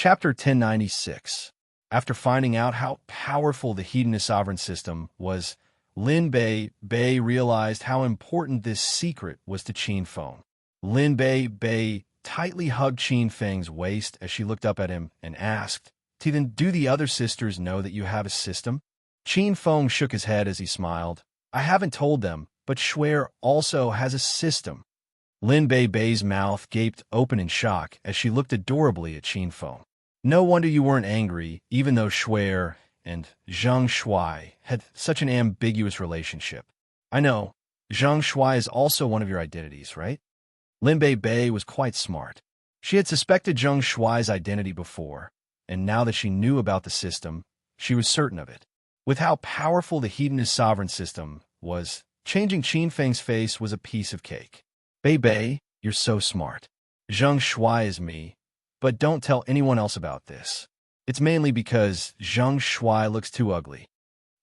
Chapter 1096. After finding out how powerful the Hedonist sovereign system was, Lin Bei realized how important this secret was to Qin Feng. Lin Bei tightly hugged Qin Feng's waist as she looked up at him and asked, "Then do the other sisters know that you have a system?" Qin Feng shook his head as he smiled. "I haven't told them, but Shuer also has a system." Lin Bei's mouth gaped open in shock as she looked adorably at Qin Feng. "No wonder you weren't angry, even though Shuer and Zhang Shuai had such an ambiguous relationship. I know, Zhang Shuai is also one of your identities, right?" Lin Bei was quite smart. She had suspected Zhang Shuai's identity before, and now that she knew about the system, she was certain of it. With how powerful the Hedonist sovereign system was, changing Qin Feng's face was a piece of cake. Bei, you're so smart. Zhang Shuai is me, but don't tell anyone else about this. It's mainly because Zhang Shuai looks too ugly.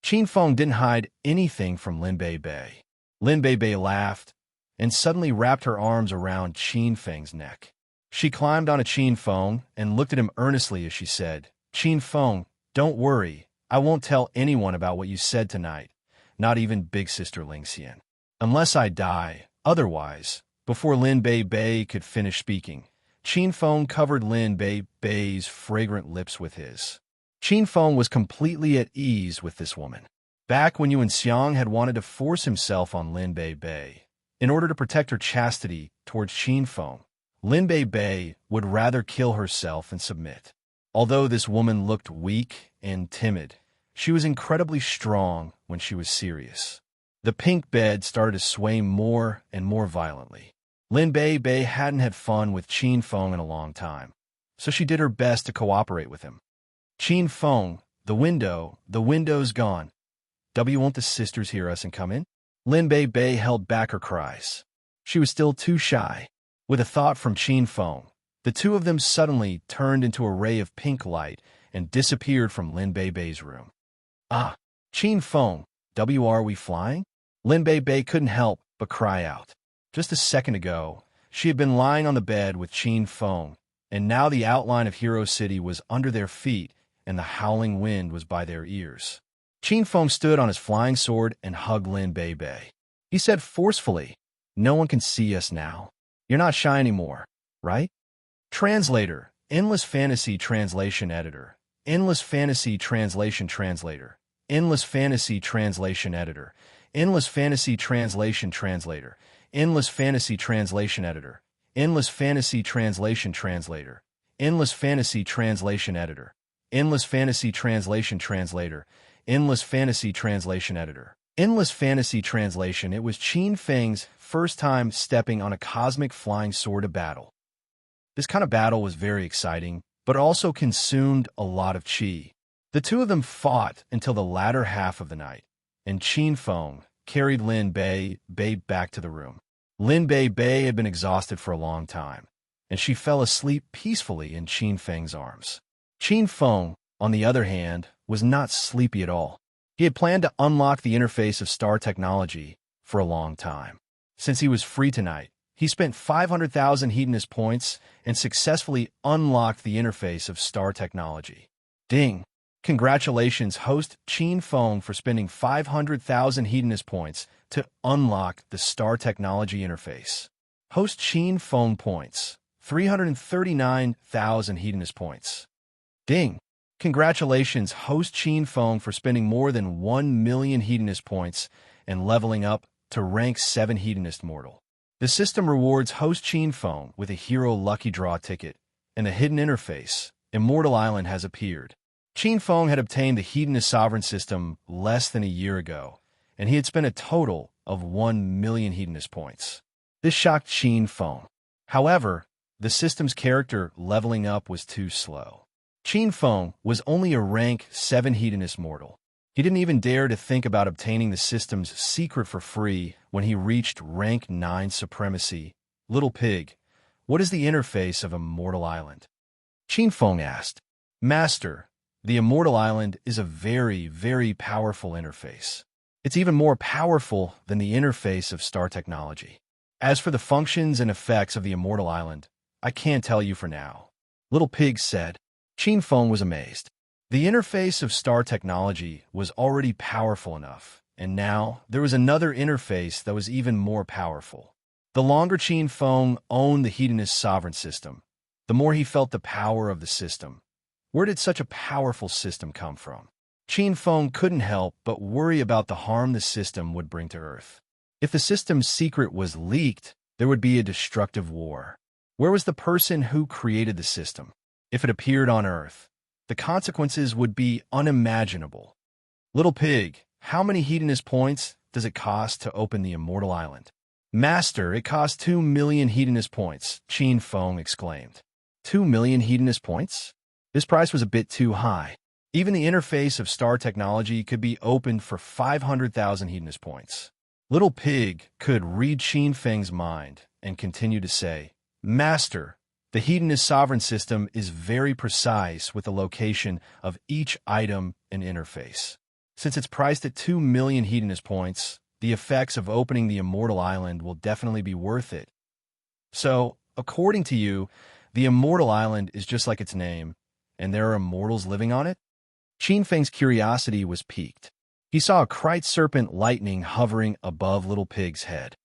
Qin Feng didn't hide anything from Lin Bei. Lin Bei laughed and suddenly wrapped her arms around Qin Feng's neck. She climbed onto Qin Feng and looked at him earnestly as she said, "Qin Feng, don't worry. I won't tell anyone about what you said tonight, not even Big Sister Ling Xian. Unless I die, otherwise." Before Lin Bei could finish speaking, Qin Feng covered Lin Bei's fragrant lips with his. Qin Feng was completely at ease with this woman. Back when Yuan Xiang had wanted to force himself on Lin Bei, in order to protect her chastity towards Qin Feng, Lin Bei would rather kill herself and submit. Although this woman looked weak and timid, she was incredibly strong when she was serious. The pink bed started to sway more and more violently. Lin Bei hadn't had fun with Qin Feng in a long time, so she did her best to cooperate with him. "Qin Feng, the window's gone. Won't the sisters hear us and come in?" Lin Bei held back her cries. She was still too shy. With a thought from Qin Feng, the two of them suddenly turned into a ray of pink light and disappeared from Lin Bei's room. "Ah, Qin Feng, are we flying?" Lin Bei couldn't help but cry out. Just a second ago, she had been lying on the bed with Qin Feng, and now the outline of Hero City was under their feet and the howling wind was by their ears. Qin Feng stood on his flying sword and hugged Lin Bei. He said forcefully, "No one can see us now. You're not shy anymore, right?" Translator, Endless Fantasy Translation Editor, Endless Fantasy Translation Translator, Endless Fantasy Translation Editor, Endless Fantasy Translation Translator, Endless Fantasy Translation Editor, Endless Fantasy Translation Translator, Endless Fantasy Translation Editor, Endless Fantasy Translation Translator, Endless Fantasy Translation Editor, Endless Fantasy Translation. It was Qin Feng's first time stepping on a cosmic flying sword of battle. This kind of battle was very exciting, but also consumed a lot of qi. The two of them fought until the latter half of the night, and Qin Feng carried Lin Bei back to the room. Lin Bei had been exhausted for a long time, and she fell asleep peacefully in Qin Feng's arms. Qin Feng, on the other hand, was not sleepy at all. He had planned to unlock the interface of star technology for a long time. Since he was free tonight, he spent 500,000 hedonist points and successfully unlocked the interface of star technology. Ding! Congratulations, host Qin Feng, for spending 500,000 hedonist points to unlock the star technology interface. Host Qin Feng points, 339,000 hedonist points. Ding! Congratulations, host Qin Feng, for spending more than 1 million hedonist points and leveling up to rank 7 hedonist mortal. The system rewards host Qin Feng with a hero lucky draw ticket, and the hidden interface, Immortal Island, has appeared. Qin Feng had obtained the Hedonist Sovereign System less than a year ago, and he had spent a total of 1 million hedonist points. This shocked Qin Feng. However, the system's character leveling up was too slow. Qin Feng was only a rank 7 hedonist mortal. He didn't even dare to think about obtaining the system's secret for free when he reached rank 9 supremacy. "Little pig, what is the interface of Immortal Island?" Qin Feng asked. "Master, the Immortal Island is a very, very powerful interface. It's even more powerful than the interface of star technology. As for the functions and effects of the Immortal Island, I can't tell you for now," Little Pig said. Qin Feng was amazed. The interface of star technology was already powerful enough, and now there was another interface that was even more powerful. The longer Qin Feng owned the hedonist sovereign system, the more he felt the power of the system. Where did such a powerful system come from? Qin Feng couldn't help but worry about the harm the system would bring to Earth. If the system's secret was leaked, there would be a destructive war. Where was the person who created the system? If it appeared on Earth, the consequences would be unimaginable. Little pig, how many hedonist points does it cost to open the immortal island? Master, it costs 2 million hedonist points, Qin Feng exclaimed. 2 million hedonist points? This price was a bit too high. Even the interface of star technology could be opened for 500,000 hedonist points. Little pig could read Qin Feng's mind and continue to say, Master, the hedonist sovereign system is very precise with the location of each item and interface. Since it's priced at 2 million hedonist points, the effects of opening the immortal island will definitely be worth it. So, according to you, the immortal island is just like its name, and there are immortals living on it? Qin Feng's curiosity was piqued. He saw a kite serpent lightning hovering above Little Pig's head.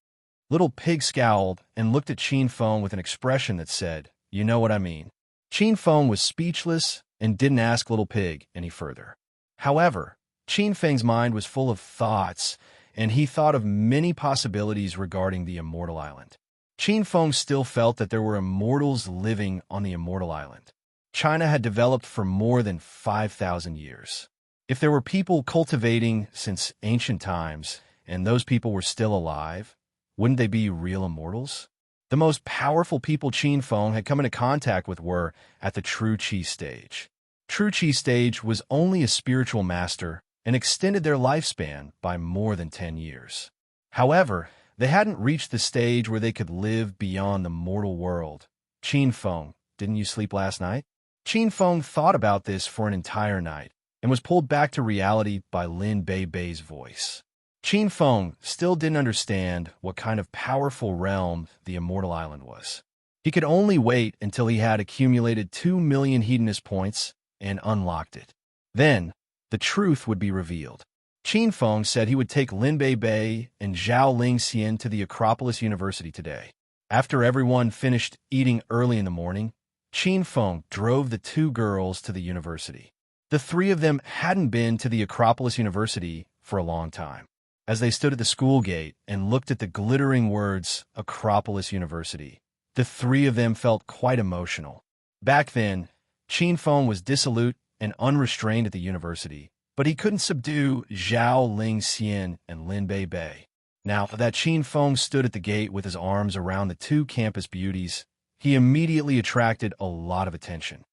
Little Pig scowled and looked at Qin Feng with an expression that said, You know what I mean. Qin Feng was speechless and didn't ask Little Pig any further. However, Qin Feng's mind was full of thoughts, and he thought of many possibilities regarding the immortal island. Qin Feng still felt that there were immortals living on the immortal island. China had developed for more than 5,000 years. If there were people cultivating since ancient times, and those people were still alive, wouldn't they be real immortals? The most powerful people Qin Feng had come into contact with were at the True Qi stage. True Qi stage was only a spiritual master and extended their lifespan by more than 10 years. However, they hadn't reached the stage where they could live beyond the mortal world. Qin Feng, didn't you sleep last night? Qin Feng thought about this for an entire night and was pulled back to reality by Lin Bei's voice. Qin Feng still didn't understand what kind of powerful realm the immortal island was. He could only wait until he had accumulated 2 million hedonist points and unlocked it. Then, the truth would be revealed. Qin Feng said he would take Lin Bei and Zhao Lingxian to the Acropolis University today. After everyone finished eating early in the morning, Qin Feng drove the two girls to the university. The three of them hadn't been to the Acropolis University for a long time. As they stood at the school gate and looked at the glittering words Acropolis University, the three of them felt quite emotional. Back then, Qin Feng was dissolute and unrestrained at the university, but he couldn't subdue Zhao Lingxian and Lin Bei. Now that Qin Feng stood at the gate with his arms around the two campus beauties, he immediately attracted a lot of attention.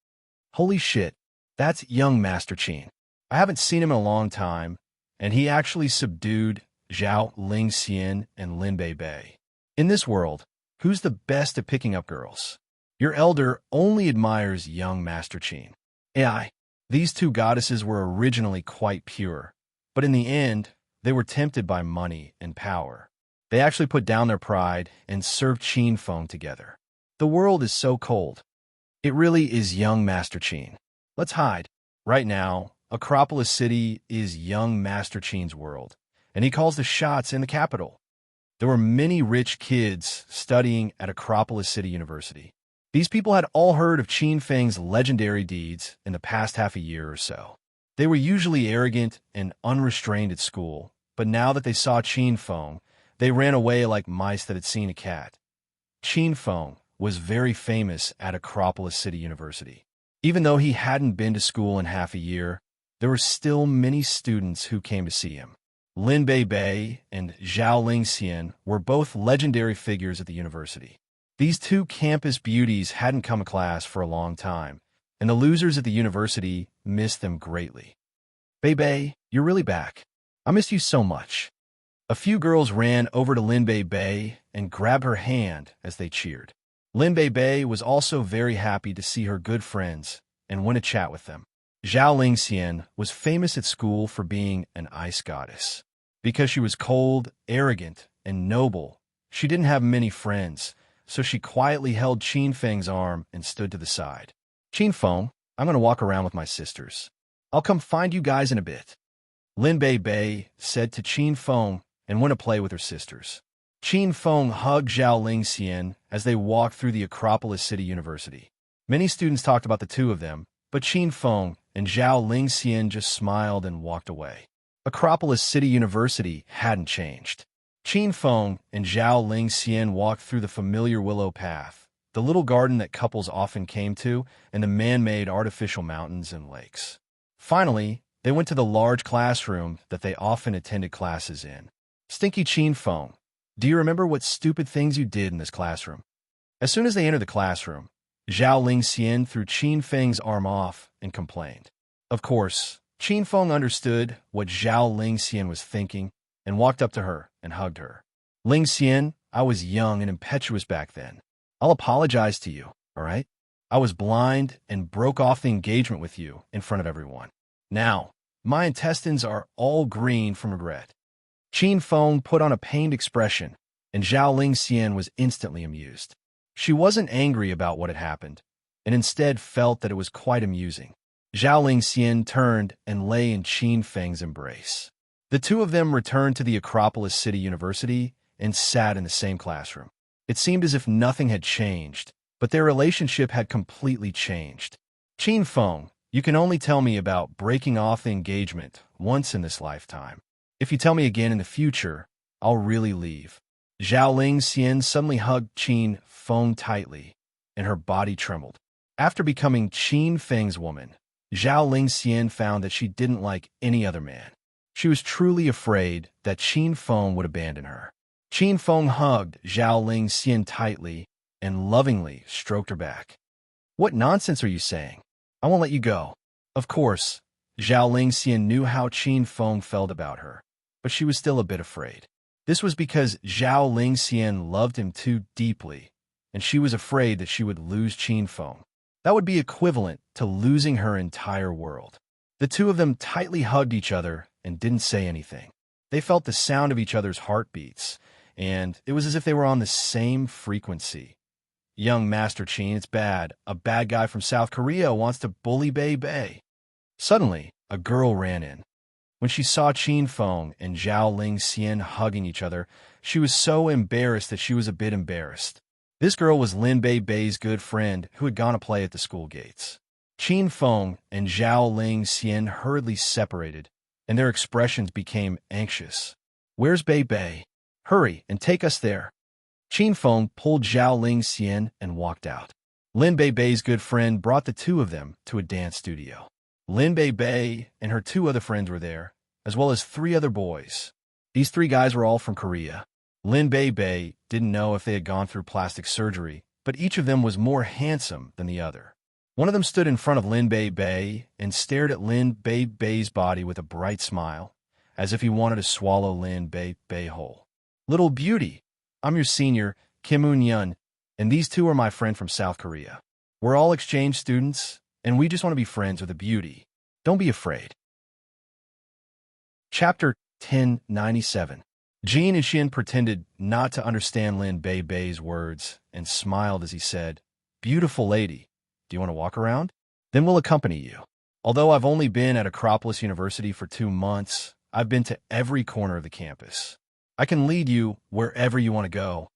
Holy shit, that's young Master Qin. I haven't seen him in a long time, and he actually subdued Zhao Lingxian and Lin Bei. In this world, who's the best at picking up girls? Your elder only admires young Master Qin. AI. These two goddesses were originally quite pure, but in the end, they were tempted by money and power. They actually put down their pride and served Qin Feng together. The world is so cold. It really is young Master Qin. Let's hide. Right now, Acropolis City is young Master Qin's world, and he calls the shots in the capital. There were many rich kids studying at Acropolis City University. These people had all heard of Qin Feng's legendary deeds in the past half a year or so. They were usually arrogant and unrestrained at school, but now that they saw Qin Feng, they ran away like mice that had seen a cat. Qin Feng was very famous at Acropolis City University. Even though he hadn't been to school in half a year, there were still many students who came to see him. Lin Bei and Zhao Lingxian were both legendary figures at the university. These two campus beauties hadn't come to class for a long time, and the losers at the university missed them greatly. Bei, you're really back. I missed you so much. A few girls ran over to Lin Bei and grabbed her hand as they cheered. Lin Bei was also very happy to see her good friends and went to chat with them. Zhao Lingxian was famous at school for being an ice goddess. Because she was cold, arrogant, and noble, she didn't have many friends, so she quietly held Qin Feng's arm and stood to the side. Qin Feng, I'm going to walk around with my sisters. I'll come find you guys in a bit. Lin Bei said to Qin Feng and went to play with her sisters. Qin Feng hugged Zhao Lingxian as they walked through the Acropolis City University. Many students talked about the two of them, but Qin Feng and Zhao Lingxian just smiled and walked away. Acropolis City University hadn't changed. Qin Feng and Zhao Lingxian walked through the familiar willow path, the little garden that couples often came to, and the man-made artificial mountains and lakes. Finally, they went to the large classroom that they often attended classes in. Stinky Qin Feng, do you remember what stupid things you did in this classroom? As soon as they entered the classroom, Zhao Lingxian threw Qin Feng's arm off and complained. Of course, Qin Feng understood what Zhao Lingxian was thinking and walked up to her and hugged her. Lingxian, I was young and impetuous back then. I'll apologize to you, all right? I was blind and broke off the engagement with you in front of everyone. Now, my intestines are all green from regret. Qin Feng put on a pained expression, and Zhao Lingxian was instantly amused. She wasn't angry about what had happened, and instead felt that it was quite amusing. Zhao Lingxian turned and lay in Qin Feng's embrace. The two of them returned to the Acropolis City University and sat in the same classroom. It seemed as if nothing had changed, but their relationship had completely changed. Qin Feng, you can only tell me about breaking off the engagement once in this lifetime. If you tell me again in the future, I'll really leave. Zhao Lingxian suddenly hugged Qin Feng tightly, and her body trembled. After becoming Qin Feng's woman, Zhao Lingxian found that she didn't like any other man. She was truly afraid that Qin Feng would abandon her. Qin Feng hugged Zhao Lingxian tightly and lovingly stroked her back. What nonsense are you saying? I won't let you go. Of course, Zhao Lingxian knew how Qin Feng felt about her, but she was still a bit afraid. This was because Zhao Lingxian loved him too deeply, and she was afraid that she would lose Qin Feng. That would be equivalent to losing her entire world. The two of them tightly hugged each other and didn't say anything. They felt the sound of each other's heartbeats, and it was as if they were on the same frequency. Young Master Qin, it's bad. A bad guy from South Korea wants to bully Bei. Suddenly, a girl ran in. When she saw Qin Feng and Zhao Lingxian hugging each other, she was so embarrassed that she was a bit embarrassed. This girl was Lin Bei's good friend who had gone to play at the school gates. Qin Feng and Zhao Lingxian hurriedly separated, and their expressions became anxious. Where's Bei? Hurry and take us there. Qin Feng pulled Zhao Lingxian and walked out. Lin Bei's good friend brought the two of them to a dance studio. Lin Bei and her two other friends were there, as well as 3 other boys. These 3 guys were all from Korea. Lin Bei didn't know if they had gone through plastic surgery, but each of them was more handsome than the other. One of them stood in front of Lin Bei and stared at Lin Bei's body with a bright smile, as if he wanted to swallow Lin Bei whole. Little beauty, I'm your senior, Kim Un-yun, and these 2 are my friend from South Korea. We're all exchange students, and we just want to be friends with a beauty. Don't be afraid. Chapter 1097. Jin and Xin pretended not to understand Lin Bei's words and smiled as he said, Beautiful lady, do you want to walk around? Then we'll accompany you. Although I've only been at Acropolis University for 2 months, I've been to every corner of the campus. I can lead you wherever you want to go.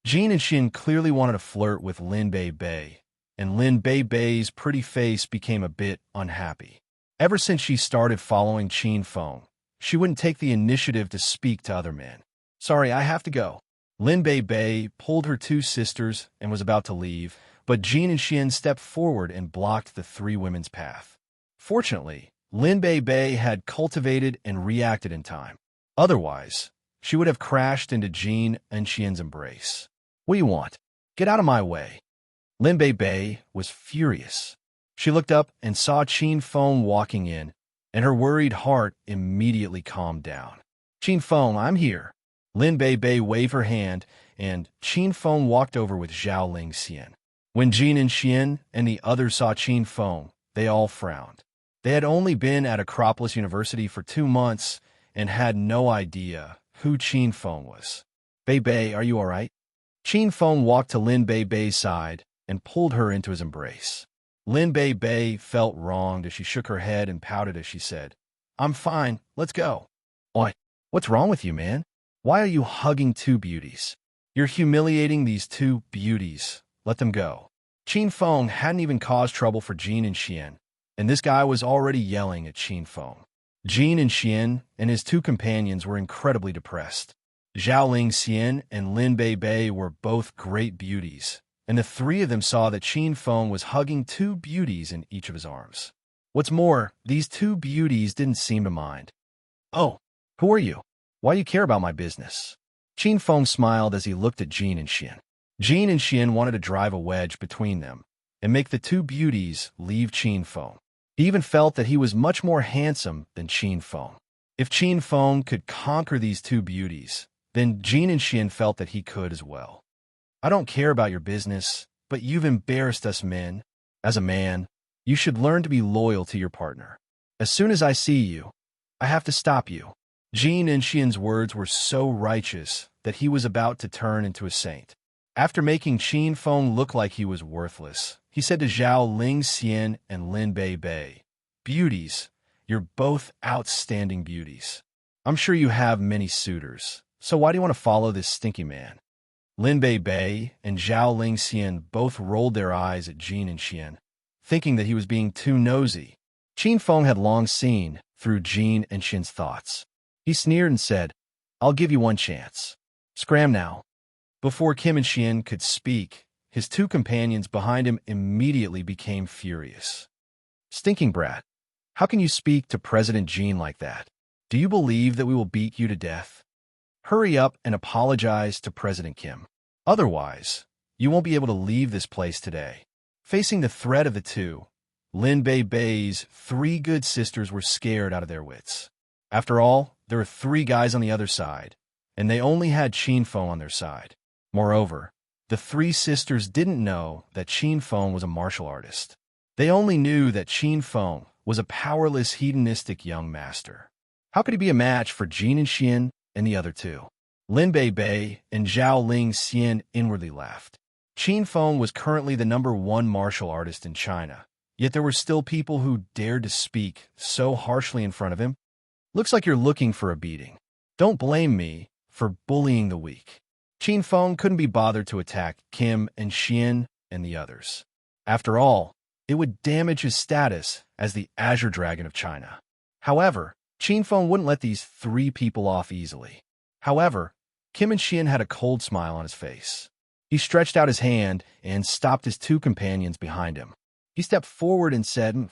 Jin and Xin clearly wanted to flirt with Lin Bei, and Lin Bei's pretty face became a bit unhappy. Ever since she started following Qin Feng, she wouldn't take the initiative to speak to other men. Sorry, I have to go. Lin Bei pulled her 2 sisters and was about to leave, but Jin and Xin stepped forward and blocked the 3 women's path. Fortunately, Lin Bei had cultivated and reacted in time. Otherwise, she would have crashed into Jin and Xian's embrace. What do you want? Get out of my way. Lin Bei was furious. She looked up and saw Qin Feng walking in, and her worried heart immediately calmed down. Qin Feng, I'm here. Lin Bei waved her hand, and Qin Feng walked over with Zhao Lingxian. When Jin and Xian and the others saw Qin Feng, they all frowned. They had only been at Acropolis University for 2 months and had no idea who Qin Feng was. Bei, are you all right? Qin Feng walked to Lin Bei's side and pulled her into his embrace. Lin Bei felt wronged as she shook her head and pouted as she said, "I'm fine, let's go." "Oi, what's wrong with you, man? Why are you hugging two beauties? You're humiliating these two beauties. Let them go." Qin Feng hadn't even caused trouble for Jin and Xian, and this guy was already yelling at Qin Feng. Jin and Xian and his two companions were incredibly depressed. Zhao Ling Xian and Lin Bei were both great beauties, and the three of them saw that Qin Feng was hugging two beauties in each of his arms. What's more, these two beauties didn't seem to mind. "Oh, who are you? Why do you care about my business?" Qin Feng smiled as he looked at Jin and Xian. Jin and Xian wanted to drive a wedge between them and make the two beauties leave Qin Feng. He even felt that he was much more handsome than Qin Feng. If Qin Feng could conquer these two beauties, then Jin and Xian felt that he could as well. "I don't care about your business, but you've embarrassed us men. As a man, you should learn to be loyal to your partner. As soon as I see you, I have to stop you." Jin and Xian's words were so righteous that he was about to turn into a saint. After making Qin Feng look like he was worthless, he said to Zhao Ling Xian and Lin Bei, "Beauties, you're both outstanding beauties. I'm sure you have many suitors, so why do you want to follow this stinky man?" Lin Bei and Zhao Ling Xian both rolled their eyes at Jin and Xian, thinking that he was being too nosy. Qin Feng had long seen through Jin and Xian's thoughts. He sneered and said, "I'll give you one chance. Scram now." Before Kim and Xian could speak, his two companions behind him immediately became furious. "Stinking brat, how can you speak to President Jin like that? Do you believe that we will beat you to death? Hurry up and apologize to President Kim. Otherwise, you won't be able to leave this place today." Facing the threat of the two, Lin Bei's three good sisters were scared out of their wits. After all, there were three guys on the other side, and they only had Qin Feng on their side. Moreover, the three sisters didn't know that Qin Feng was a martial artist. They only knew that Qin Feng was a powerless hedonistic young master. How could he be a match for Jin and Xian and the other two? Lin Bei and Zhao Ling Xian inwardly laughed. Qin Feng was currently the #1 martial artist in China, yet there were still people who dared to speak so harshly in front of him. "Looks like you're looking for a beating. Don't blame me for bullying the weak." Qin Feng couldn't be bothered to attack Kim and Xian and the others. After all, it would damage his status as the Azure Dragon of China. However, Qin Feng wouldn't let these three people off easily. However, Kim and Xian had a cold smile on his face. He stretched out his hand and stopped his two companions behind him. He stepped forward and said,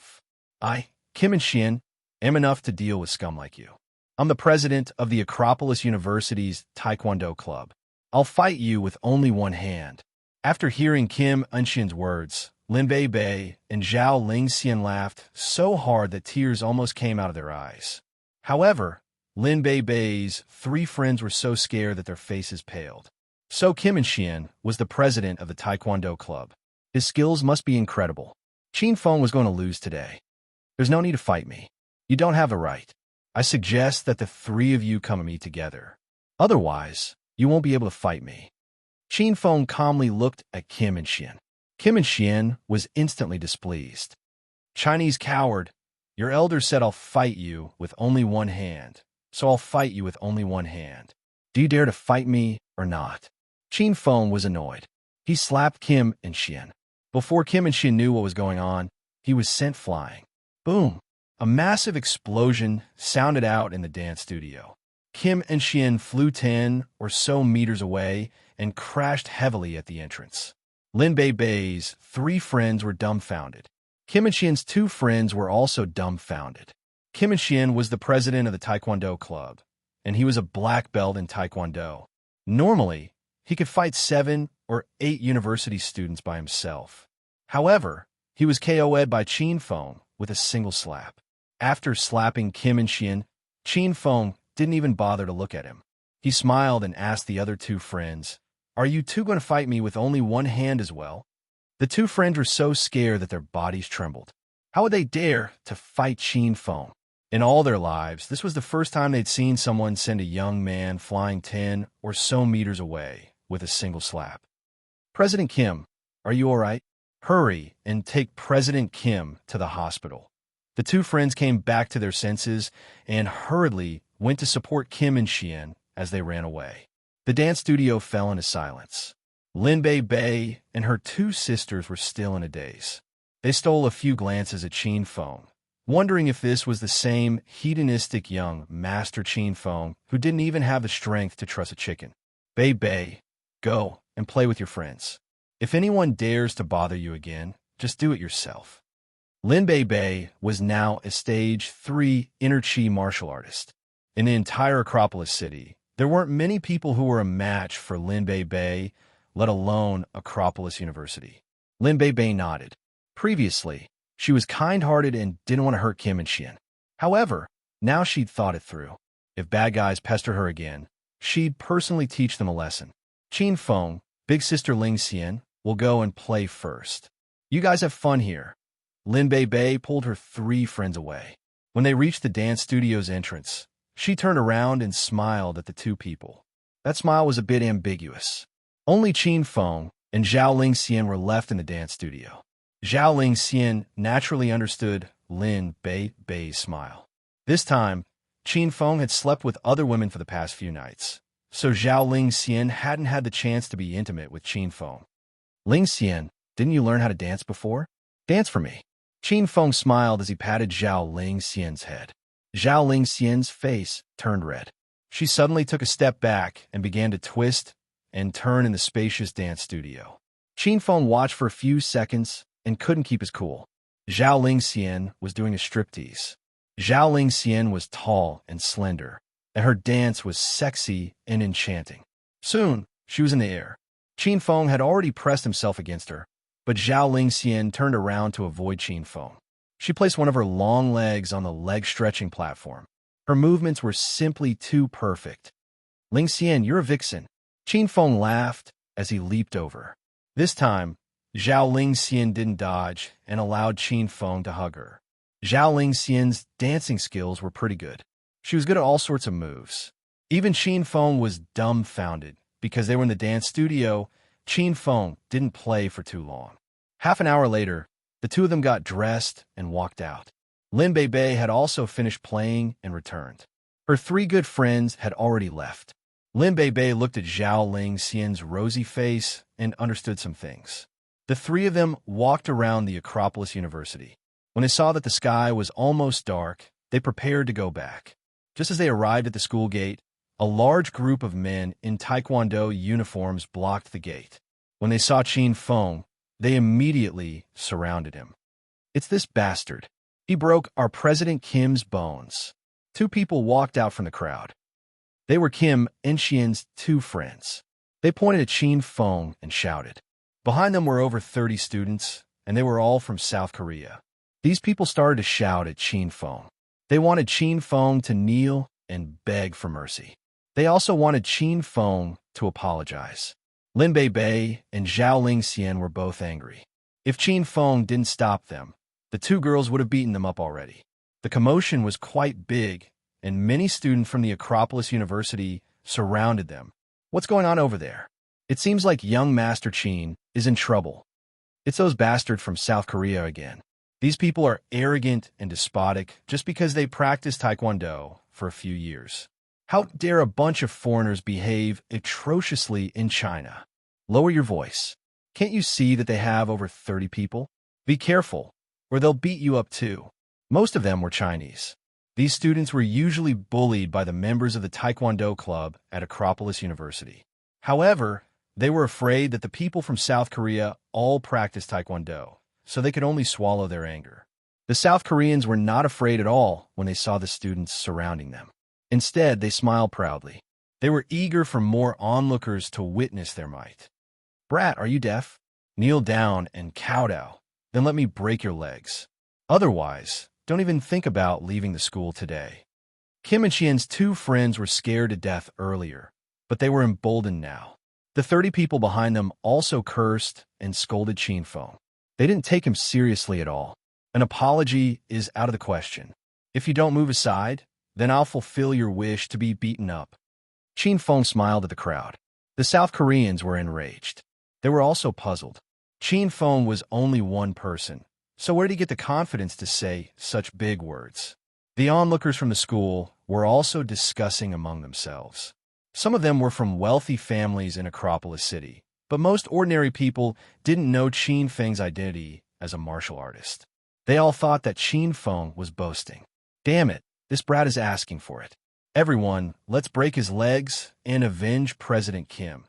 "I, Kim and Xian, am enough to deal with scum like you. I'm the president of the Acropolis University's Taekwondo Club. I'll fight you with only one hand." After hearing Kim and Xian's words, Lin Bei and Zhao Ling Xian laughed so hard that tears almost came out of their eyes. However, Lin Bei's three friends were so scared that their faces paled. So Kim and Xian was the president of the Taekwondo Club. His skills must be incredible. Qin Feng was going to lose today. "There's no need to fight me. You don't have the right. I suggest that the three of you come at me together. Otherwise, you won't be able to fight me." Qin Feng calmly looked at Kim and Xian. Kim and Xian was instantly displeased. "Chinese coward, your elder said I'll fight you with only one hand, so I'll fight you with only one hand. Do you dare to fight me or not?" Qin Feng was annoyed. He slapped Kim and Xian. Before Kim and Xian knew what was going on, he was sent flying. Boom! A massive explosion sounded out in the dance studio. Kim and Xian flew 10 or so meters away and crashed heavily at the entrance. Lin Bei's three friends were dumbfounded. Kim and Xian's two friends were also dumbfounded. Kim and Xian was the president of the Taekwondo Club, and he was a black belt in Taekwondo. Normally, he could fight 7 or 8 university students by himself. However, he was KO'd by Qin Feng with a single slap. After slapping Kim and Xian, Qin Feng didn't even bother to look at him. He smiled and asked the other two friends, "Are you two going to fight me with only one hand as well?" The two friends were so scared that their bodies trembled. How would they dare to fight Qin Feng? In all their lives, this was the first time they'd seen someone send a young man flying 10 or so meters away with a single slap. "President Kim, are you all right?" Hurry and take President Kim to the hospital." The two friends came back to their senses and hurriedly went to support Kim and Xian as they ran away. The dance studio fell into silence. Linbei Bei and her two sisters were still in a daze. They stole a few glances at Qin Feng, wondering if this was the same hedonistic young Master Qin Feng who didn't even have the strength to trust a chicken. "Bei Bei, go and play with your friends. If anyone dares to bother you again, just do it yourself." Linbei Bei was now a stage 3 inner chi martial artist. In the entire Acropolis city, there weren't many people who were a match for Linbei Bei, let alone Acropolis University. Linbei Bei nodded. Previously, she was kind-hearted and didn't want to hurt Kim and Xian. However, now she'd thought it through. If bad guys pester her again, she'd personally teach them a lesson. "Qin Feng, big sister Ling Xian, will go and play first. You guys have fun here." Linbei Bei pulled her three friends away. When they reached the dance studio's entrance, she turned around and smiled at the two people. That smile was a bit ambiguous. Only Qin Feng and Zhao Ling Xian were left in the dance studio. Zhao Ling Xian naturally understood Linbei Bei's smile. This time, Qin Feng had slept with other women for the past few nights, so Zhao Ling Xian hadn't had the chance to be intimate with Qin Feng. "Ling Xian, didn't you learn how to dance before? Dance for me." Qin Feng smiled as he patted Zhao Ling Xian's head. Zhao Ling Xian's face turned red. She suddenly took a step back and began to twist and turn in the spacious dance studio. Qin Feng watched for a few seconds and couldn't keep his cool. Zhao Ling Xian was doing a striptease. Zhao Ling Xian was tall and slender, and her dance was sexy and enchanting. Soon, she was in the air. Qin Feng had already pressed himself against her, but Zhao Ling Xian turned around to avoid Qin Feng. She placed one of her long legs on the leg-stretching platform. Her movements were simply too perfect. "Ling Xian, you're a vixen." Qin Feng laughed as he leaped over. This time, Zhao Ling Xian didn't dodge and allowed Qin Feng to hug her. Zhao Ling Xian's dancing skills were pretty good. She was good at all sorts of moves. Even Qin Feng was dumbfounded. Because they were in the dance studio, Qin Feng didn't play for too long. Half an hour later, the two of them got dressed and walked out. Linbei Bei had also finished playing and returned. Her three good friends had already left. Linbei Bei looked at Zhao Ling Xian's rosy face and understood some things. The three of them walked around the Acropolis University. When they saw that the sky was almost dark, they prepared to go back. Just as they arrived at the school gate, a large group of men in Taekwondo uniforms blocked the gate. When they saw Qin Feng, they immediately surrounded him. "It's this bastard. He broke our President Kim's bones." Two people walked out from the crowd. They were Kim and Xian's two friends. They pointed at Qin Feng and shouted. Behind them were over 30 students, and they were all from South Korea. These people started to shout at Qin Feng. They wanted Qin Feng to kneel and beg for mercy. They also wanted Qin Feng to apologize. Linbei Bei and Zhao Ling Xian were both angry. If Qin Feng didn't stop them, the two girls would have beaten them up already. The commotion was quite big, and many students from the Acropolis University surrounded them. "What's going on over there? It seems like young Master Qin is in trouble. It's those bastards from South Korea again. These people are arrogant and despotic just because they practiced Taekwondo for a few years. How dare a bunch of foreigners behave atrociously in China? Lower your voice. Can't you see that they have over 30 people? Be careful, or they'll beat you up too." Most of them were Chinese. These students were usually bullied by the members of the Taekwondo club at Acropolis University. However, they were afraid that the people from South Korea all practiced Taekwondo, so they could only swallow their anger. The South Koreans were not afraid at all when they saw the students surrounding them. Instead, they smiled proudly. They were eager for more onlookers to witness their might. "Brat, are you deaf? Kneel down and kowtow, then let me break your legs. Otherwise, don't even think about leaving the school today." Kim and Xian's two friends were scared to death earlier, but they were emboldened now. The 30 people behind them also cursed and scolded Qin Feng. They didn't take him seriously at all. An apology is out of the question. "If you don't move aside, then I'll fulfill your wish to be beaten up." Qin Feng smiled at the crowd. The South Koreans were enraged. They were also puzzled. Qin Feng was only one person, so where did he get the confidence to say such big words? The onlookers from the school were also discussing among themselves. Some of them were from wealthy families in Acropolis City, but most ordinary people didn't know Qin Feng's identity as a martial artist. They all thought that Qin Feng was boasting. Damn it, this brat is asking for it. Everyone, let's break his legs and avenge President Kim.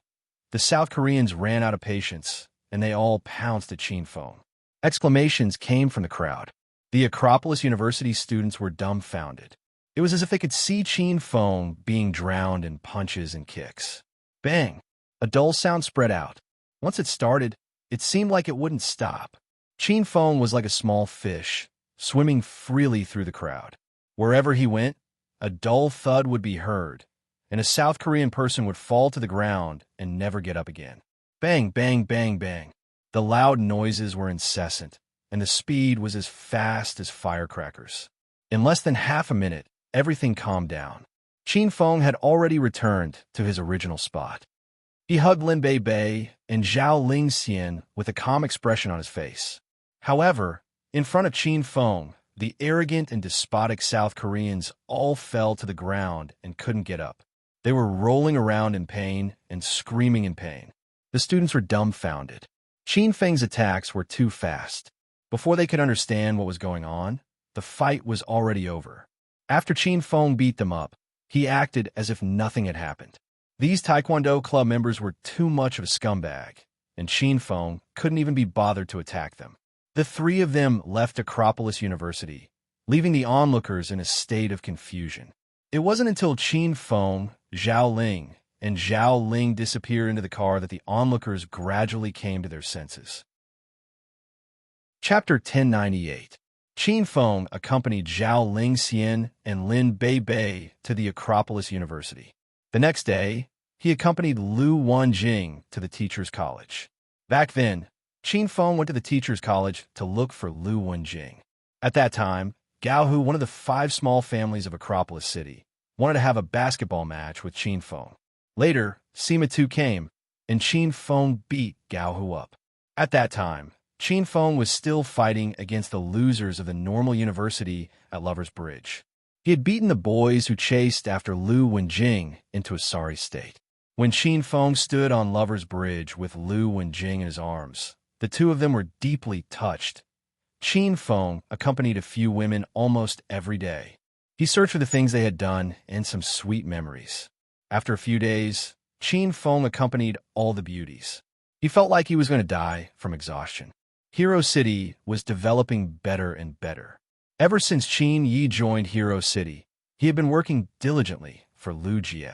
The South Koreans ran out of patience, and they all pounced at Qin Feng. Exclamations came from the crowd. The Acropolis University students were dumbfounded. It was as if they could see Qin Feng being drowned in punches and kicks. Bang! A dull sound spread out. Once it started, it seemed like it wouldn't stop. Qin Feng was like a small fish, swimming freely through the crowd. Wherever he went, a dull thud would be heard, and a South Korean person would fall to the ground and never get up again. Bang, bang, bang, bang. The loud noises were incessant, and the speed was as fast as firecrackers. In less than half a minute, everything calmed down. Qin Feng had already returned to his original spot. He hugged Lin Bei and Zhao Lingxian with a calm expression on his face. However, in front of Qin Feng, the arrogant and despotic South Koreans all fell to the ground and couldn't get up. They were rolling around in pain and screaming in pain. The students were dumbfounded. Qin Feng's attacks were too fast. Before they could understand what was going on, the fight was already over. After Qin Feng beat them up, he acted as if nothing had happened. These Taekwondo club members were too much of a scumbag, and Qin Feng couldn't even be bothered to attack them. The three of them left Acropolis University, leaving the onlookers in a state of confusion. It wasn't until Qin Feng, Zhao Ling, and Zhao Ling disappeared into the car that the onlookers gradually came to their senses. Chapter 1098. Qin Feng accompanied Zhao Lingxian and Lin Bei to the Acropolis University. The next day, he accompanied Lu Wenjing to the teacher's college. Back then, Qin Feng went to the teacher's college to look for Lu Wenjing. At that time, Gao Hu, one of the 5 small families of Acropolis City, wanted to have a basketball match with Qin Feng. Later, Sima Tu came, and Qin Feng beat Gao Hu up. At that time, Qin Feng was still fighting against the losers of the normal university at Lover's Bridge. He had beaten the boys who chased after Lu Wenjing into a sorry state. When Qin Feng stood on Lover's Bridge with Lu Wenjing in his arms, the two of them were deeply touched. Qin Feng accompanied a few women almost every day. He searched for the things they had done and some sweet memories. After a few days, Qin Feng accompanied all the beauties. He felt like he was going to die from exhaustion. Hero City was developing better and better. Ever since Qin Yi joined Hero City, he had been working diligently for Lu Jie.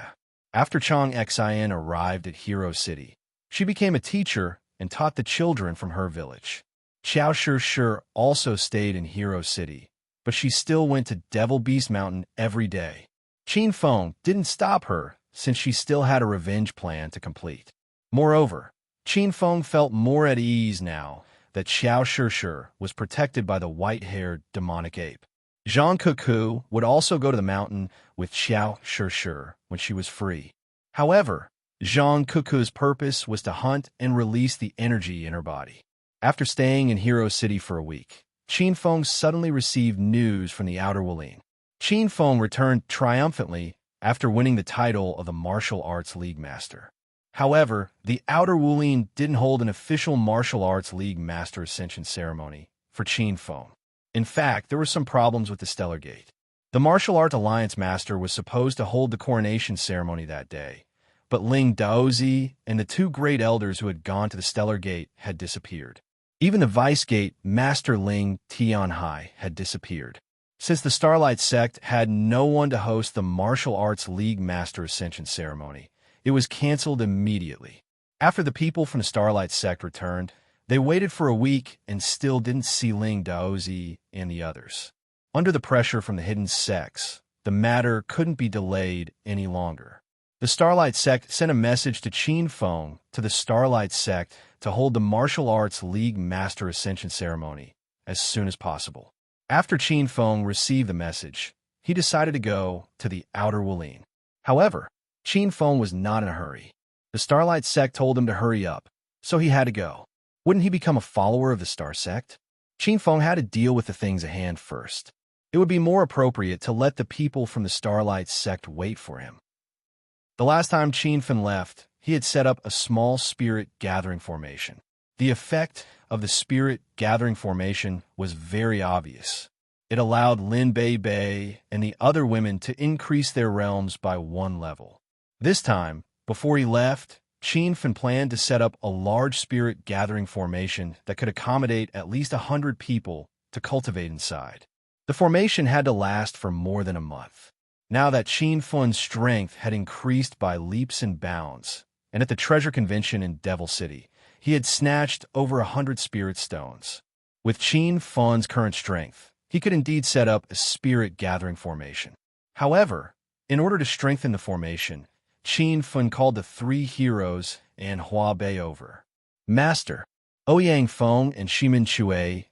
After Chang Xian arrived at Hero City, she became a teacher and taught the children from her village. Xiao Shi also stayed in Hero City, but she still went to Devil Beast Mountain every day. Qin Feng didn't stop her since she still had a revenge plan to complete. Moreover, Qin Feng felt more at ease now that Xiao Shi was protected by the white-haired demonic ape. Zhang Kuku would also go to the mountain with Xiao Shi when she was free. However, Zhang Kuku's purpose was to hunt and release the energy in her body. After staying in Hero City for a week, Qin Feng suddenly received news from the Outer Wulin. Qin Feng returned triumphantly after winning the title of the Martial Arts League Master. However, the Outer Wulin didn't hold an official Martial Arts League Master Ascension ceremony for Qin Feng. In fact, there were some problems with the Stellar Gate. The Martial Art Alliance Master was supposed to hold the coronation ceremony that day, but Ling Daozi and the 2 great elders who had gone to the Stellar Gate had disappeared. Even the Vice Gate Master Ling Tianhai had disappeared. Since the Starlight Sect had no one to host the Martial Arts League Master Ascension ceremony, it was canceled immediately. After the people from the Starlight Sect returned, they waited for a week and still didn't see Ling Daozi and the others. Under the pressure from the hidden sects, the matter couldn't be delayed any longer. The Starlight Sect sent a message to Qin Feng to the Starlight Sect to hold the Martial Arts League Master Ascension ceremony as soon as possible. After Qin Feng received the message, he decided to go to the Outer Wulin. However, Qin Feng was not in a hurry. The Starlight Sect told him to hurry up, so he had to go. Wouldn't he become a follower of the star sect? Qin Feng had to deal with the things at hand first. It would be more appropriate to let the people from the Starlight sect wait for him. The last time Qin Feng left, he had set up a small spirit gathering formation. The effect of the spirit gathering formation was very obvious. It allowed Lin Bei and the other women to increase their realms by 1 level. This time, before he left, Qin Feng planned to set up a large spirit gathering formation that could accommodate at least 100 people to cultivate inside. The formation had to last for more than a month. Now that Qin Feng's strength had increased by leaps and bounds, and at the treasure convention in Devil City, he had snatched over 100 spirit stones. With Qin Feng's current strength, he could indeed set up a spirit gathering formation. However, in order to strengthen the formation, Qin Feng called the 3 heroes and Hua Bei over. Master, Ouyang Feng and Shimin Shui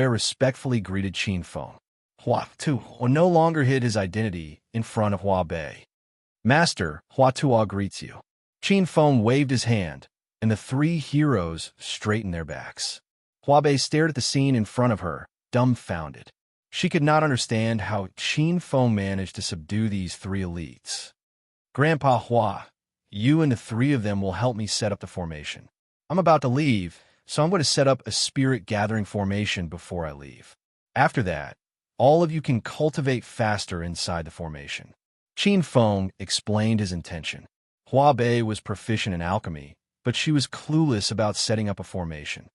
respectfully greeted Qin Feng. Hua Tu no longer hid his identity in front of Hua Bei. Master, Hua Tuo greets you. Qin Feng waved his hand, and the 3 heroes straightened their backs. Hua Bei stared at the scene in front of her, dumbfounded. She could not understand how Qin Feng managed to subdue these 3 elites. Grandpa Hua, you and the 3 of them will help me set up the formation. I'm about to leave, so I'm going to set up a spirit gathering formation before I leave. After that, all of you can cultivate faster inside the formation. Qin Feng explained his intention. Hua Bei was proficient in alchemy, but she was clueless about setting up a formation.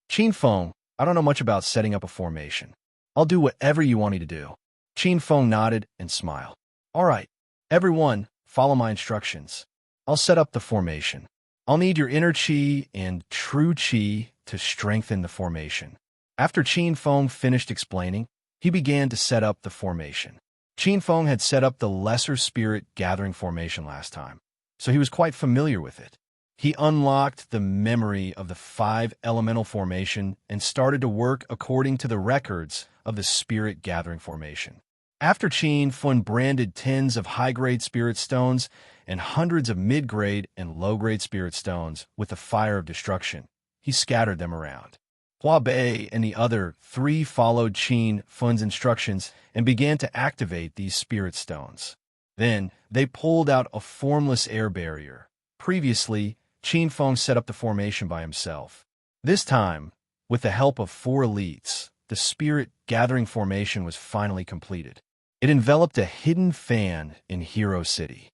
Qin Feng, I don't know much about setting up a formation. I'll do whatever you want me to do. Qin Feng nodded and smiled. All right, everyone, follow my instructions. I'll set up the formation. I'll need your inner qi and true qi to strengthen the formation. After Qin Feng finished explaining, he began to set up the formation. Qin Feng had set up the lesser spirit gathering formation last time, so he was quite familiar with it. He unlocked the memory of the 5 elemental formation and started to work according to the records of the spirit gathering formation. After Qin Feng branded tens of high-grade spirit stones and hundreds of mid-grade and low-grade spirit stones with the fire of destruction, he scattered them around. Hua Bei and the other 3 followed Qin Feng's instructions and began to activate these spirit stones. Then, they pulled out a formless air barrier. Previously, Qin Feng set up the formation by himself. This time, with the help of 4 elites, the spirit gathering formation was finally completed. It enveloped a hidden fan in Hero City.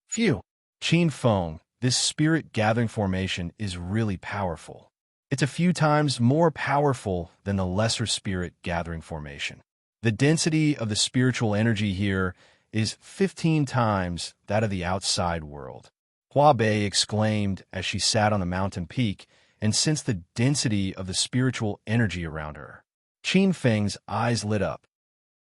Phew! Qin Feng, this spirit gathering formation is really powerful. It's a few times more powerful than the lesser spirit gathering formation. The density of the spiritual energy here is 15 times that of the outside world. Hua Bei exclaimed as she sat on the mountain peak and sensed the density of the spiritual energy around her. Qin Feng's eyes lit up.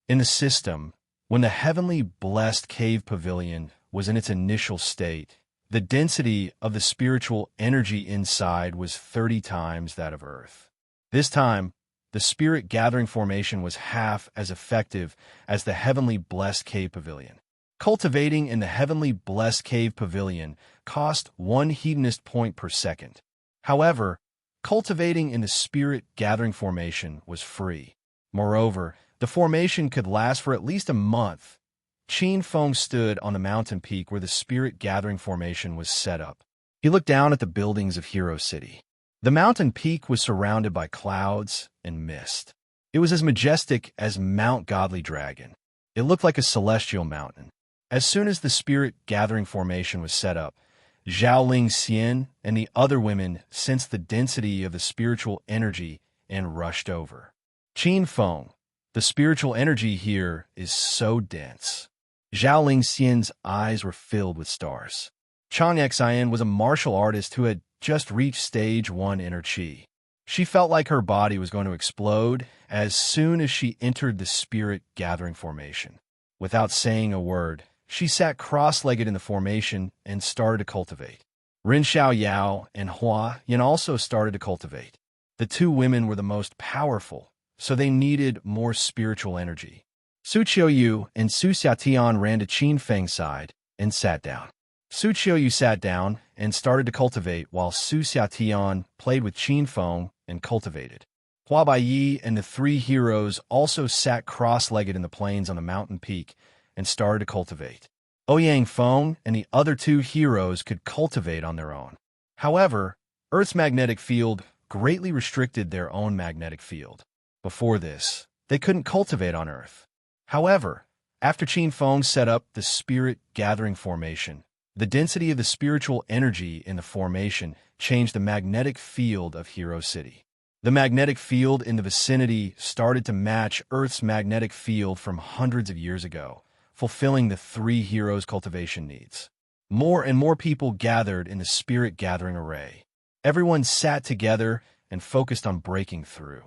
In the system, when the heavenly blessed cave pavilion was in its initial state, the density of the spiritual energy inside was 30 times that of Earth. This time, the spirit gathering formation was half as effective as the heavenly blessed cave pavilion. Cultivating in the heavenly blessed cave pavilion cost 1 hedonist point per second. However, cultivating in the spirit gathering formation was free. Moreover, the formation could last for at least a month. Qin Feng stood on the mountain peak where the spirit gathering formation was set up. He looked down at the buildings of Hero City. The mountain peak was surrounded by clouds and mist. It was as majestic as Mount Godly Dragon. It looked like a celestial mountain. As soon as the spirit gathering formation was set up, Zhao Ling Xian and the other women sensed the density of the spiritual energy and rushed over. Qin Feng, the spiritual energy here is so dense. Zhao Ling Xian's eyes were filled with stars. Chang Xian was a martial artist who had just reached stage 1 inner qi. She felt like her body was going to explode as soon as she entered the spirit gathering formation. Without saying a word, she sat cross-legged in the formation and started to cultivate. Ren Xiao Yao and Hua Yan also started to cultivate. The 2 women were the most powerful, so they needed more spiritual energy. Su Qiuyu and Su Xiatian ran to Qin Feng's side and sat down. Su Qiuyu sat down and started to cultivate while Su Xiatian played with Qin Feng and cultivated. Hua Baiyi and the three heroes also sat cross-legged in the plains on the mountain peak and started to cultivate. Ouyang Feng and the other two heroes could cultivate on their own. However, Earth's magnetic field greatly restricted their own magnetic field. Before this, they couldn't cultivate on Earth. However, after Qin Feng set up the Spirit Gathering Formation, the density of the spiritual energy in the formation changed the magnetic field of Hero City. The magnetic field in the vicinity started to match Earth's magnetic field from hundreds of years ago, fulfilling the three heroes' cultivation needs. More and more people gathered in the Spirit Gathering Array. Everyone sat together and focused on breaking through.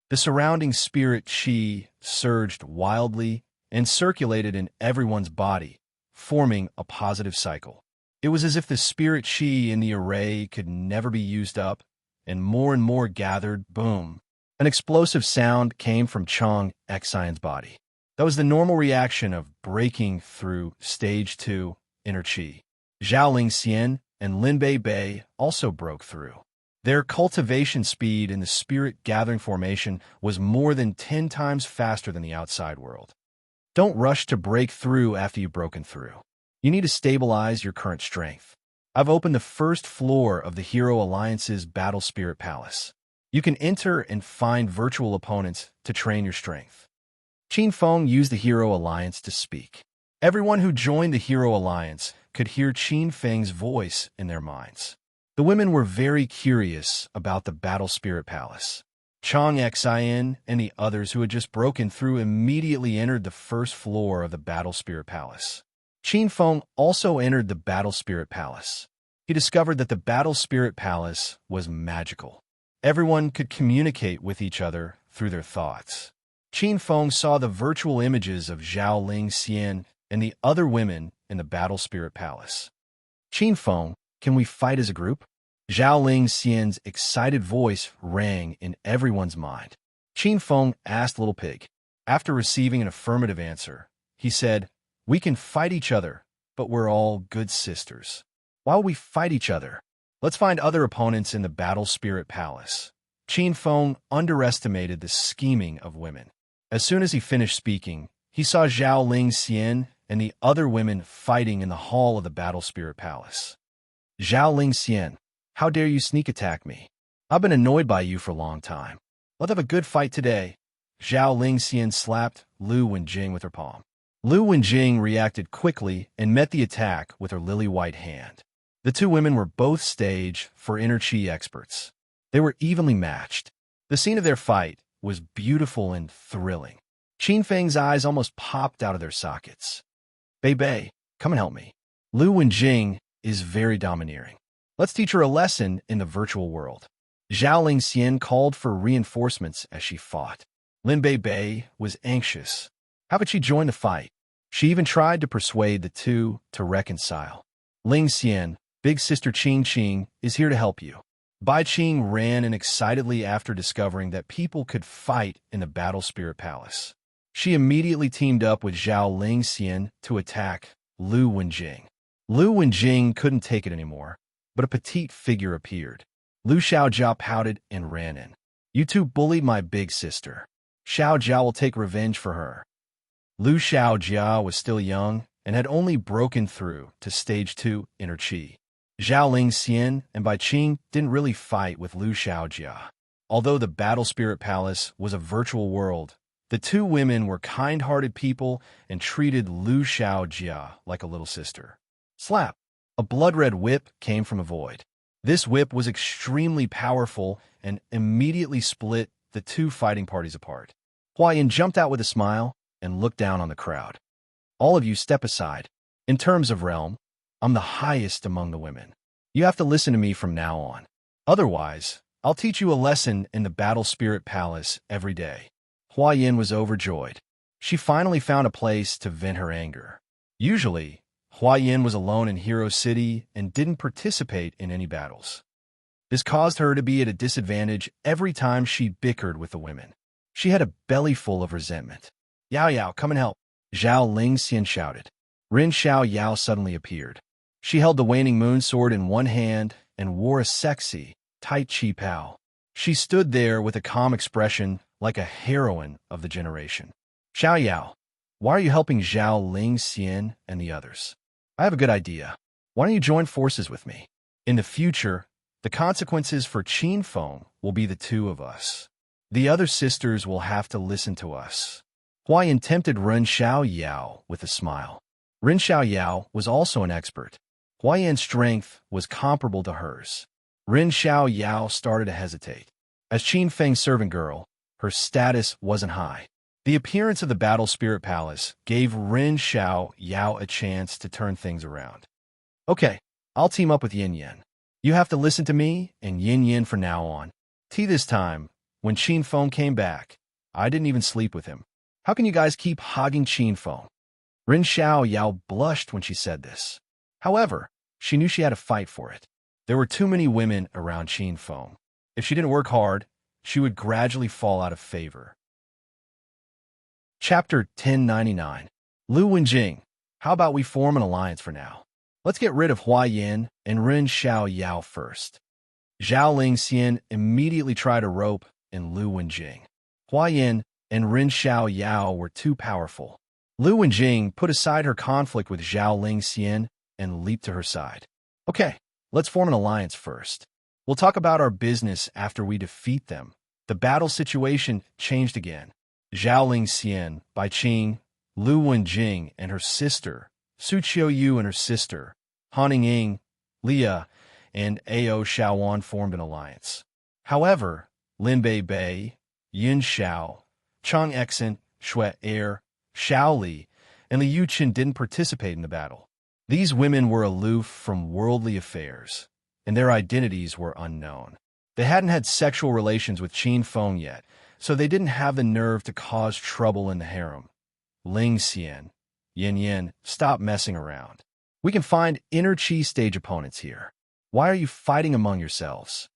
The surrounding spirit chi surged wildly and circulated in everyone's body, forming a positive cycle. It was as if the spirit chi in the array could never be used up, and more gathered. Boom. An explosive sound came from Chang Xian's body. That was the normal reaction of breaking through Stage 2 inner chi. Zhao Lingxian and Lin Bei also broke through. Their cultivation speed in the Spirit Gathering Formation was more than 10 times faster than the outside world. Don't rush to break through after you've broken through. You need to stabilize your current strength. I've opened the first floor of the Hero Alliance's Battle Spirit Palace. You can enter and find virtual opponents to train your strength. Qin Feng used the Hero Alliance to speak. Everyone who joined the Hero Alliance could hear Qin Feng's voice in their minds. The women were very curious about the Battle Spirit Palace. Chang Xian and the others who had just broken through immediately entered the first floor of the Battle Spirit Palace. Qin Feng also entered the Battle Spirit Palace. He discovered that the Battle Spirit Palace was magical. Everyone could communicate with each other through their thoughts. Qin Feng saw the virtual images of Zhao Lingxian and the other women in the Battle Spirit Palace. Qin Feng, can we fight as a group? Zhao Lingxian's excited voice rang in everyone's mind. Qin Feng asked Little Pig. After receiving an affirmative answer, he said, "We can fight each other, but we're all good sisters. Why will we fight each other? Let's find other opponents in the Battle Spirit Palace." Qin Feng underestimated the scheming of women. As soon as he finished speaking, he saw Zhao Lingxian and the other women fighting in the hall of the Battle Spirit Palace. Zhao Lingxian, how dare you sneak attack me? I've been annoyed by you for a long time. Let's have a good fight today. Zhao Lingxian slapped Lu Wenjing with her palm. Lu Wenjing reacted quickly and met the attack with her lily-white hand. The two women were both stage for inner chi experts. They were evenly matched. The scene of their fight was beautiful and thrilling. Qin Feng's eyes almost popped out of their sockets. Bei, come and help me. Lu Wenjing is very domineering. Let's teach her a lesson in the virtual world. Zhao Lingxian called for reinforcements as she fought. Lin Bei was anxious. How could she join the fight? She even tried to persuade the two to reconcile. Lingxian, big sister Qing is here to help you. Bai Qing ran in excitedly after discovering that people could fight in the Battle Spirit Palace. She immediately teamed up with Zhao Lingxian to attack Lu Wenjing. Lu Wenjing couldn't take it anymore, but a petite figure appeared. Lu Xiaojia pouted and ran in. You two bullied my big sister. Xiaojia will take revenge for her. Lu Xiaojia was still young and had only broken through to Stage 2 inner chi. Zhao Lingxian and Bai Qing didn't really fight with Lu Xiaojia. Although the Battle Spirit Palace was a virtual world, the two women were kind-hearted people and treated Lu Xiaojia like a little sister. Slap! A blood-red whip came from a void. This whip was extremely powerful and immediately split the two fighting parties apart. Huayan jumped out with a smile and looked down on the crowd. All of you step aside. In terms of realm, I'm the highest among the women. You have to listen to me from now on. Otherwise, I'll teach you a lesson in the Battle Spirit Palace every day. Huayan was overjoyed. She finally found a place to vent her anger. Usually, Huayan was alone in Hero City and didn't participate in any battles. This caused her to be at a disadvantage every time she bickered with the women. She had a belly full of resentment. Yao Yao, come and help. Zhao Lingxian shouted. Rin Xiao Yao suddenly appeared. She held the waning moon sword in one hand and wore a sexy, tight chi pao. She stood there with a calm expression like a heroine of the generation. Xiao Yao, why are you helping Zhao Ling Xian and the others? I have a good idea. Why don't you join forces with me? In the future, the consequences for Qin Feng will be the two of us. The other sisters will have to listen to us. Hua Yin tempted Ren Xiao Yao with a smile. Ren Xiao Yao was also an expert. Hua Yin's strength was comparable to hers. Ren Xiao Yao started to hesitate. As Qin Feng's servant girl, her status wasn't high. The appearance of the Battle Spirit Palace gave Ren Xiao Yao a chance to turn things around. Okay, I'll team up with Yin Yin. You have to listen to me and Yin Yin from now on. This time, when Qin Feng came back, I didn't even sleep with him. How can you guys keep hogging Qin Feng? Ren Xiao Yao blushed when she said this. However, she knew she had to fight for it. There were too many women around Qin Feng. If she didn't work hard, she would gradually fall out of favor. Chapter 1099. Lu Wenjing, how about we form an alliance for now? Let's get rid of Hua Yin and Ren Xiao Yao first. Zhao Ling Xian immediately tried a rope in Lu Wenjing. Hua Yin and Ren Xiao Yao were too powerful. Lu Wenjing put aside her conflict with Zhao Ling Xian and leaped to her side. Okay, let's form an alliance first. We'll talk about our business after we defeat them. The battle situation changed again. Zhao Ling Xian, Bai Qing, Lu Wenjing and her sister, Su Qiuyu and her sister, Han Ying, Leah, and Ao Shaowan formed an alliance. However, Lin Bei, Yin Xiao, Chang Exen, Xue Er, Xiao Li, and Liu Qin didn't participate in the battle. These women were aloof from worldly affairs, and their identities were unknown. They hadn't had sexual relations with Qin Feng yet, so they didn't have the nerve to cause trouble in the harem. Ling Xian, Yin Yin, stop messing around. We can find inner Qi stage opponents here. Why are you fighting among yourselves?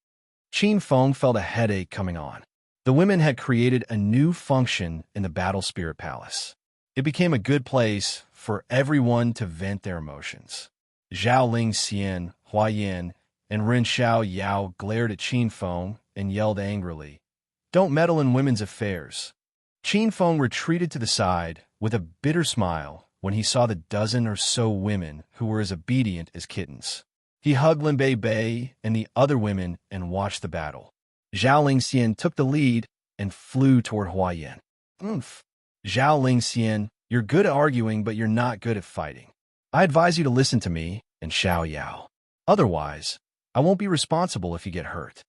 Qin Feng felt a headache coming on. The women had created a new function in the Battle Spirit Palace. It became a good place for everyone to vent their emotions. Zhao Ling Xian, Hua Yin, and Ren Xiao Yao glared at Qin Feng and yelled angrily, "Don't meddle in women's affairs." Qin Feng retreated to the side with a bitter smile when he saw the dozen or so women who were as obedient as kittens. He hugged Lin Bei and the other women and watched the battle. Zhao Ling Xian took the lead and flew toward Hua Yin. "Oomph. Zhao Ling Xian, you're good at arguing, but you're not good at fighting. I advise you to listen to me and Xiao Yao. Otherwise, I won't be responsible if you get hurt."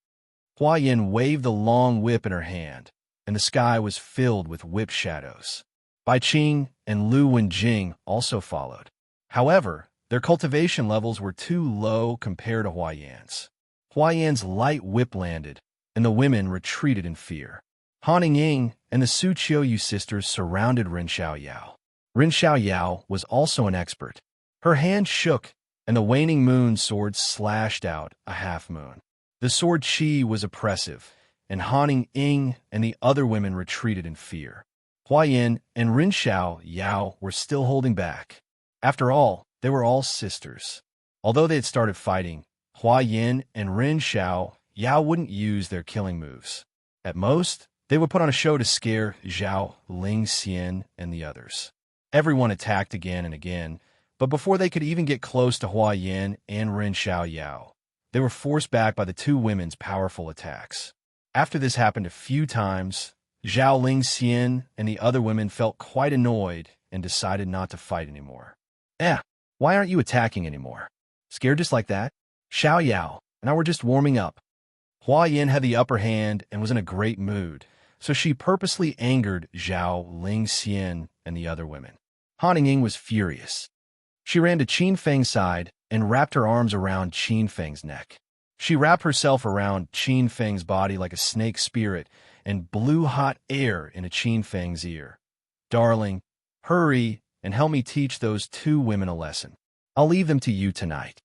Hua Yin waved the long whip in her hand, and the sky was filled with whip shadows. Bai Qing and Lu Wenjing also followed. However, their cultivation levels were too low compared to Hua Yan's. Hua Yan's light whip landed, and the women retreated in fear. Han Ying and the Su Qiuyu sisters surrounded Ren Xiao Yao. Ren Xiao Yao was also an expert. Her hand shook, and the waning moon sword slashed out a half moon. The sword Qi was oppressive, and Han Ying and the other women retreated in fear. Hua Yin and Ren Xiao Yao were still holding back. After all, they were all sisters. Although they had started fighting, Hua Yin and Ren Xiao Yao wouldn't use their killing moves. At most, they would put on a show to scare Zhao Ling Xian and the others. Everyone attacked again and again, but before they could even get close to Hua Yin and Ren Xiao Yao, they were forced back by the two women's powerful attacks. After this happened a few times, Zhao Ling Xian and the other women felt quite annoyed and decided not to fight anymore. Why aren't you attacking anymore? Scared just like that? Xiao Yao and I were just warming up. Hua Yin had the upper hand and was in a great mood, so she purposely angered Zhao Ling Xian and the other women. Han Ying was furious. She ran to Qin Feng's side and wrapped her arms around Qin Feng's neck. She wrapped herself around Qin Feng's body like a snake spirit and blew hot air into Qin Feng's ear. "Darling, hurry and help me teach those two women a lesson. I'll leave them to you tonight."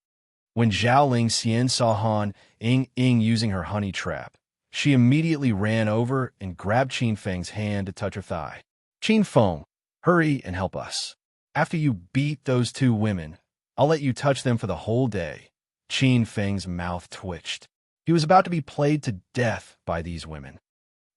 When Zhao Ling Xian saw Han Ying using her honey trap, she immediately ran over and grabbed Qin Feng's hand to touch her thigh. "Qin Feng, hurry and help us. After you beat those two women, I'll let you touch them for the whole day." Qin Feng's mouth twitched. He was about to be played to death by these women.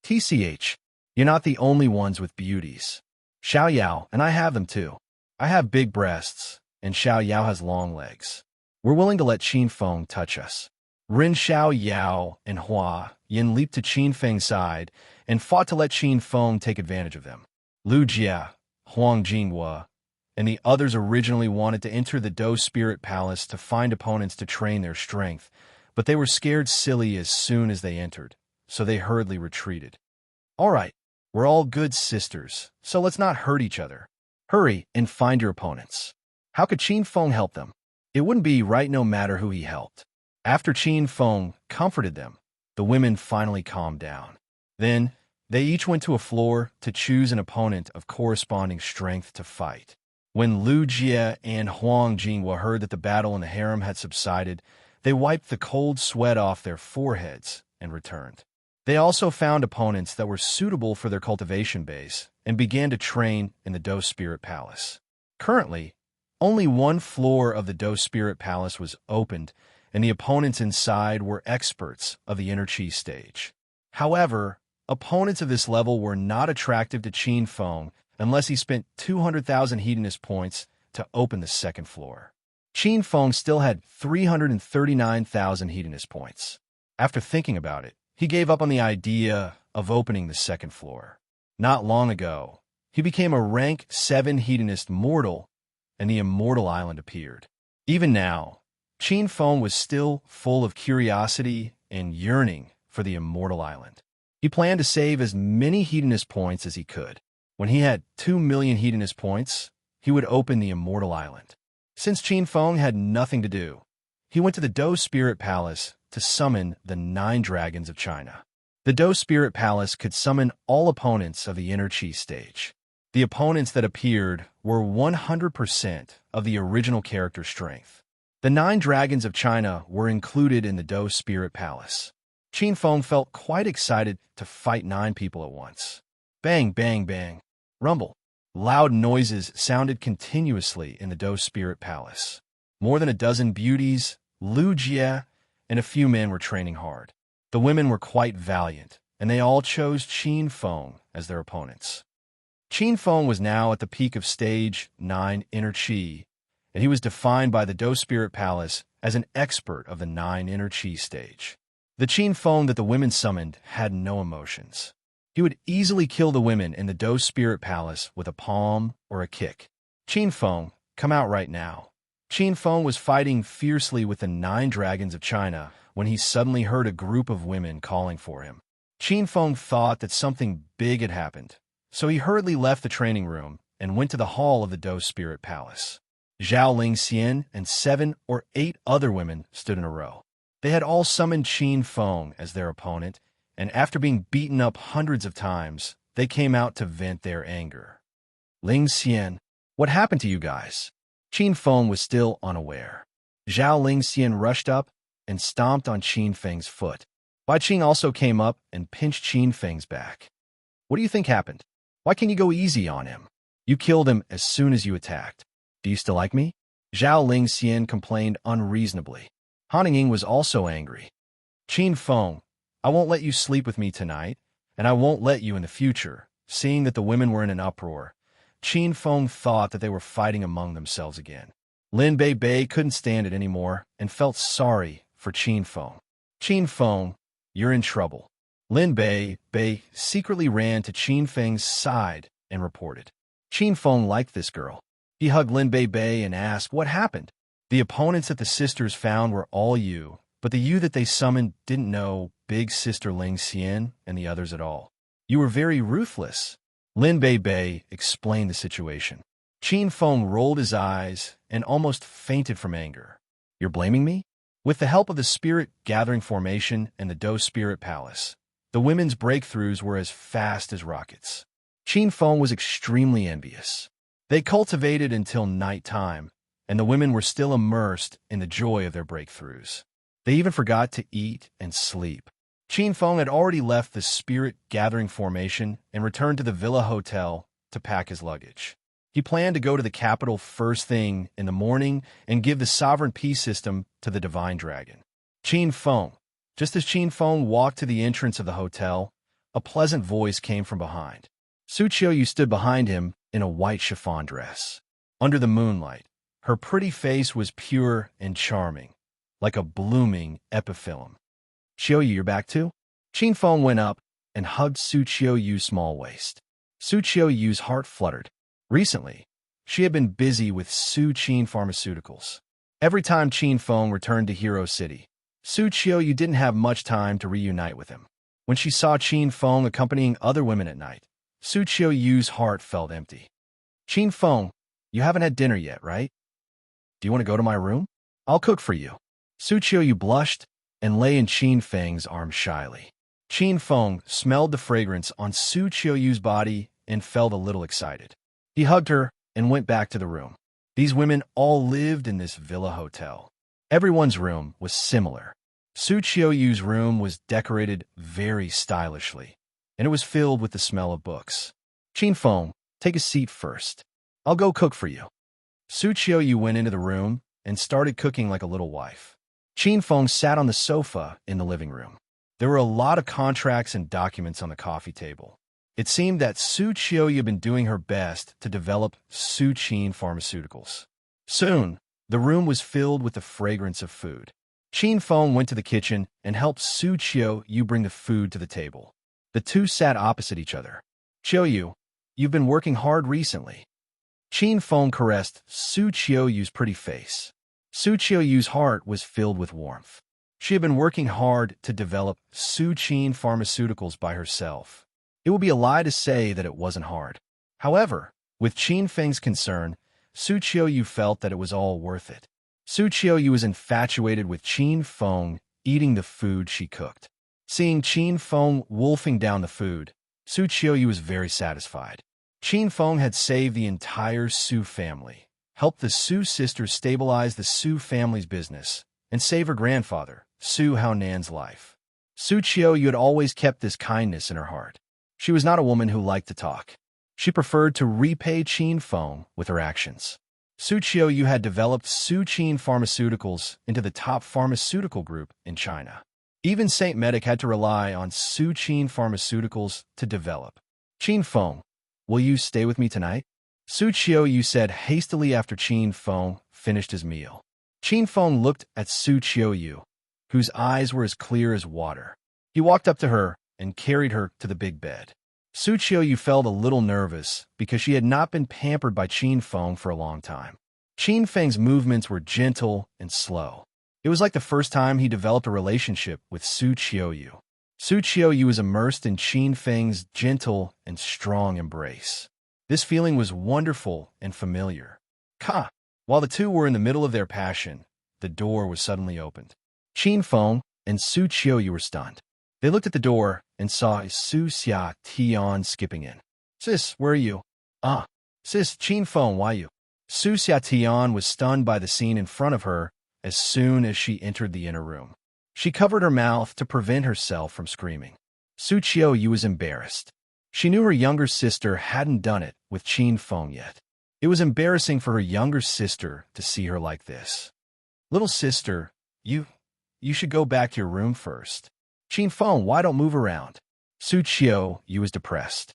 TCH, you're not the only ones with beauties. Xiao Yao, and I have them too. I have big breasts, and Xiao Yao has long legs. We're willing to let Qin Feng touch us. Rin Xiao Yao and Hua Yin leaped to Qin Feng's side and fought to let Qin Feng take advantage of them. Lu Jia, Huang Jinghua, and the others originally wanted to enter the Do Spirit Palace to find opponents to train their strength, but they were scared silly as soon as they entered, so they hurriedly retreated. All right, we're all good sisters, so let's not hurt each other. Hurry and find your opponents. How could Qin Feng help them? It wouldn't be right no matter who he helped. After Qin Feng comforted them, the women finally calmed down. Then, they each went to a floor to choose an opponent of corresponding strength to fight. When Lu Jia and Huang Jinghua heard that the battle in the harem had subsided, they wiped the cold sweat off their foreheads and returned. They also found opponents that were suitable for their cultivation base and began to train in the Do Spirit Palace. Currently, only one floor of the Do Spirit Palace was opened, and the opponents inside were experts of the enrich stage. However, opponents of this level were not attractive to Qin Feng unless he spent 200,000 hedonist points to open the second floor. Qin Feng still had 339,000 hedonist points. After thinking about it, he gave up on the idea of opening the second floor. Not long ago, he became a rank 7 hedonist mortal, and the Immortal Island appeared. Even now, Qin Feng was still full of curiosity and yearning for the Immortal Island. He planned to save as many hedonist points as he could. When he had 2 million hedonist points, he would open the Immortal Island. Since Qin Feng had nothing to do, he went to the Do Spirit Palace to summon the 9 dragons of China. The Do Spirit Palace could summon all opponents of the enrich stage. The opponents that appeared were 100% of the original character strength. The 9 dragons of China were included in the Do Spirit Palace. Qin Feng felt quite excited to fight 9 people at once. Bang, bang, bang. Rumble. Loud noises sounded continuously in the Do Spirit Palace. More than a dozen beauties, Lu Jia, and a few men were training hard. The women were quite valiant, and they all chose Qin Feng as their opponents. Qin Feng was now at the peak of stage 9 inner chi, and he was defined by the Do Spirit Palace as an expert of the 9 inner chi stage. The Qin Feng that the women summoned had no emotions. He would easily kill the women in the Do Spirit Palace with a palm or a kick. Qin Feng, come out right now. Qin Feng was fighting fiercely with the 9 dragons of China when he suddenly heard a group of women calling for him. Qin Feng thought that something big had happened, so he hurriedly left the training room and went to the hall of the Do Spirit Palace. Zhao Lingxian and 7 or 8 other women stood in a row. They had all summoned Qin Feng as their opponent, and after being beaten up hundreds of times, they came out to vent their anger. Lingxian, what happened to you guys? Qin Feng was still unaware. Zhao Lingxian rushed up and stomped on Qin Feng's foot. Bai Qing also came up and pinched Qin Feng's back. What do you think happened? Why can't you go easy on him? You killed him as soon as you attacked. Do you still like me? Zhao Lingxian complained unreasonably. Han Ying was also angry. Qin Feng, I won't let you sleep with me tonight, and I won't let you in the future. Seeing that the women were in an uproar, Qin Feng thought that they were fighting among themselves again. Lin Bei couldn't stand it anymore and felt sorry for Qin Feng. Qin Feng, you're in trouble. Lin Bei secretly ran to Qin Feng's side and reported. Qin Feng liked this girl. He hugged Lin Bei and asked what happened. The opponents that the sisters found were all you, but the you that they summoned didn't know Big Sister Lingxian and the others at all. You were very ruthless. Lin Bei explained the situation. Qin Feng rolled his eyes and almost fainted from anger. You're blaming me? With the help of the Spirit Gathering Formation and the Do Spirit Palace, the women's breakthroughs were as fast as rockets. Qin Feng was extremely envious. They cultivated until nighttime, and the women were still immersed in the joy of their breakthroughs. They even forgot to eat and sleep. Qin Feng had already left the Spirit Gathering Formation and returned to the Villa Hotel to pack his luggage. He planned to go to the capital first thing in the morning and give the Sovereign Peace System to the Divine Dragon. Qin Feng, Just as Qin Feng walked to the entrance of the hotel, a pleasant voice came from behind. Su Qiuyu stood behind him in a white chiffon dress. Under the moonlight, her pretty face was pure and charming, like a blooming epiphyllum. Qiuyu, you're back too? Qin Feng went up and hugged Su Qiuyu's small waist. Su Qiuyu's heart fluttered. Recently, she had been busy with Su Qin Pharmaceuticals. Every time Qin Feng returned to Hero City, Su Qiuyu didn't have much time to reunite with him. When she saw Qin Feng accompanying other women at night, Su Qiuyu's heart felt empty. Qin Feng, you haven't had dinner yet, right? Do you want to go to my room? I'll cook for you. Su Qiuyu blushed and lay in Qin Feng's arms shyly. Qin Feng smelled the fragrance on Su Qiuyu's body and felt a little excited. He hugged her and went back to the room. These women all lived in this villa hotel. Everyone's room was similar. Su Qiuyu's room was decorated very stylishly, and it was filled with the smell of books. Qin Feng, take a seat first. I'll go cook for you. Su Qiuyu went into the room and started cooking like a little wife. Qin Feng sat on the sofa in the living room. There were a lot of contracts and documents on the coffee table. It seemed that Su Qiuyu had been doing her best to develop Su Qin Pharmaceuticals. Soon, the room was filled with the fragrance of food. Qin Feng went to the kitchen and helped Su Qiuyu bring the food to the table. The two sat opposite each other. Qiuyu, you've been working hard recently. Qin Feng caressed Su Qiuyu's pretty face. Su Qiuyu's heart was filled with warmth. She had been working hard to develop Su Qin Pharmaceuticals by herself. It would be a lie to say that it wasn't hard. However, with Qin Feng's concern, Su Qiuyu felt that it was all worth it. Su Qiuyu was infatuated with Qin Feng eating the food she cooked. Seeing Qin Feng wolfing down the food, Su Qiuyu was very satisfied. Qin Feng had saved the entire Su family, helped the Su sisters stabilize the Su family's business, and save her grandfather, Su Haonan's life. Su Qiuyu had always kept this kindness in her heart. She was not a woman who liked to talk. She preferred to repay Qin Feng with her actions. Su Qiuyu had developed Su Qin Pharmaceuticals into the top pharmaceutical group in China. Even Saint Medic had to rely on Su Qin Pharmaceuticals to develop. Qin Feng, will you stay with me tonight? Su Qiuyu said hastily after Qin Feng finished his meal. Qin Feng looked at Su Qiuyu, whose eyes were as clear as water. He walked up to her and carried her to the big bed. Su Qiuyu felt a little nervous because she had not been pampered by Qin Feng for a long time. Qin Feng's movements were gentle and slow. It was like the first time he developed a relationship with Su Qiuyu. Su Qiuyu was immersed in Qin Feng's gentle and strong embrace. This feeling was wonderful and familiar. Ka! While the two were in the middle of their passion, the door was suddenly opened. Qin Feng and Su Qiuyu were stunned. They looked at the door and saw Su Xia Tian skipping in. Sis, where are you? Ah, sis, Qin Feng, why you? Su Xia Tian was stunned by the scene in front of her as soon as she entered the inner room. She covered her mouth to prevent herself from screaming. Su Qiuyu was embarrassed. She knew her younger sister hadn't done it with Qin Feng yet. It was embarrassing for her younger sister to see her like this. Little sister, you should go back to your room first. Qin Feng, why don't move around? Su Qiuyu was depressed.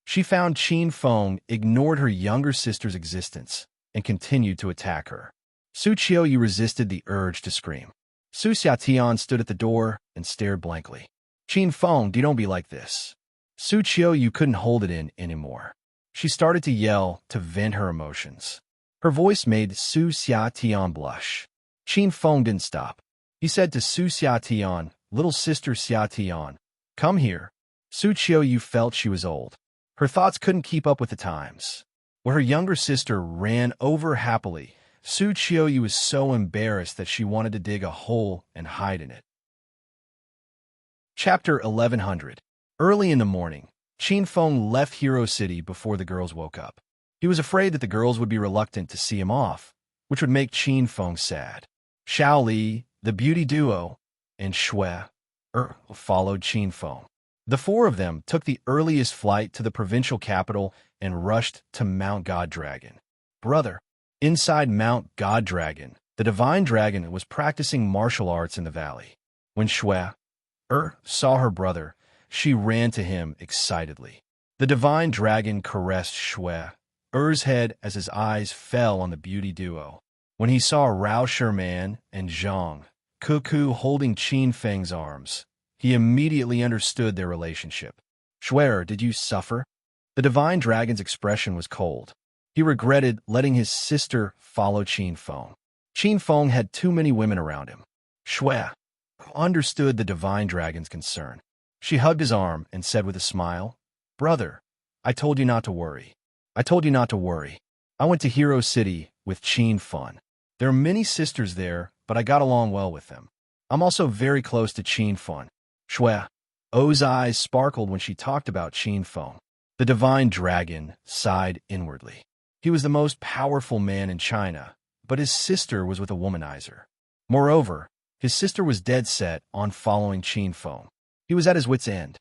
She found Qin Feng ignored her younger sister's existence and continued to attack her. Su Qiuyu resisted the urge to scream. Su Xiatian stood at the door and stared blankly. Qin Feng, don't be like this. Su Qiuyu couldn't hold it in anymore. She started to yell to vent her emotions. Her voice made Su Xiatian blush. Qin Feng didn't stop. He said to Su Xiatian, little sister Xiatian, come here. Su Qiuyu felt she was old. Her thoughts couldn't keep up with the times. Where her younger sister ran over happily, Su Qiuyu was so embarrassed that she wanted to dig a hole and hide in it. Chapter 1100. Early in the morning, Qin Feng left Hero City before the girls woke up. He was afraid that the girls would be reluctant to see him off, which would make Qin Feng sad. Xiao Li, the beauty duo, and Shui followed Qin Feng. The four of them took the earliest flight to the provincial capital and rushed to Mount God Dragon. Brother, inside Mount God Dragon, the divine dragon was practicing martial arts in the valley. When Shui saw her brother, she ran to him excitedly. The divine dragon caressed Shui's head as his eyes fell on the beauty duo. When he saw Rao Sherman and Zhang Cuckoo holding Qin Feng's arms, he immediately understood their relationship. Shui, did you suffer? The divine dragon's expression was cold. He regretted letting his sister follow Qin Feng. Qin Feng had too many women around him. Shui understood the divine dragon's concern. She hugged his arm and said with a smile, "Brother, I told you not to worry. I told you not to worry. I went to Hero City with Qin Feng. There are many sisters there, but I got along well with them. I'm also very close to Qin Feng." Shui's eyes sparkled when she talked about Qin Feng. The divine dragon sighed inwardly. He was the most powerful man in China, but his sister was with a womanizer. Moreover, his sister was dead set on following Qin Feng. He was at his wit's end.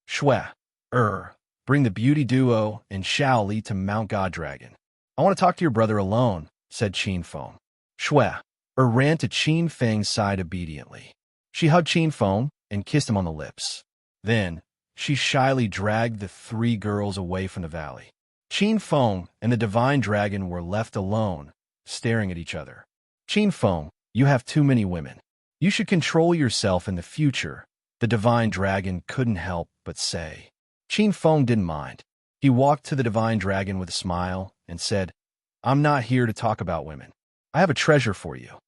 Shui, bring the beauty duo and Shao Li to Mount God Dragon. I want to talk to your brother alone, said Qin Feng. Shui ran to Qin Feng's side obediently. She hugged Qin Feng and kissed him on the lips. Then, she shyly dragged the three girls away from the valley. Qin Feng and the divine dragon were left alone, staring at each other. Qin Feng, you have too many women. You should control yourself in the future, the divine dragon couldn't help but say. Qin Feng didn't mind. He walked to the divine dragon with a smile and said, I'm not here to talk about women. I have a treasure for you.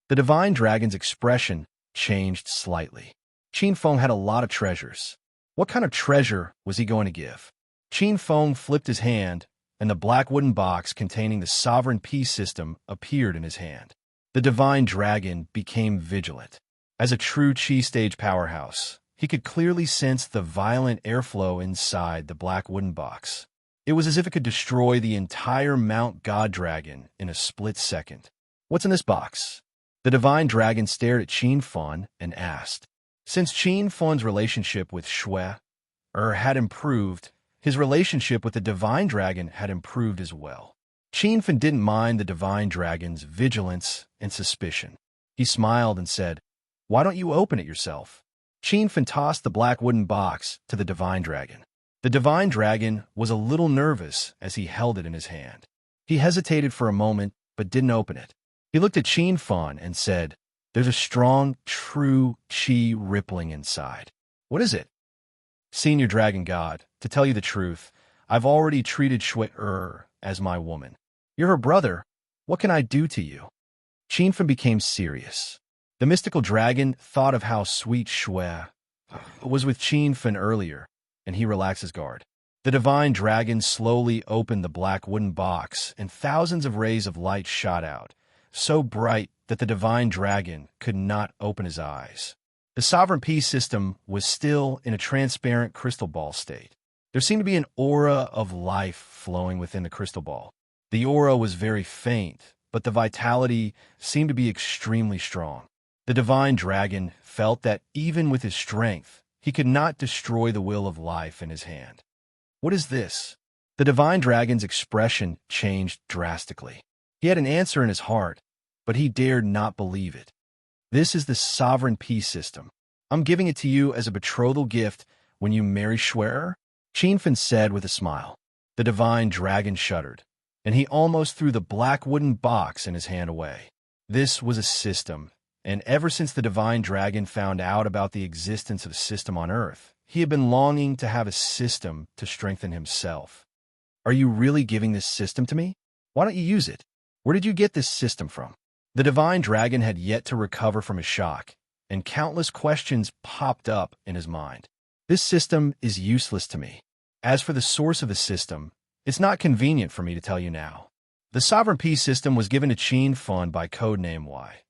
The divine dragon's expression changed slightly. Qin Feng had a lot of treasures. What kind of treasure was he going to give? Qin Feng flipped his hand, and the black wooden box containing the sovereign peace system appeared in his hand. The divine dragon became vigilant. As a true Qi stage powerhouse, he could clearly sense the violent airflow inside the black wooden box. It was as if it could destroy the entire Mount God Dragon in a split second. What's in this box? The divine dragon stared at Qin Feng and asked. Since Qin Feng's relationship with Shui had improved, his relationship with the divine dragon had improved as well. Qin Feng didn't mind the divine dragon's vigilance and suspicion. He smiled and said, Why don't you open it yourself? Qin Feng tossed the black wooden box to the divine dragon. The divine dragon was a little nervous as he held it in his hand. He hesitated for a moment, but didn't open it. He looked at Qin Feng and said, There's a strong, true Qi rippling inside. What is it? Senior Dragon God, to tell you the truth, I've already treated Shui as my woman. You're her brother. What can I do to you? Qin Feng became serious. The mystical dragon thought of how sweet Shui was with Qin Feng earlier, and he relaxed his guard. The divine dragon slowly opened the black wooden box, and thousands of rays of light shot out, so bright that the divine dragon could not open his eyes. The sovereign peace system was still in a transparent crystal ball state. There seemed to be an aura of life flowing within the crystal ball. The aura was very faint, but the vitality seemed to be extremely strong. The divine dragon felt that even with his strength, he could not destroy the will of life in his hand. What is this? The divine dragon's expression changed drastically. He had an answer in his heart, but he dared not believe it. This is the sovereign peace system. I'm giving it to you as a betrothal gift when you marry Shui. Qin Feng said with a smile. The divine dragon shuddered, and he almost threw the black wooden box in his hand away. This was a system, and ever since the divine dragon found out about the existence of a system on Earth, he had been longing to have a system to strengthen himself. Are you really giving this system to me? Why don't you use it? Where did you get this system from? The divine dragon had yet to recover from his shock, and countless questions popped up in his mind. This system is useless to me. As for the source of the system, it's not convenient for me to tell you now. The sovereign peace system was given to Qin Feng by Codename Y.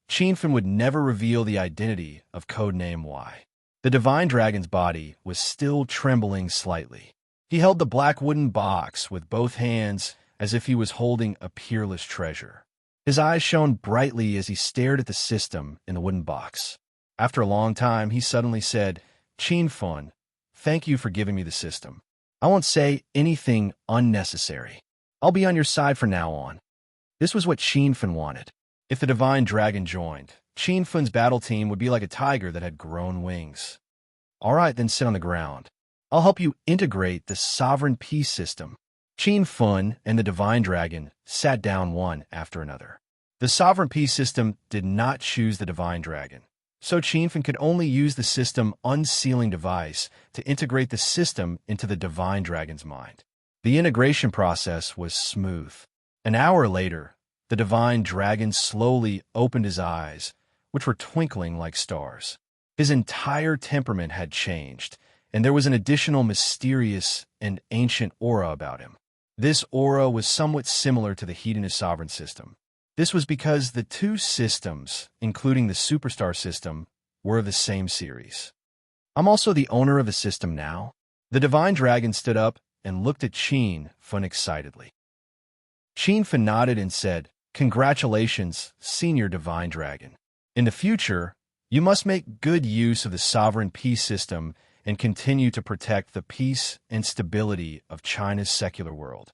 Qin Feng would never reveal the identity of Codename Y. The divine dragon's body was still trembling slightly. He held the black wooden box with both hands as if he was holding a peerless treasure. His eyes shone brightly as he stared at the system in the wooden box. After a long time, he suddenly said, Qin Feng, thank you for giving me the system. I won't say anything unnecessary. I'll be on your side from now on. This was what Qin Feng wanted. If the divine dragon joined, Qin Fun's battle team would be like a tiger that had grown wings. All right, then sit on the ground. I'll help you integrate the sovereign peace system. Qin Fun and the Divine Dragon sat down one after another. The sovereign peace system did not choose the Divine Dragon, so Qin Fun could only use the system unsealing device to integrate the system into the Divine Dragon's mind. The integration process was smooth. An hour later, the Divine Dragon slowly opened his eyes, which were twinkling like stars. His entire temperament had changed, and there was an additional mysterious and ancient aura about him. This aura was somewhat similar to the Hedonist sovereign system. This was because the two systems, including the superstar system, were of the same series. I'm also the owner of a system now. The Divine Dragon stood up and looked at Qin Fun excitedly. Qin Fun nodded and said, "Congratulations, Senior Divine Dragon. In the future, you must make good use of the sovereign peace system and continue to protect the peace and stability of China's secular world."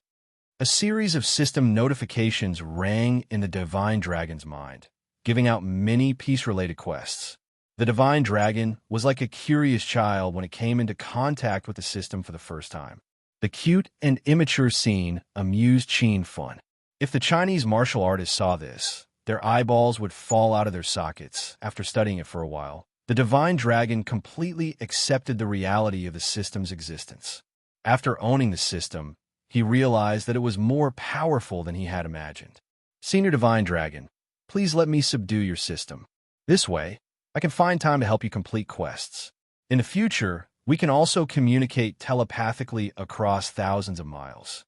A series of system notifications rang in the Divine Dragon's mind, giving out many peace-related quests. The Divine Dragon was like a curious child when it came into contact with the system for the first time. The cute and immature scene amused Qin Fun. If the Chinese martial artists saw this, their eyeballs would fall out of their sockets. After studying it for a while, the Divine Dragon completely accepted the reality of the system's existence. After owning the system, he realized that it was more powerful than he had imagined. "Senior Divine Dragon, please let me subdue your system. This way, I can find time to help you complete quests. In the future, we can also communicate telepathically across thousands of miles."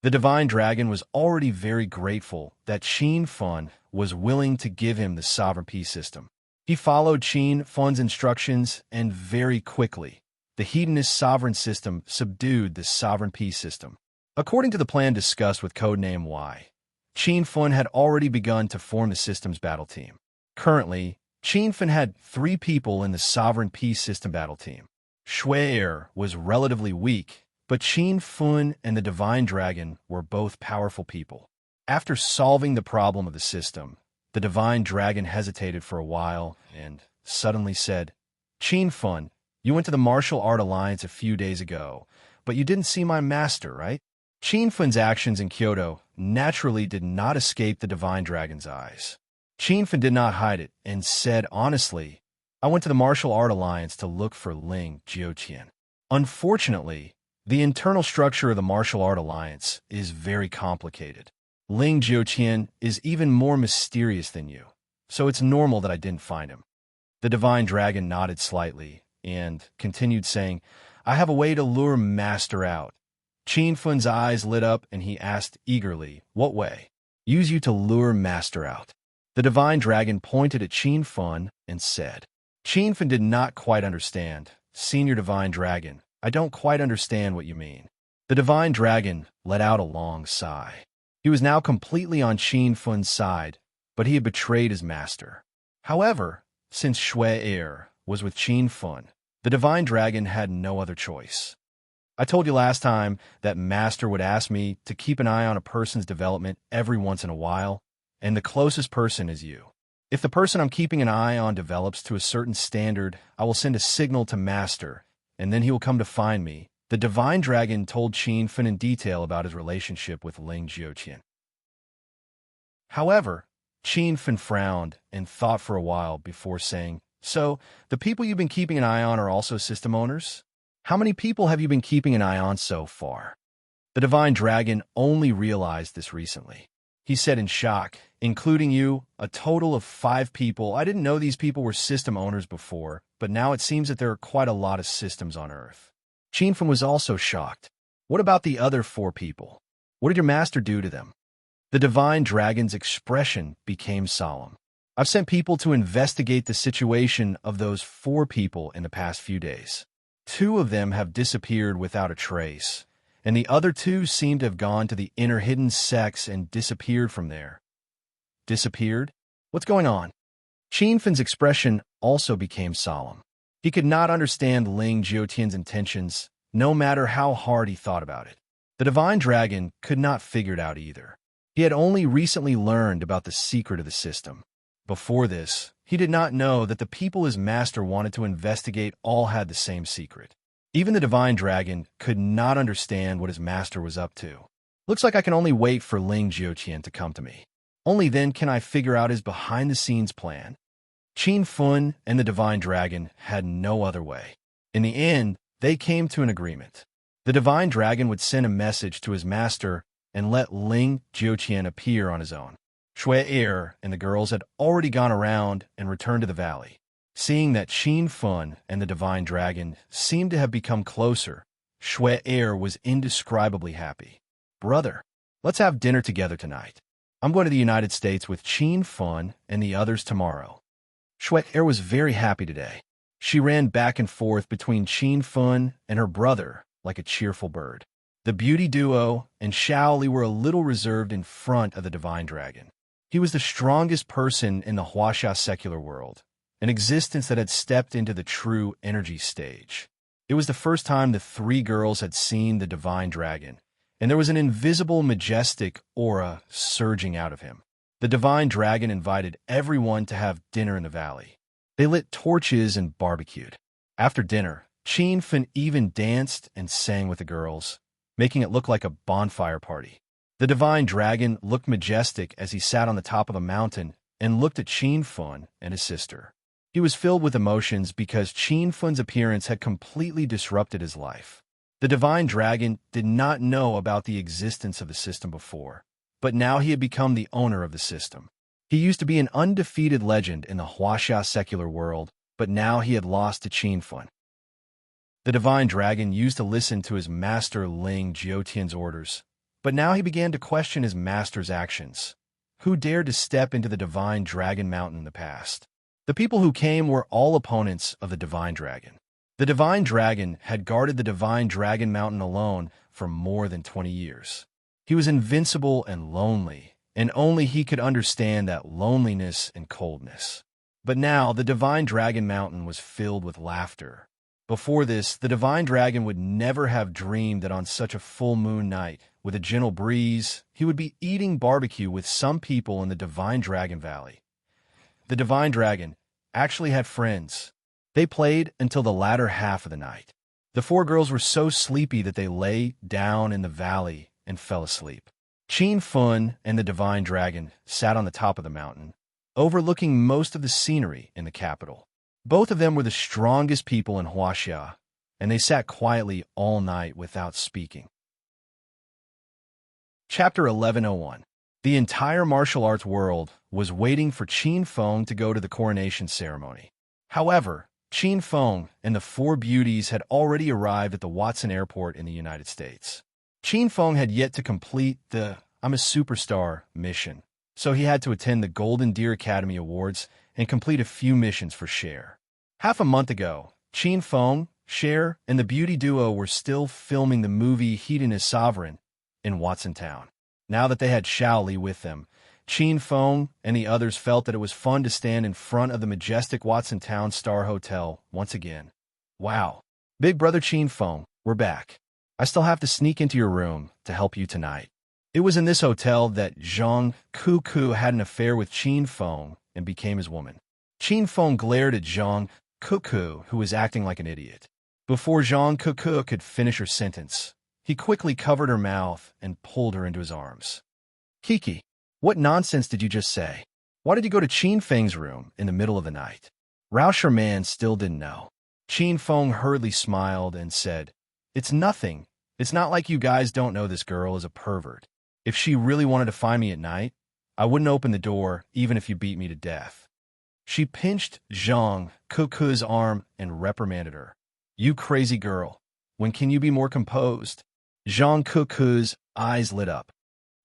The Divine Dragon was already very grateful that Qin Fun was willing to give him the sovereign peace system. He followed Qin Fun's instructions, and very quickly, the Hedonist sovereign system subdued the sovereign peace system. According to the plan discussed with Codename Y, Qin Fun had already begun to form the system's battle team. Currently, Qin Fun had 3 people in the sovereign peace system battle team. Shui was relatively weak, but Qin Fun and the Divine Dragon were both powerful people. After solving the problem of the system, the Divine Dragon hesitated for a while and suddenly said, "Qin Fun, you went to the Martial Art Alliance a few days ago, but you didn't see my master, right?" Qin Fun's actions in Kyoto naturally did not escape the Divine Dragon's eyes. Qin Fun did not hide it and said honestly, "I went to the Martial Art Alliance to look for Ling Jiuqian. Unfortunately, the internal structure of the Martial Art Alliance is very complicated. Ling Jiuqian is even more mysterious than you, so it's normal that I didn't find him." The Divine Dragon nodded slightly and continued saying, "I have a way to lure Master out." Qin Fun's eyes lit up and he asked eagerly, "What way?" "Use you to lure Master out." The Divine Dragon pointed at Qin Fun and said. Qin Fun did not quite understand. "Senior Divine Dragon, I don't quite understand what you mean." The Divine Dragon let out a long sigh. He was now completely on Qin Fun's side, but he had betrayed his master. However, since Shui was with Qin Fun, the Divine Dragon had no other choice. "I told you last time that Master would ask me to keep an eye on a person's development every once in a while, and the closest person is you. If the person I'm keeping an eye on develops to a certain standard, I will send a signal to Master, and then he will come to find me." The Divine Dragon told Qin Fun in detail about his relationship with Ling Jiuqian. However, Qin Fun frowned and thought for a while before saying, "So, the people you've been keeping an eye on are also system owners? How many people have you been keeping an eye on so far?" The Divine Dragon only realized this recently. He said in shock, "Including you, a total of 5 people. I didn't know these people were system owners before, but now it seems that there are quite a lot of systems on Earth." Qin Fun was also shocked. "What about the other 4 people? What did your master do to them?" The Divine Dragon's expression became solemn. "I've sent people to investigate the situation of those 4 people in the past few days. 2 of them have disappeared without a trace, and the other 2 seem to have gone to the inner hidden sects and disappeared from there." "Disappeared? What's going on?" Qin Fun's expression also became solemn. He could not understand Ling Jiuqian's intentions, no matter how hard he thought about it. The Divine Dragon could not figure it out either. He had only recently learned about the secret of the system. Before this, He did not know that the people his master wanted to investigate all had the same secret. Even the divine dragon could not understand what his master was up to. Looks like I can only wait for Ling Jiuqian to come to me. Only then can I figure out his behind-the-scenes plan. Qin Fun and the divine dragon had no other way. In the end, they came to an agreement. The divine dragon would send a message to his master and let Ling Jiuqian appear on his own. Shui and the girls had already gone around and returned to the valley. Seeing that Qin Fun and the divine dragon seemed to have become closer, Shui was indescribably happy. Brother, let's have dinner together tonight. I'm going to the United States with Qin Fun and the others tomorrow. Shui was very happy today. She ran back and forth between Qin Fun and her brother like a cheerful bird. The beauty duo and Shaoli were a little reserved in front of the divine dragon. He was the strongest person in the Huaxia secular world, an existence that had stepped into the true energy stage. It was the first time the three girls had seen the divine dragon, and there was an invisible, majestic aura surging out of him. The divine dragon invited everyone to have dinner in the valley. They lit torches and barbecued. After dinner, Qin Fun even danced and sang with the girls, making it look like a bonfire party. The divine dragon looked majestic as he sat on the top of the mountain and looked at Qin Fun and his sister. He was filled with emotions because Qin Fun's appearance had completely disrupted his life. The divine dragon did not know about the existence of the system before, but now he had become the owner of the system. He used to be an undefeated legend in the Huaxia secular world, but now he had lost to Qin Fun. The divine dragon used to listen to his master Ling Jiuqian's orders, but now he began to question his master's actions. Who dared to step into the divine dragon mountain in the past? The people who came were all opponents of the divine dragon. The divine dragon had guarded the divine dragon mountain alone for more than 20 years. He was invincible and lonely, and only he could understand that loneliness and coldness. But now the divine dragon mountain was filled with laughter. Before this, the divine dragon would never have dreamed that on such a full moon night, with a gentle breeze, he would be eating barbecue with some people in the divine dragon valley. The divine dragon actually had friends. They played until the latter half of the night. The four girls were so sleepy that they lay down in the valley and fell asleep. Qin Fun and the divine dragon sat on the top of the mountain, overlooking most of the scenery in the capital. Both of them were the strongest people in Huaxia, and they sat quietly all night without speaking. Chapter 1101. The entire martial arts world was waiting for Qin Feng to go to the coronation ceremony. However, Qin Feng and the four beauties had already arrived at the Watson Airport in the United States. Qin Feng had yet to complete the "I'm a superstar" mission, so he had to attend the Golden Deer Academy Awards and complete a few missions for Cher. Half a month ago, Qin Feng, Cher, and the beauty duo were still filming the movie Hedonist Sovereign in Watson Town. Now that they had Shaoli with them, Qin Feng and the others felt that it was fun to stand in front of the majestic Watson Town Star Hotel once again. Wow. Big brother Qin Feng, we're back. I still have to sneak into your room to help you tonight. It was in this hotel that Zhang Kuku had an affair with Qin Feng and became his woman. Qin Feng glared at Zhang Kuku, who was acting like an idiot. Before Zhang Kuku could finish her sentence, he quickly covered her mouth and pulled her into his arms. Kiki, what nonsense did you just say? Why did you go to Qin Feng's room in the middle of the night? Rao Sherman still didn't know. Qin Feng hurriedly smiled and said, "It's nothing. It's not like you guys don't know this girl is a pervert. If she really wanted to find me at night, I wouldn't open the door even if you beat me to death." She pinched Zhang Kuku's arm and reprimanded her. "You crazy girl. When can you be more composed?" Zhang Kuku's eyes lit up.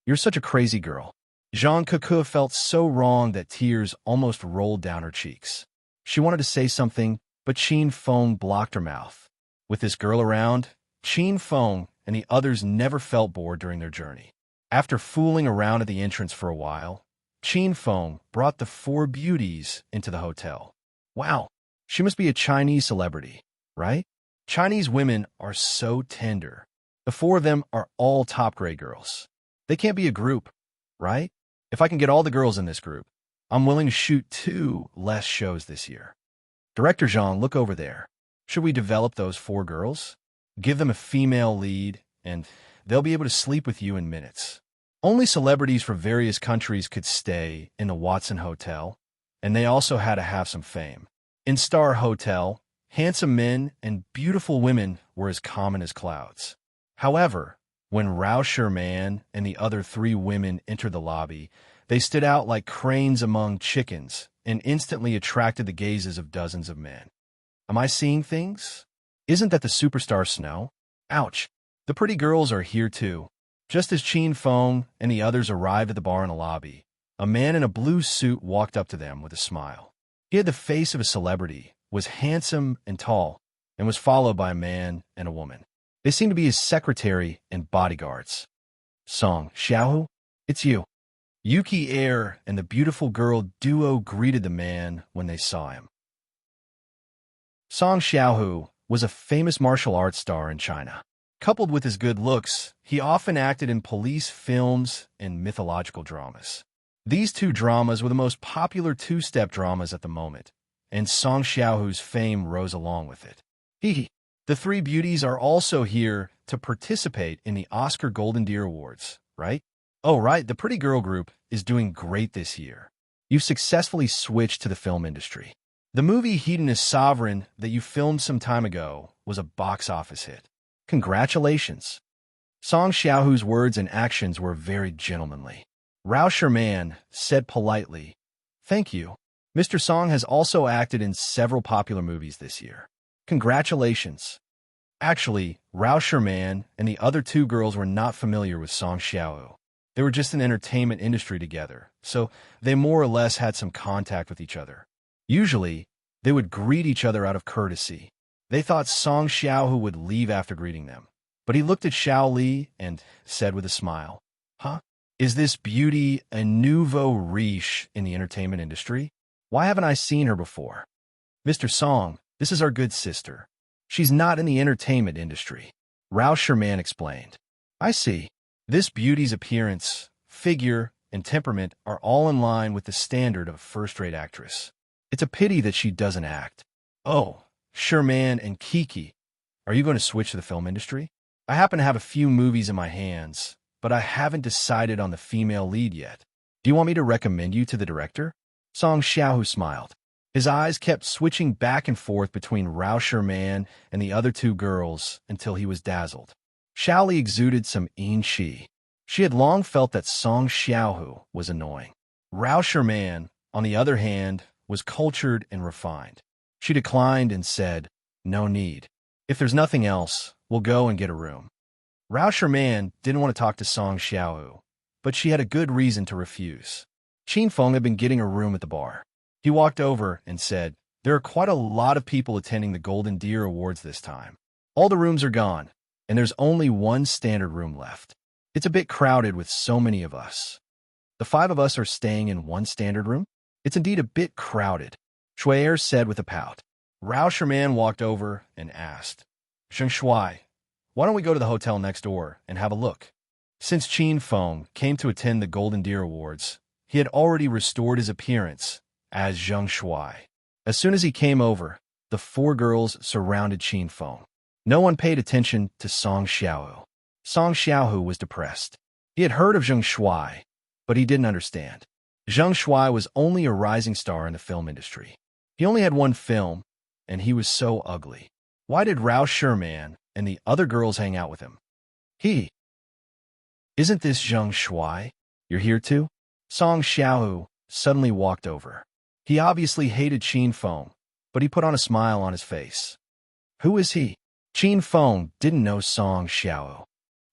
"You're such a crazy girl." Zhang Kuku felt so wrong that tears almost rolled down her cheeks. She wanted to say something, but Qin Feng blocked her mouth. With this girl around, Qin Feng and the others never felt bored during their journey. After fooling around at the entrance for a while, Qin Feng brought the four beauties into the hotel. Wow, she must be a Chinese celebrity, right? Chinese women are so tender. The four of them are all top-grade girls. They can't be a group, right? If I can get all the girls in this group, I'm willing to shoot 2 less shows this year. Director Zhang, look over there. Should we develop those 4 girls? Give them a female lead, and they'll be able to sleep with you in minutes. Only celebrities from various countries could stay in the Watson Hotel, and they also had to have some fame. In Star Hotel, handsome men and beautiful women were as common as clouds. However, when Rao Sherman and the other 3 women entered the lobby, they stood out like cranes among chickens and instantly attracted the gazes of dozens of men. Am I seeing things? Isn't that the superstar Snow? Ouch. The pretty girls are here too. Just as Qin Feng and the others arrived at the bar in the lobby, a man in a blue suit walked up to them with a smile. He had the face of a celebrity, was handsome and tall, and was followed by a man and a woman. They seemed to be his secretary and bodyguards. Song Xiaohu, it's you. Yuki Air and the beautiful girl duo greeted the man when they saw him. Song Xiaohu was a famous martial arts star in China. Coupled with his good looks, he often acted in police films and mythological dramas. These 2 dramas were the most popular 2-step dramas at the moment, and Song Xiaohu's fame rose along with it. The 3 beauties are also here to participate in the Oscar Golden Deer Awards, right? Oh, right, the pretty girl group is doing great this year. You've successfully switched to the film industry. The movie Hedonist Sovereign that you filmed some time ago was a box office hit. Congratulations. Song Xiaohu's words and actions were very gentlemanly. Rao Sherman said politely, "Thank you. Mr. Song has also acted in several popular movies this year. Congratulations." Actually, Rao Sherman and the other 2 girls were not familiar with Song Xiaohu. They were just in the entertainment industry together, so they more or less had some contact with each other. Usually, they would greet each other out of courtesy. They thought Song Xiaohu would leave after greeting them, but he looked at Xiao Li and said with a smile, "Huh? Is this beauty a nouveau riche in the entertainment industry? Why haven't I seen her before?" "Mr. Song, this is our good sister. She's not in the entertainment industry," Rao Sherman explained. "I see. This beauty's appearance, figure, and temperament are all in line with the standard of a first-rate actress. It's a pity that she doesn't act." "Oh, Sherman and Kiki, are you going to switch to the film industry?" "I happen to have a few movies in my hands, but I haven't decided on the female lead yet. Do you want me to recommend you to the director?" Song Xiaohu smiled. His eyes kept switching back and forth between Rao Sherman and the other 2 girls until he was dazzled. Xiao Li exuded some yin-shi. She had long felt that Song Xiaohu was annoying. Rao Sherman, on the other hand, was cultured and refined. She declined and said, "No need. If there's nothing else, we'll go and get a room." Rao Sherman didn't want to talk to Song Xiaohu, but she had a good reason to refuse. Qin Feng had been getting a room at the bar. He walked over and said, "There are quite a lot of people attending the Golden Deer Awards this time. All the rooms are gone, and there's only one standard room left. It's a bit crowded with so many of us. The 5 of us are staying in one standard room? It's indeed a bit crowded," Shui'er said with a pout. Rao Sherman walked over and asked, "Zheng Shuai, why don't we go to the hotel next door and have a look?" Since Qin Feng came to attend the Golden Deer Awards, he had already restored his appearance as Zheng Shuai. As soon as he came over, the 4 girls surrounded Qin Feng. No one paid attention to Song Xiaohu. Song Xiaohu was depressed. He had heard of Zheng Shuai, but he didn't understand. Zheng Shuai was only a rising star in the film industry. He only had 1 film, and he was so ugly. Why did Rao Sherman and the other girls hang out with him? Isn't this Zheng Shuai? You're here too? Song Xiaohu suddenly walked over. He obviously hated Qin Feng, but he put on a smile on his face. Who is he? Qin Feng didn't know Song Xiaohu.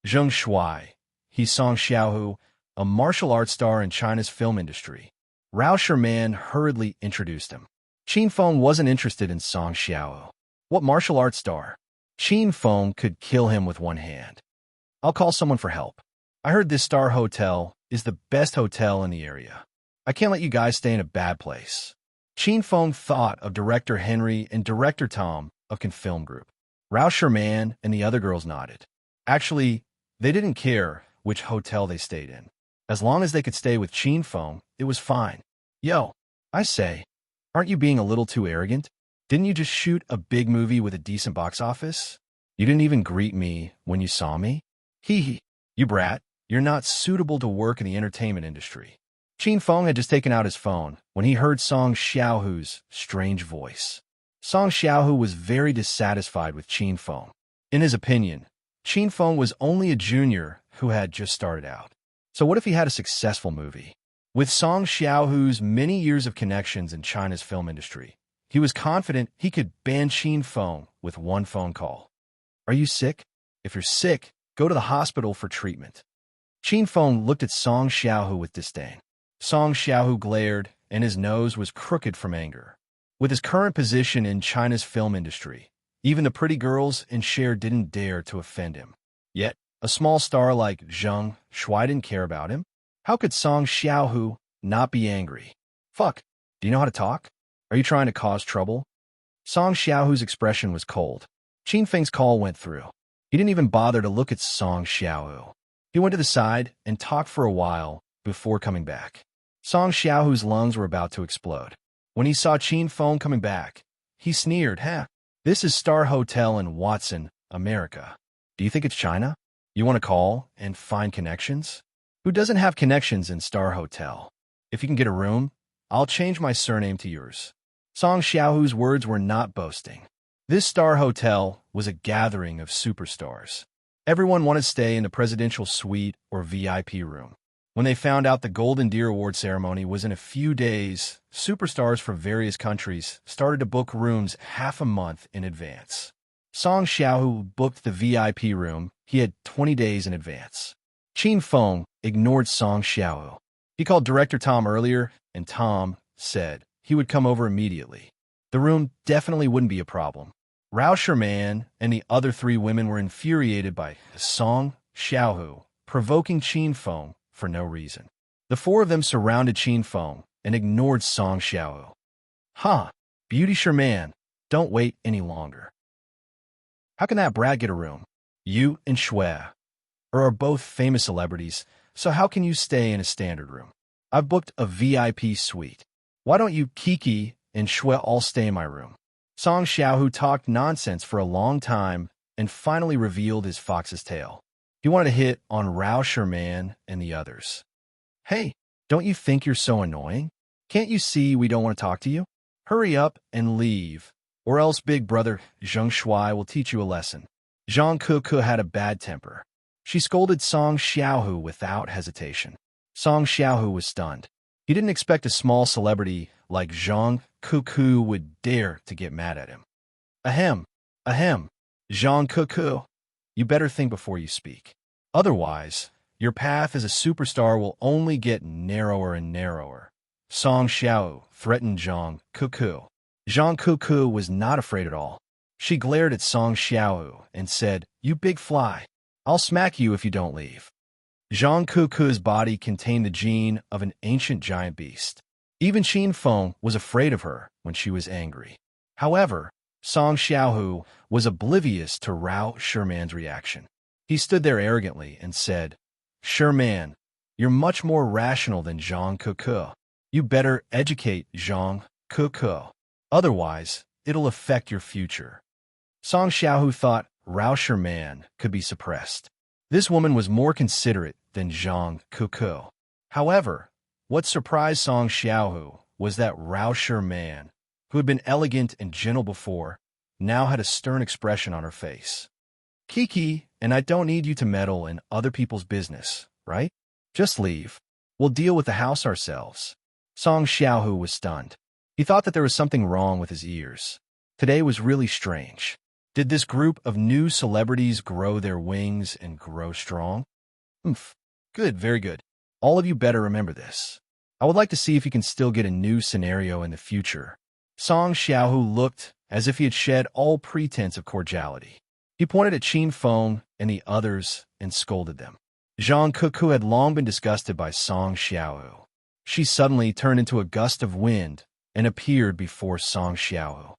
Zheng Shuai. He's Song Xiaohu, a martial arts star in China's film industry. Rao Sherman hurriedly introduced him. Qin Feng wasn't interested in Song Xiaohu. What martial arts star? Qin Feng could kill him with one hand. I'll call someone for help. I heard this Star Hotel is the best hotel in the area. I can't let you guys stay in a bad place. Qin Feng thought of Director Henry and Director Tom of Can Film Group. Rao Sherman and the other girls nodded. Actually, they didn't care which hotel they stayed in. As long as they could stay with Qin Feng, it was fine. Yo, I say, aren't you being a little too arrogant? Didn't you just shoot a big movie with a decent box office? You didn't even greet me when you saw me? Hee hee. You brat, you're not suitable to work in the entertainment industry. Qin Feng had just taken out his phone when he heard Song Xiaohu's strange voice. Song Xiaohu was very dissatisfied with Qin Feng. In his opinion, Qin Feng was only a junior who had just started out. So what if he had a successful movie? With Song Xiaohu's many years of connections in China's film industry, he was confident he could ban Qin Feng with one phone call. Are you sick? If you're sick, go to the hospital for treatment. Qin Feng looked at Song Xiaohu with disdain. Song Xiaohu glared, and his nose was crooked from anger. With his current position in China's film industry, even the pretty girls in Cher didn't dare to offend him. Yet, a small star like Zheng Shuai didn't care about him. How could Song Xiaohu not be angry? Fuck, do you know how to talk? Are you trying to cause trouble? Song Xiaohu's expression was cold. Qin Feng's call went through. He didn't even bother to look at Song Xiaohu. He went to the side and talked for a while before coming back. Song Xiaohu's lungs were about to explode. When he saw Qin Feng coming back, he sneered, This is Star Hotel in Watson, America. Do you think it's China? You want to call and find connections? Who doesn't have connections in Star Hotel? If you can get a room, I'll change my surname to yours. Song Xiaohu's words were not boasting. This Star Hotel was a gathering of superstars. Everyone wanted to stay in the presidential suite or VIP room. When they found out the Golden Deer Award ceremony was in a few days, superstars from various countries started to book rooms half a month in advance. Song Xiaohu booked the VIP room he had 20 days in advance. Qin Feng ignored Song Xiaohu. He called Director Tom earlier, and Tom said he would come over immediately. The room definitely wouldn't be a problem. Rao Sherman and the other three women were infuriated by Song Xiaohu provoking Qin Feng for no reason. The four of them surrounded Qin Feng and ignored Song Xiaohu. Beauty Sherman, don't wait any longer. How can that brat get a room? You and Shui are both famous celebrities, so how can you stay in a standard room? I've booked a VIP suite. Why don't you Kiki and Shui all stay in my room? Song Xiaohu talked nonsense for a long time and finally revealed his fox's tail. He wanted to hit on Rao Sherman and the others. Hey, don't you think you're so annoying? Can't you see we don't want to talk to you? Hurry up and leave, or else big brother Zheng Shuai will teach you a lesson. Zhang Kuku had a bad temper. She scolded Song Xiaohu without hesitation. Song Xiaohu was stunned. He didn't expect a small celebrity like Zhang Kuku would dare to get mad at him. Ahem, Zhang Kuku, you better think before you speak. Otherwise, your path as a superstar will only get narrower and narrower. Song Xiaohu threatened Zhang Kuku. Zhang Kuku was not afraid at all. She glared at Song Xiaohu and said, You big fly, I'll smack you if you don't leave. Zhang Kuku's body contained the gene of an ancient giant beast. Even Qin Feng was afraid of her when she was angry. However, Song Xiaohu was oblivious to Rao Sherman's reaction. He stood there arrogantly and said, Sherman, you're much more rational than Zhang Kuku. You better educate Zhang Kuku. Otherwise, it'll affect your future. Song Xiaohu thought Rao Sherman could be suppressed. This woman was more considerate than Zhang Kuku. However, what surprised Song Xiaohu was that Rao Sherman, who had been elegant and gentle before, now had a stern expression on her face. Kiki, and I don't need you to meddle in other people's business, right? Just leave. We'll deal with the house ourselves. Song Xiaohu was stunned. He thought that there was something wrong with his ears. Today was really strange. Did this group of new celebrities grow their wings and grow strong? Good, very good. All of you better remember this. I would like to see if you can still get a new scenario in the future. Song Xiaohu looked as if he had shed all pretense of cordiality. He pointed at Qin Feng and the others and scolded them. Zhang Kuku had long been disgusted by Song Xiaohu. She suddenly turned into a gust of wind and appeared before Song Xiaohu.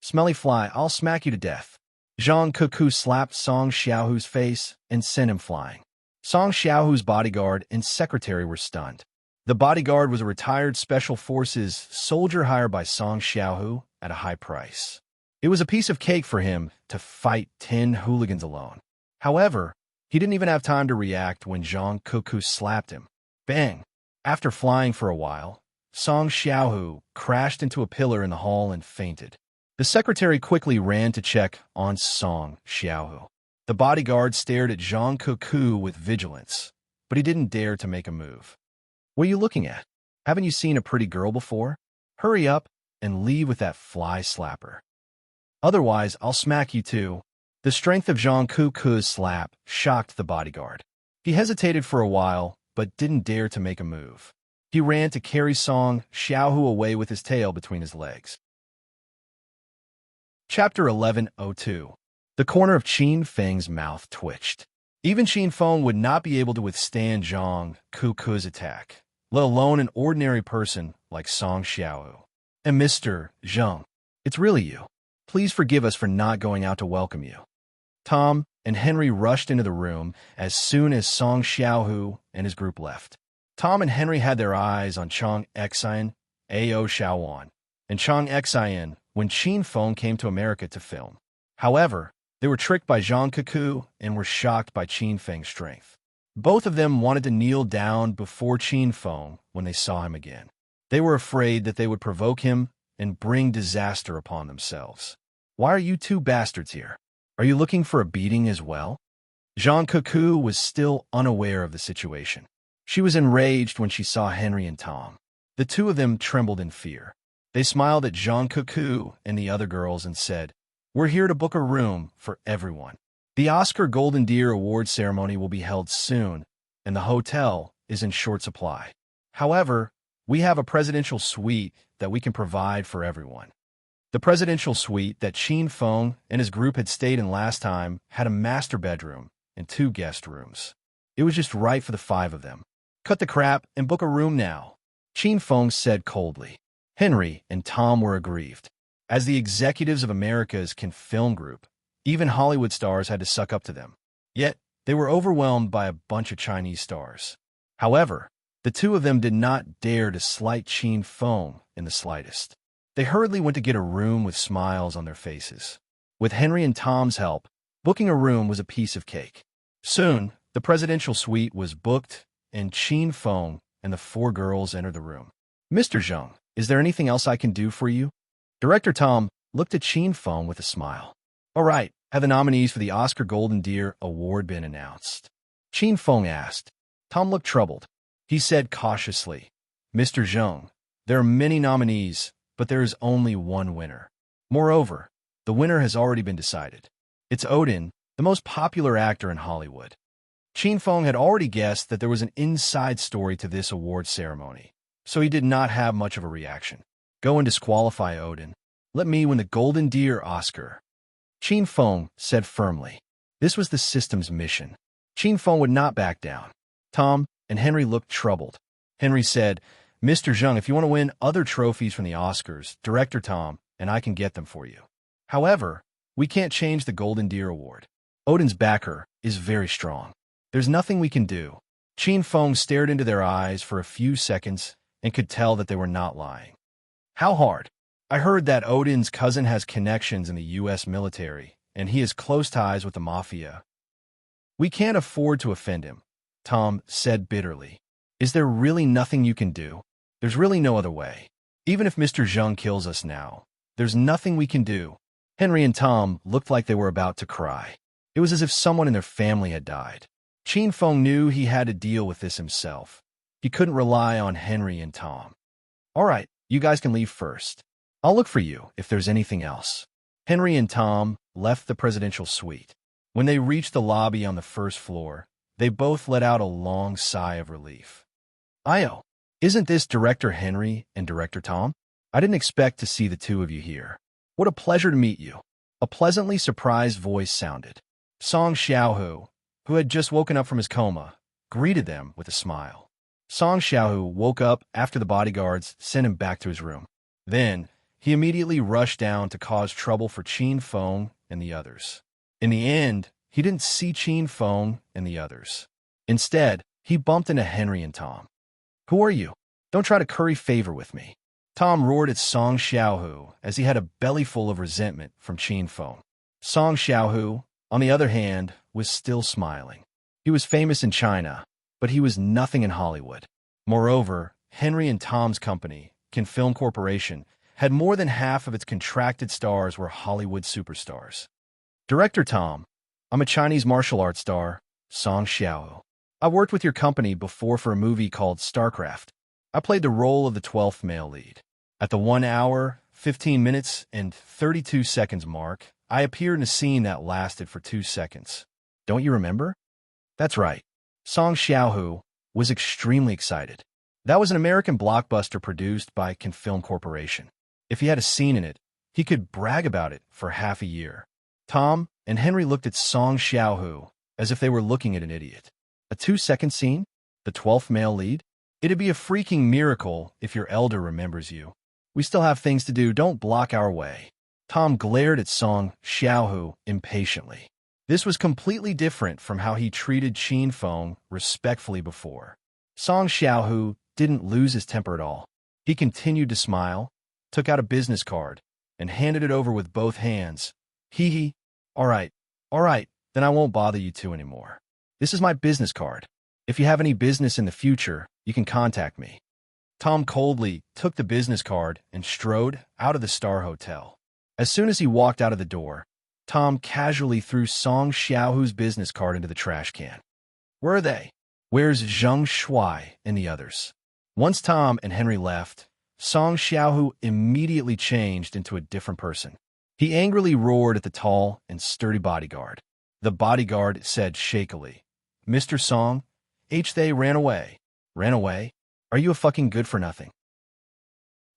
Smelly fly, I'll smack you to death. Zhang Kuku slapped Song Xiaohu's face and sent him flying. Song Xiaohu's bodyguard and secretary were stunned. The bodyguard was a retired Special Forces soldier hired by Song Xiaohu at a high price. It was a piece of cake for him to fight 10 hooligans alone. However, he didn't even have time to react when Zhang Kuku slapped him. Bang! After flying for a while, Song Xiaohu crashed into a pillar in the hall and fainted. The secretary quickly ran to check on Song Xiaohu. The bodyguard stared at Zhang Kuku with vigilance, but he didn't dare to make a move. What are you looking at? Haven't you seen a pretty girl before? Hurry up and leave with that fly slapper. Otherwise, I'll smack you too. The strength of Zhang Kuku's slap shocked the bodyguard. He hesitated for a while, but didn't dare to make a move. He ran to carry Song Xiaohu away with his tail between his legs. Chapter 11:02. The corner of Qin Feng's mouth twitched. Even Qin Feng would not be able to withstand Zhang Kuku's attack, let alone an ordinary person like Song Xiaohu. And Mr. Zhang, it's really you. Please forgive us for not going out to welcome you. Tom and Henry rushed into the room as soon as Song Xiaohu and his group left. Tom and Henry had their eyes on Chang Xian, Ao Xiaowan, and Chang Xian when Qin Feng came to America to film. However, they were tricked by Zhang Kuku and were shocked by Qin Feng's strength. Both of them wanted to kneel down before Qin Feng when they saw him again. They were afraid that they would provoke him and bring disaster upon themselves. Why are you two bastards here? Are you looking for a beating as well? Zhang Kuku was still unaware of the situation. She was enraged when she saw Henry and Tom. The two of them trembled in fear. They smiled at Zhang Kuku and the other girls and said, "We're here to book a room for everyone. The Oscar Golden Deer Award ceremony will be held soon, and the hotel is in short supply. However, we have a presidential suite that we can provide for everyone." The presidential suite that Qin Feng and his group had stayed in last time had a master bedroom and 2 guest rooms. It was just right for the 5 of them. "Cut the crap and book a room now," Qin Feng said coldly. Henry and Tom were aggrieved. As the executives of America's film group, even Hollywood stars had to suck up to them. Yet, they were overwhelmed by a bunch of Chinese stars. However, the two of them did not dare to slight Qin Feng in the slightest. They hurriedly went to get a room with smiles on their faces. With Henry and Tom's help, booking a room was a piece of cake. Soon, the presidential suite was booked, and Qin Feng and the 4 girls entered the room. "Mr. Zhang, is there anything else I can do for you?" Director Tom looked at Qin Feng with a smile. "All right, have the nominees for the Oscar Golden Deer Award been announced?" Qin Feng asked. Tom looked troubled. He said cautiously, "Mr. Zhang, there are many nominees, but there is only one winner. Moreover, the winner has already been decided. It's Odin, the most popular actor in Hollywood." Qin Feng had already guessed that there was an inside story to this award ceremony, so he did not have much of a reaction. "Go and disqualify Odin. Let me win the Golden Deer Oscar," Qin Feng said firmly. This was the system's mission. Qin Feng would not back down. Tom and Henry looked troubled. Henry said, "Mr. Zhang, if you want to win other trophies from the Oscars, Director Tom and I can get them for you. However, we can't change the Golden Deer Award. Odin's backer is very strong. There's nothing we can do." Qin Feng stared into their eyes for a few seconds and could tell that they were not lying. "How hard? I heard that Odin's cousin has connections in the U.S. military, and he has close ties with the mafia. We can't afford to offend him," Tom said bitterly. "Is there really nothing you can do? There's really no other way. Even if Mr. Zhang kills us now, there's nothing we can do." Henry and Tom looked like they were about to cry. It was as if someone in their family had died. Qin Feng knew he had to deal with this himself. He couldn't rely on Henry and Tom. "All right, you guys can leave first. I'll look for you if there's anything else." Henry and Tom left the presidential suite. When they reached the lobby on the first floor, they both let out a long sigh of relief. "Io, isn't this Director Henry and Director Tom? I didn't expect to see the two of you here. What a pleasure to meet you." A pleasantly surprised voice sounded. Song Xiaohu, who had just woken up from his coma, greeted them with a smile. Song Xiaohu woke up after the bodyguards sent him back to his room. Then, he immediately rushed down to cause trouble for Qin Feng and the others. In the end, he didn't see Qin Feng and the others. Instead, he bumped into Henry and Tom. Who are you? Don't try to curry favor with me. Tom roared at Song Xiaohu as he had a belly full of resentment from Qin Feng. Song Xiaohu, on the other hand, was still smiling. He was famous in China, but he was nothing in Hollywood. Moreover, Henry and Tom's company, Can Film Corporation, had more than half of its contracted stars were Hollywood superstars. Director Tom, I'm a Chinese martial arts star, Song Xiaohu. I worked with your company before for a movie called StarCraft. I played the role of the 12th male lead. At the 1 hour, 15 minutes, and 32 seconds mark, I appeared in a scene that lasted for 2 seconds. Don't you remember? That's right. Song Xiaohu was extremely excited. That was an American blockbuster produced by Can Film Corporation. If he had a scene in it, he could brag about it for half a year. Tom and Henry looked at Song Xiaohu as if they were looking at an idiot. A 2-second scene? The 12th male lead? It'd be a freaking miracle if your elder remembers you. We still have things to do, don't block our way. Tom glared at Song Xiaohu impatiently. This was completely different from how he treated Qin Feng respectfully before. Song Xiaohu didn't lose his temper at all. He continued to smile, took out a business card, and handed it over with both hands. Hee hee. All right, then I won't bother you two anymore. This is my business card. If you have any business in the future, you can contact me. Tom coldly took the business card and strode out of the Star Hotel. As soon as he walked out of the door, Tom casually threw Song Xiaohu's business card into the trash can. Where are they? Where's Zheng Shuai and the others? Once Tom and Henry left, Song Xiaohu immediately changed into a different person. He angrily roared at the tall and sturdy bodyguard. The bodyguard said shakily, Mr. Song, they ran away. Ran away? Are you a fucking good-for-nothing?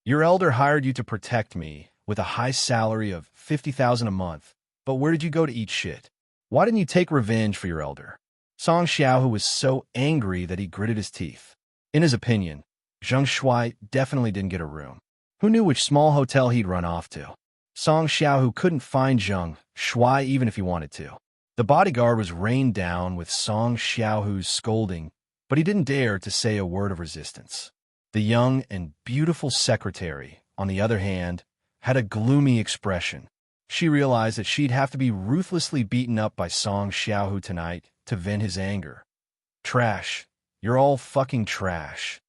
Your elder hired you to protect me with a high salary of $50,000 a month, but where did you go to eat shit? Why didn't you take revenge for your elder? Song Xiaohu was so angry that he gritted his teeth. In his opinion, Zheng Shuai definitely didn't get a room. Who knew which small hotel he'd run off to? Song Xiaohu couldn't find Zheng Shuai even if he wanted to. The bodyguard was rained down with Song Xiaohu's scolding, but he didn't dare to say a word of resistance. The young and beautiful secretary, on the other hand, had a gloomy expression. She realized that she'd have to be ruthlessly beaten up by Song Xiaohu tonight to vent his anger. Trash. You're all fucking trash.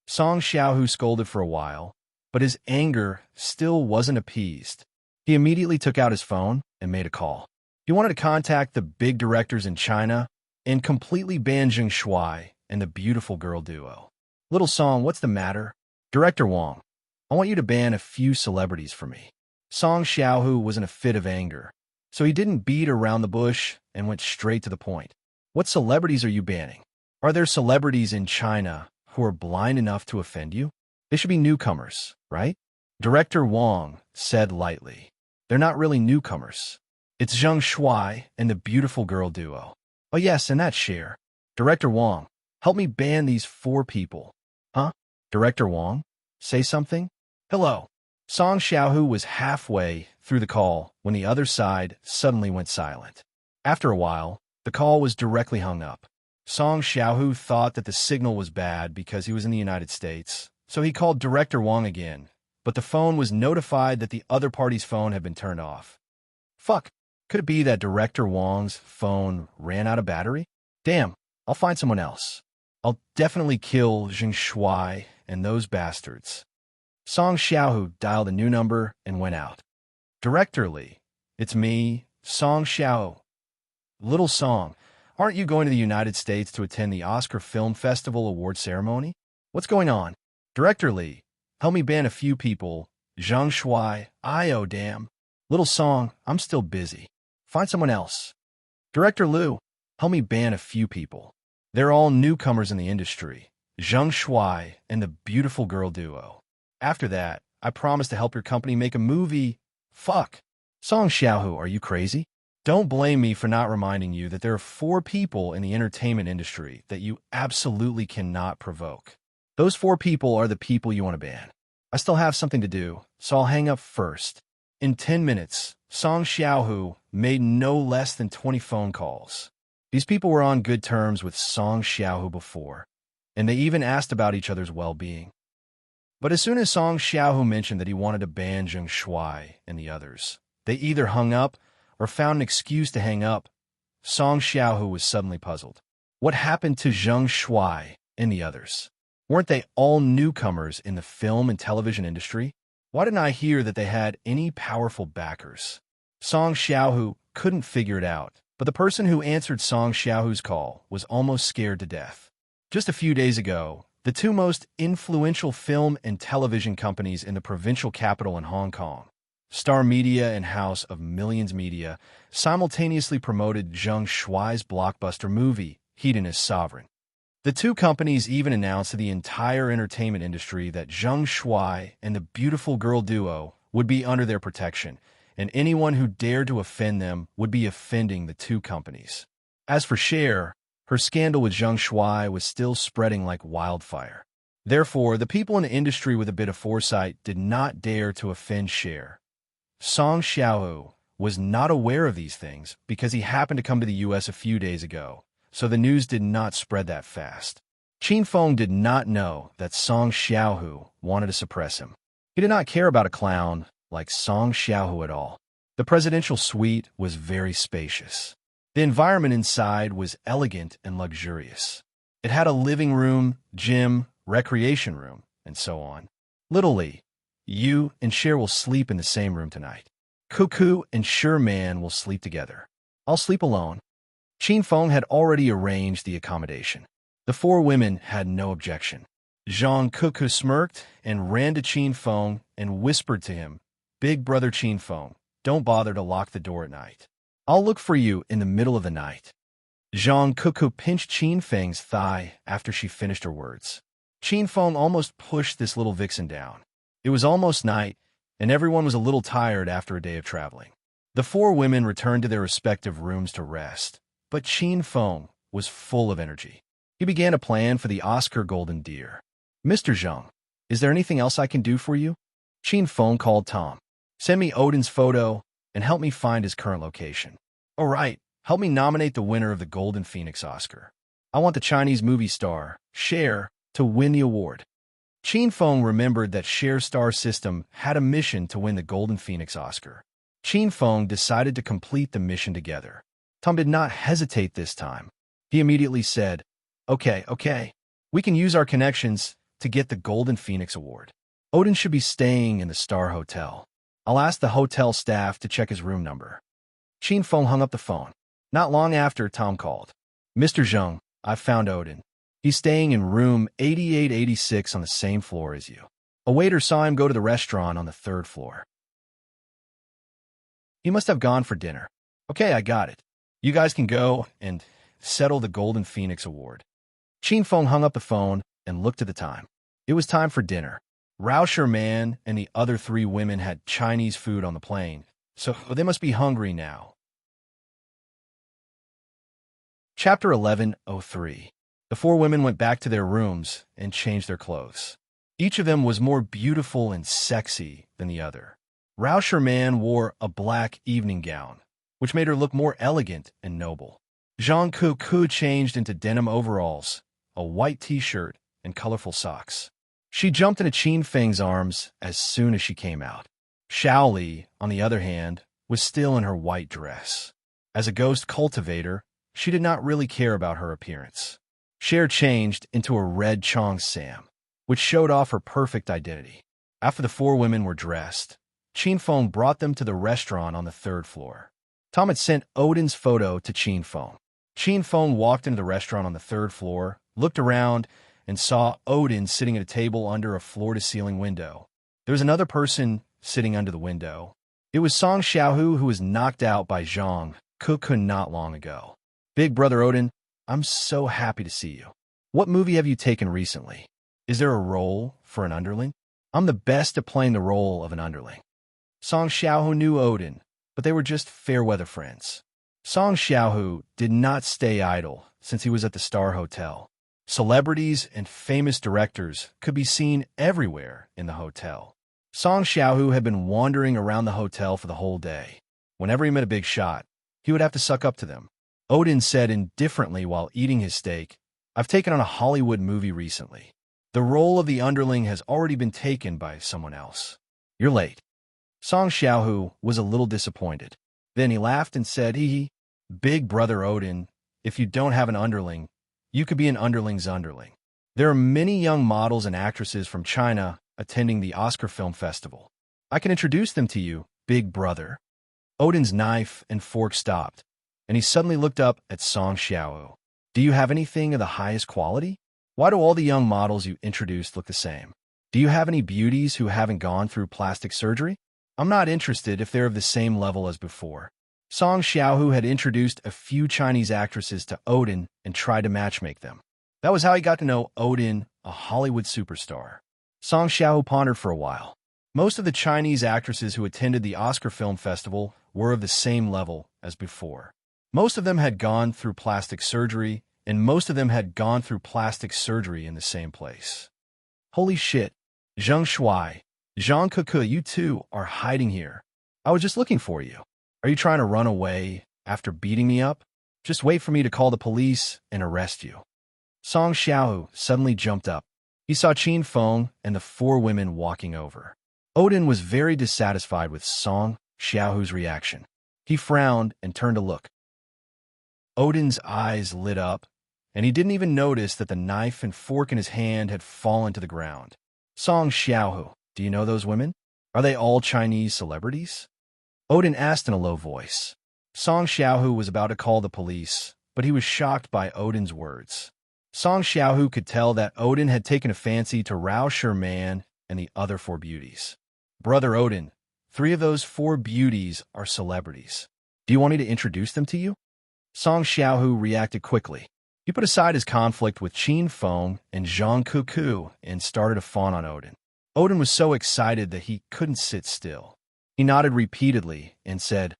Song Xiaohu scolded for a while, but his anger still wasn't appeased. He immediately took out his phone and made a call. He wanted to contact the big directors in China and completely ban Zheng Shuai and the beautiful girl duo. Little Song, what's the matter? Director Wong, I want you to ban a few celebrities for me. Song Xiaohu was in a fit of anger, so he didn't beat around the bush and went straight to the point. What celebrities are you banning? Are there celebrities in China who are blind enough to offend you? They should be newcomers, right? Director Wong said lightly. They're not really newcomers. It's Zheng Shuai and the beautiful girl duo. Oh yes, and that Cher. Director Wong, help me ban these 4 people. Huh? Director Wong? Say something? Hello. Song Xiaohu was halfway through the call when the other side suddenly went silent. After a while, the call was directly hung up. Song Xiaohu thought that the signal was bad because he was in the United States, so he called Director Wong again, but the phone was notified that the other party's phone had been turned off. Fuck. Could it be that Director Wong's phone ran out of battery? Damn, I'll find someone else. I'll definitely kill Zheng Shuai and those bastards. Song Xiaohu dialed a new number and went out. Director Lee, it's me, Song Xiaohu. Little Song, aren't you going to the United States to attend the Oscar Film Festival award ceremony? What's going on? Director Lee, help me ban a few people. Zheng Shuai, oh damn. Little Song, I'm still busy. Find someone else. Director Liu, help me ban a few people. They're all newcomers in the industry. Zheng Shuai and the beautiful girl duo. After that, I promise to help your company make a movie. Fuck. Song Xiaohu, are you crazy? Don't blame me for not reminding you that there are 4 people in the entertainment industry that you absolutely cannot provoke. Those 4 people are the people you want to ban. I still have something to do, so I'll hang up first. In 10 minutes, Song Xiaohu made no less than 20 phone calls. These people were on good terms with Song Xiaohu before. and they even asked about each other's well-being. But as soon as Song Xiaohu mentioned that he wanted to ban Zheng Shuai and the others, they either hung up or found an excuse to hang up. Song Xiaohu was suddenly puzzled. What happened to Zheng Shuai and the others? Weren't they all newcomers in the film and television industry? Why didn't I hear that they had any powerful backers? Song Xiaohu couldn't figure it out, but the person who answered Song Xiaohu's call was almost scared to death. Just a few days ago, the two most influential film and television companies in the provincial capital in Hong Kong, Star Media and House of Millions Media, simultaneously promoted Zheng Shuai's blockbuster movie, Hedonist Sovereign. The two companies even announced to the entire entertainment industry that Zheng Shuai and the beautiful girl duo would be under their protection, and anyone who dared to offend them would be offending the two companies. As for Cher, her scandal with Zheng Shuai was still spreading like wildfire. Therefore, the people in the industry with a bit of foresight did not dare to offend Cher. Song Xiaohu was not aware of these things because he happened to come to the U.S. a few days ago, so the news did not spread that fast. Qin Feng did not know that Song Xiaohu wanted to suppress him. He did not care about a clown like Song Xiaohu at all. The presidential suite was very spacious. The environment inside was elegant and luxurious. It had a living room, gym, recreation room, and so on. Little Lee, you and Cher will sleep in the same room tonight. Cuckoo and Sure Man will sleep together. I'll sleep alone. Qin Feng had already arranged the accommodation. The four women had no objection. Zhang Cuckoo smirked and ran to Qin Feng and whispered to him, "Big brother Qin Feng, don't bother to lock the door at night. I'll look for you in the middle of the night." Zhang Cuckoo pinched Qin Feng's thigh after she finished her words. Qin Feng almost pushed this little vixen down. It was almost night, and everyone was a little tired after a day of traveling. The four women returned to their respective rooms to rest, but Qin Feng was full of energy. He began to plan for the Oscar Golden Deer. "Mr. Zheng, is there anything else I can do for you?" Qin Feng called Tom. "Send me Odin's photo and help me find his current location. All right, help me nominate the winner of the Golden Phoenix Oscar. I want the Chinese movie star, Cher, to win the award." Qin Feng remembered that Cher's star system had a mission to win the Golden Phoenix Oscar. Qin Feng decided to complete the mission together. Tom did not hesitate this time. He immediately said, Okay, we can use our connections to get the Golden Phoenix Award. Odin should be staying in the Star Hotel. I'll ask the hotel staff to check his room number." Qin Feng hung up the phone. Not long after, Tom called. "Mr. Zheng, I've found Odin. He's staying in room 8886 on the same floor as you. A waiter saw him go to the restaurant on the third floor. He must have gone for dinner. Okay, I got it. You guys can go and settle the Golden Phoenix Award." Qin Feng hung up the phone and looked at the time. It was time for dinner. Rauscher Man and the other three women had Chinese food on the plane, so they must be hungry now. Chapter 11:03. The four women went back to their rooms and changed their clothes. Each of them was more beautiful and sexy than the other. Rauscher Man wore a black evening gown, which made her look more elegant and noble. Zhang Cuckoo changed into denim overalls, a white t-shirt, and colorful socks. She jumped into Qin Feng's arms as soon as she came out. Xiao Li, on the other hand, was still in her white dress. As a ghost cultivator, she did not really care about her appearance. Cher changed into a red Chong Sam, which showed off her perfect identity. After the four women were dressed, Qin Feng brought them to the restaurant on the third floor. Tom had sent Odin's photo to Qin Feng. Qin Feng walked into the restaurant on the third floor, looked around, and saw Odin sitting at a table under a floor-to-ceiling window. There was another person sitting under the window. It was Song Xiaohu, who was knocked out by Zhang Cuckoo not long ago. "Big brother Odin, I'm so happy to see you. What movie have you taken recently? Is there a role for an underling? I'm the best at playing the role of an underling." Song Xiaohu knew Odin, but they were just fair-weather friends. Song Xiaohu did not stay idle since he was at the Star Hotel. Celebrities and famous directors could be seen everywhere in the hotel. Song Xiaohu had been wandering around the hotel for the whole day. Whenever he met a big shot, he would have to suck up to them. Odin said indifferently while eating his steak, I've taken on a Hollywood movie recently. The role of the underling has already been taken by someone else. You're late. Song Xiaohu was a little disappointed. Then he laughed and said, hee hee, Big Brother Odin, if you don't have an underling, you could be an underling's underling. There are many young models and actresses from China attending the Oscar Film Festival. I can introduce them to you, Big Brother. Odin's knife and fork stopped, and he suddenly looked up at Song Xiaohu. Do you have anything of the highest quality? Why do all the young models you introduced look the same? Do you have any beauties who haven't gone through plastic surgery? I'm not interested if they're of the same level as before. Song Xiaohu had introduced a few Chinese actresses to Odin and tried to matchmake them. That was how he got to know Odin, a Hollywood superstar. Song Xiaohu pondered for a while. Most of the Chinese actresses who attended the Oscar Film Festival were of the same level as before. Most of them had gone through plastic surgery, and most of them had gone through plastic surgery in the same place. Holy shit. Zheng Shuai, Zhang Kuku, you two are hiding here. I was just looking for you. Are you trying to run away after beating me up? Just wait for me to call the police and arrest you. Song Xiaohu suddenly jumped up. He saw Qin Feng and the four women walking over. Odin was very dissatisfied with Song Xiaohu's reaction. He frowned and turned to look. Odin's eyes lit up, and he didn't even notice that the knife and fork in his hand had fallen to the ground. Song Xiaohu, do you know those women? Are they all Chinese celebrities? Odin asked in a low voice. Song Xiaohu was about to call the police, but he was shocked by Odin's words. Song Xiaohu could tell that Odin had taken a fancy to Rao Sherman and the other four beauties. Brother Odin, 3 of those 4 beauties are celebrities. Do you want me to introduce them to you? Song Xiaohu reacted quickly. He put aside his conflict with Qin Feng and Zhang Kuku and started a fawn on Odin. Odin was so excited that he couldn't sit still. He nodded repeatedly and said,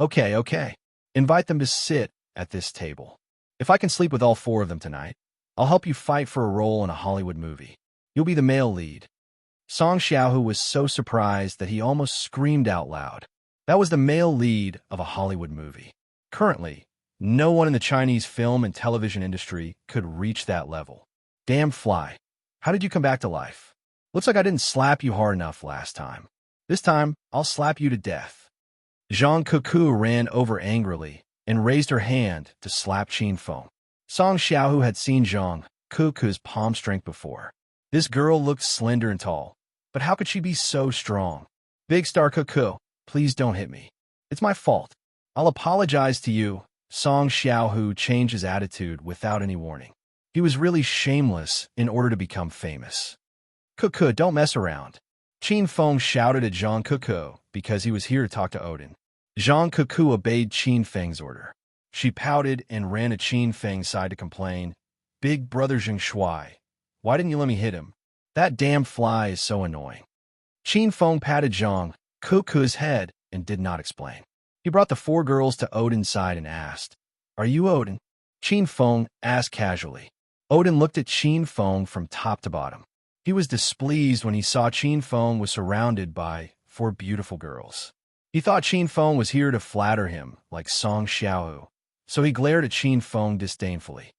Okay. Invite them to sit at this table. If I can sleep with all 4 of them tonight, I'll help you fight for a role in a Hollywood movie. You'll be the male lead. Song Xiaohu was so surprised that he almost screamed out loud. That was the male lead of a Hollywood movie. Currently, no one in the Chinese film and television industry could reach that level. Damn fly. How did you come back to life? Looks like I didn't slap you hard enough last time. This time, I'll slap you to death. Zhang Kuku ran over angrily and raised her hand to slap Qin Feng. Song Xiaohu had seen Zhang Kuku's palm strength before. This girl looked slender and tall, but how could she be so strong? Big Star Kuku, please don't hit me. It's my fault. I'll apologize to you. Song Xiaohu changed his attitude without any warning. He was really shameless in order to become famous. Kuku, don't mess around. Qin Feng shouted at Zhang Kuku because he was here to talk to Odin. Zhang Kuku obeyed Qin Feng's order. She pouted and ran to Qin Feng's side to complain, Big Brother Zheng Shuai, why didn't you let me hit him? That damn fly is so annoying. Qin Feng patted Zhang Kuku's head and did not explain. He brought the 4 girls to Odin's side and asked, Are you Odin? Qin Feng asked casually. Odin looked at Qin Feng from top to bottom. He was displeased when he saw Qin Feng was surrounded by 4 beautiful girls. He thought Qin Feng was here to flatter him, like Song Xiaohu, so he glared at Qin Feng disdainfully.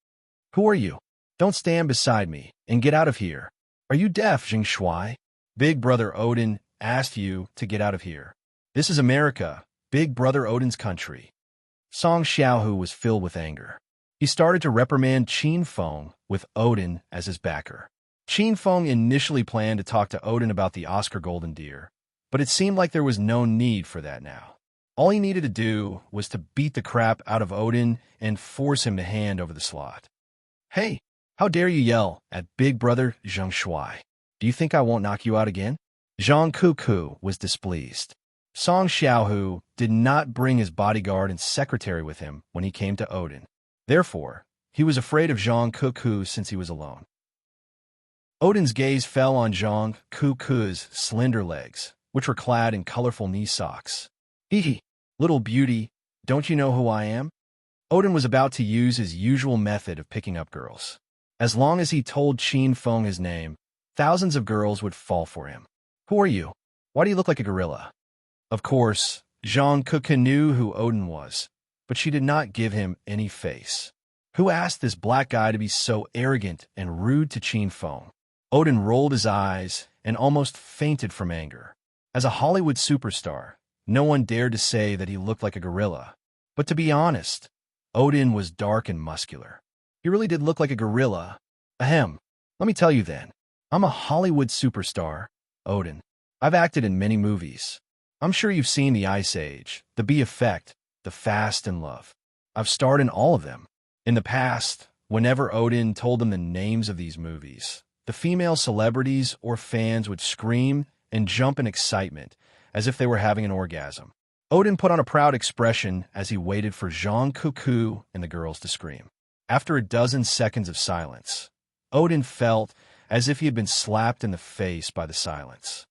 Who are you? Don't stand beside me, and get out of here. Are you deaf, Zheng Shuai? Big Brother Odin asked you to get out of here. This is America, Big Brother Odin's country. Song Xiaohu was filled with anger. He started to reprimand Qin Feng with Odin as his backer. Qin Feng initially planned to talk to Odin about the Oscar Golden Deer, but it seemed like there was no need for that now. All he needed to do was to beat the crap out of Odin and force him to hand over the slot. Hey, how dare you yell at Big Brother Zheng Shuai? Do you think I won't knock you out again? Zhang Kuku was displeased. Song Xiaohu did not bring his bodyguard and secretary with him when he came to Odin. Therefore, he was afraid of Zhang Kuku since he was alone. Odin's gaze fell on Zhang Kuku's slender legs, which were clad in colorful knee socks. Hee, little beauty, don't you know who I am? Odin was about to use his usual method of picking up girls. As long as he told Qin Feng his name, thousands of girls would fall for him. Who are you? Why do you look like a gorilla? Of course, Zhang Kuku knew who Odin was, but she did not give him any face. Who asked this black guy to be so arrogant and rude to Qin Feng? Odin rolled his eyes and almost fainted from anger. As a Hollywood superstar, no one dared to say that he looked like a gorilla. But to be honest, Odin was dark and muscular. He really did look like a gorilla. Ahem. Let me tell you then. I'm a Hollywood superstar, Odin. I've acted in many movies. I'm sure you've seen The Ice Age, The Bee Effect, The Fast and Love. I've starred in all of them. In the past, whenever Odin told them the names of these movies, the female celebrities or fans would scream and jump in excitement, as if they were having an orgasm. Odin put on a proud expression as he waited for Jean Cuckoo and the girls to scream. After a dozen seconds of silence, Odin felt as if he had been slapped in the face by the silence.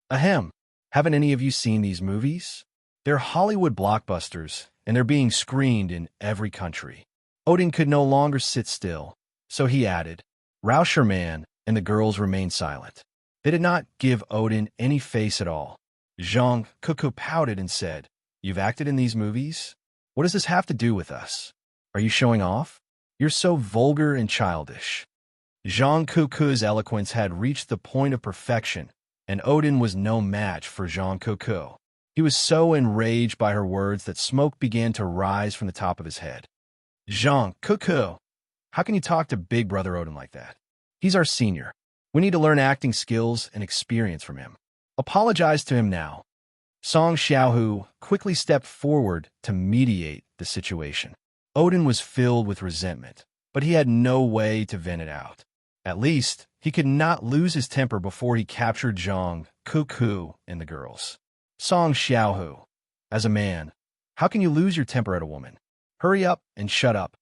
Ahem. Haven't any of you seen these movies? They're Hollywood blockbusters, and they're being screened in every country. Odin could no longer sit still, so he added, Rauscherman, and the girls remained silent. They did not give Odin any face at all. Jean Cuckoo pouted and said, You've acted in these movies? What does this have to do with us? Are you showing off? You're so vulgar and childish. Jean Cuckoo's eloquence had reached the point of perfection, and Odin was no match for Jean Cuckoo. He was so enraged by her words that smoke began to rise from the top of his head. Jean Cuckoo, how can you talk to Big Brother Odin like that? He's our senior. We need to learn acting skills and experience from him. Apologize to him now. Song Xiaohu quickly stepped forward to mediate the situation. Odin was filled with resentment, but he had no way to vent it out. At least, he could not lose his temper before he captured Zhang, Cuckoo, and the girls. Song Xiaohu, as a man, how can you lose your temper at a woman? Hurry up and shut up.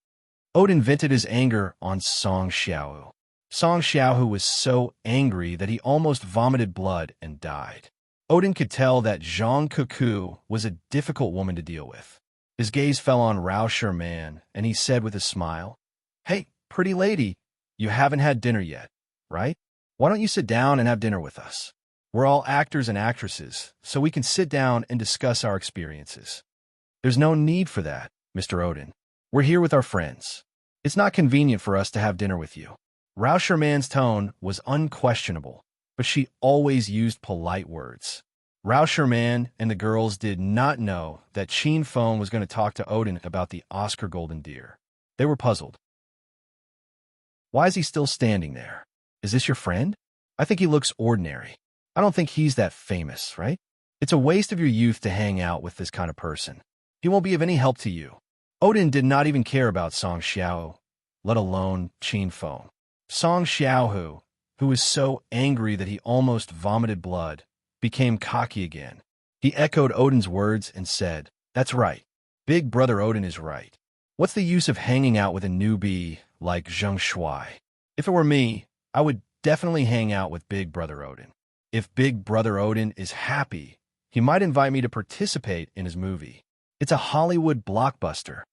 Odin vented his anger on Song Xiaohu. Song Xiaohu was so angry that he almost vomited blood and died. Odin could tell that Zhang Cuckoo was a difficult woman to deal with. His gaze fell on Rauscherman, and he said with a smile, Hey, pretty lady, you haven't had dinner yet, right? Why don't you sit down and have dinner with us? We're all actors and actresses, so we can sit down and discuss our experiences. There's no need for that, Mr. Odin. We're here with our friends. It's not convenient for us to have dinner with you. Rauscherman's tone was unquestionable, but she always used polite words. Rauscherman and the girls did not know that Qin Feng was going to talk to Odin about the Oscar Golden Deer. They were puzzled. Why is he still standing there? Is this your friend? I think he looks ordinary. I don't think he's that famous, right? It's a waste of your youth to hang out with this kind of person. He won't be of any help to you. Odin did not even care about Song Xiao, let alone Qin Feng. Song Xiaohu, who was so angry that he almost vomited blood, became cocky again. He echoed Odin's words and said, That's right. Big Brother Odin is right. What's the use of hanging out with a newbie like Zheng Shuai? If it were me, I would definitely hang out with Big Brother Odin. If Big Brother Odin is happy, he might invite me to participate in his movie. It's a Hollywood blockbuster.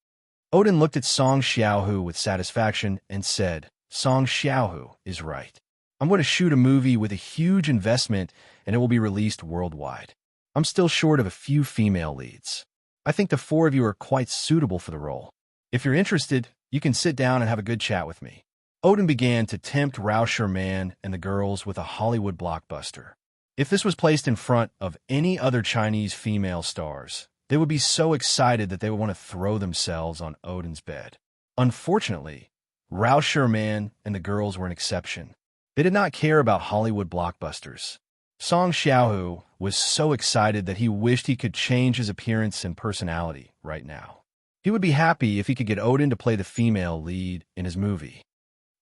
Odin looked at Song Xiaohu with satisfaction and said, Song Xiaohu is right. I'm going to shoot a movie with a huge investment and it will be released worldwide. I'm still short of a few female leads. I think the four of you are quite suitable for the role. If you're interested, you can sit down and have a good chat with me. Odin began to tempt Rauscherman and the girls with a Hollywood blockbuster. If this was placed in front of any other Chinese female stars, they would be so excited that they would want to throw themselves on Odin's bed. Unfortunately, Rauscherman and the girls were an exception. They did not care about Hollywood blockbusters. Song Xiaohu was so excited that he wished he could change his appearance and personality right now. He would be happy if he could get Odin to play the female lead in his movie.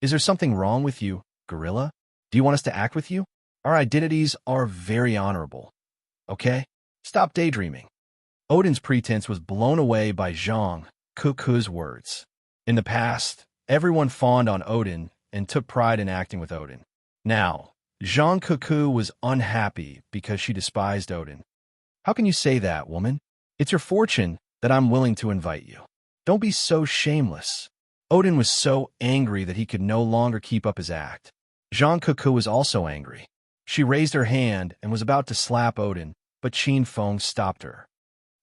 Is there something wrong with you, gorilla? Do you want us to act with you? Our identities are very honorable. Okay? Stop daydreaming. Odin's pretense was blown away by Zhang Cuckoo's words. In the past, everyone fawned on Odin and took pride in acting with Odin. Now, Zhang Cuckoo was unhappy because she despised Odin. How can you say that, woman? It's your fortune that I'm willing to invite you. Don't be so shameless. Odin was so angry that he could no longer keep up his act. Zhang Cuckoo was also angry. She raised her hand and was about to slap Odin, but Qin Feng stopped her.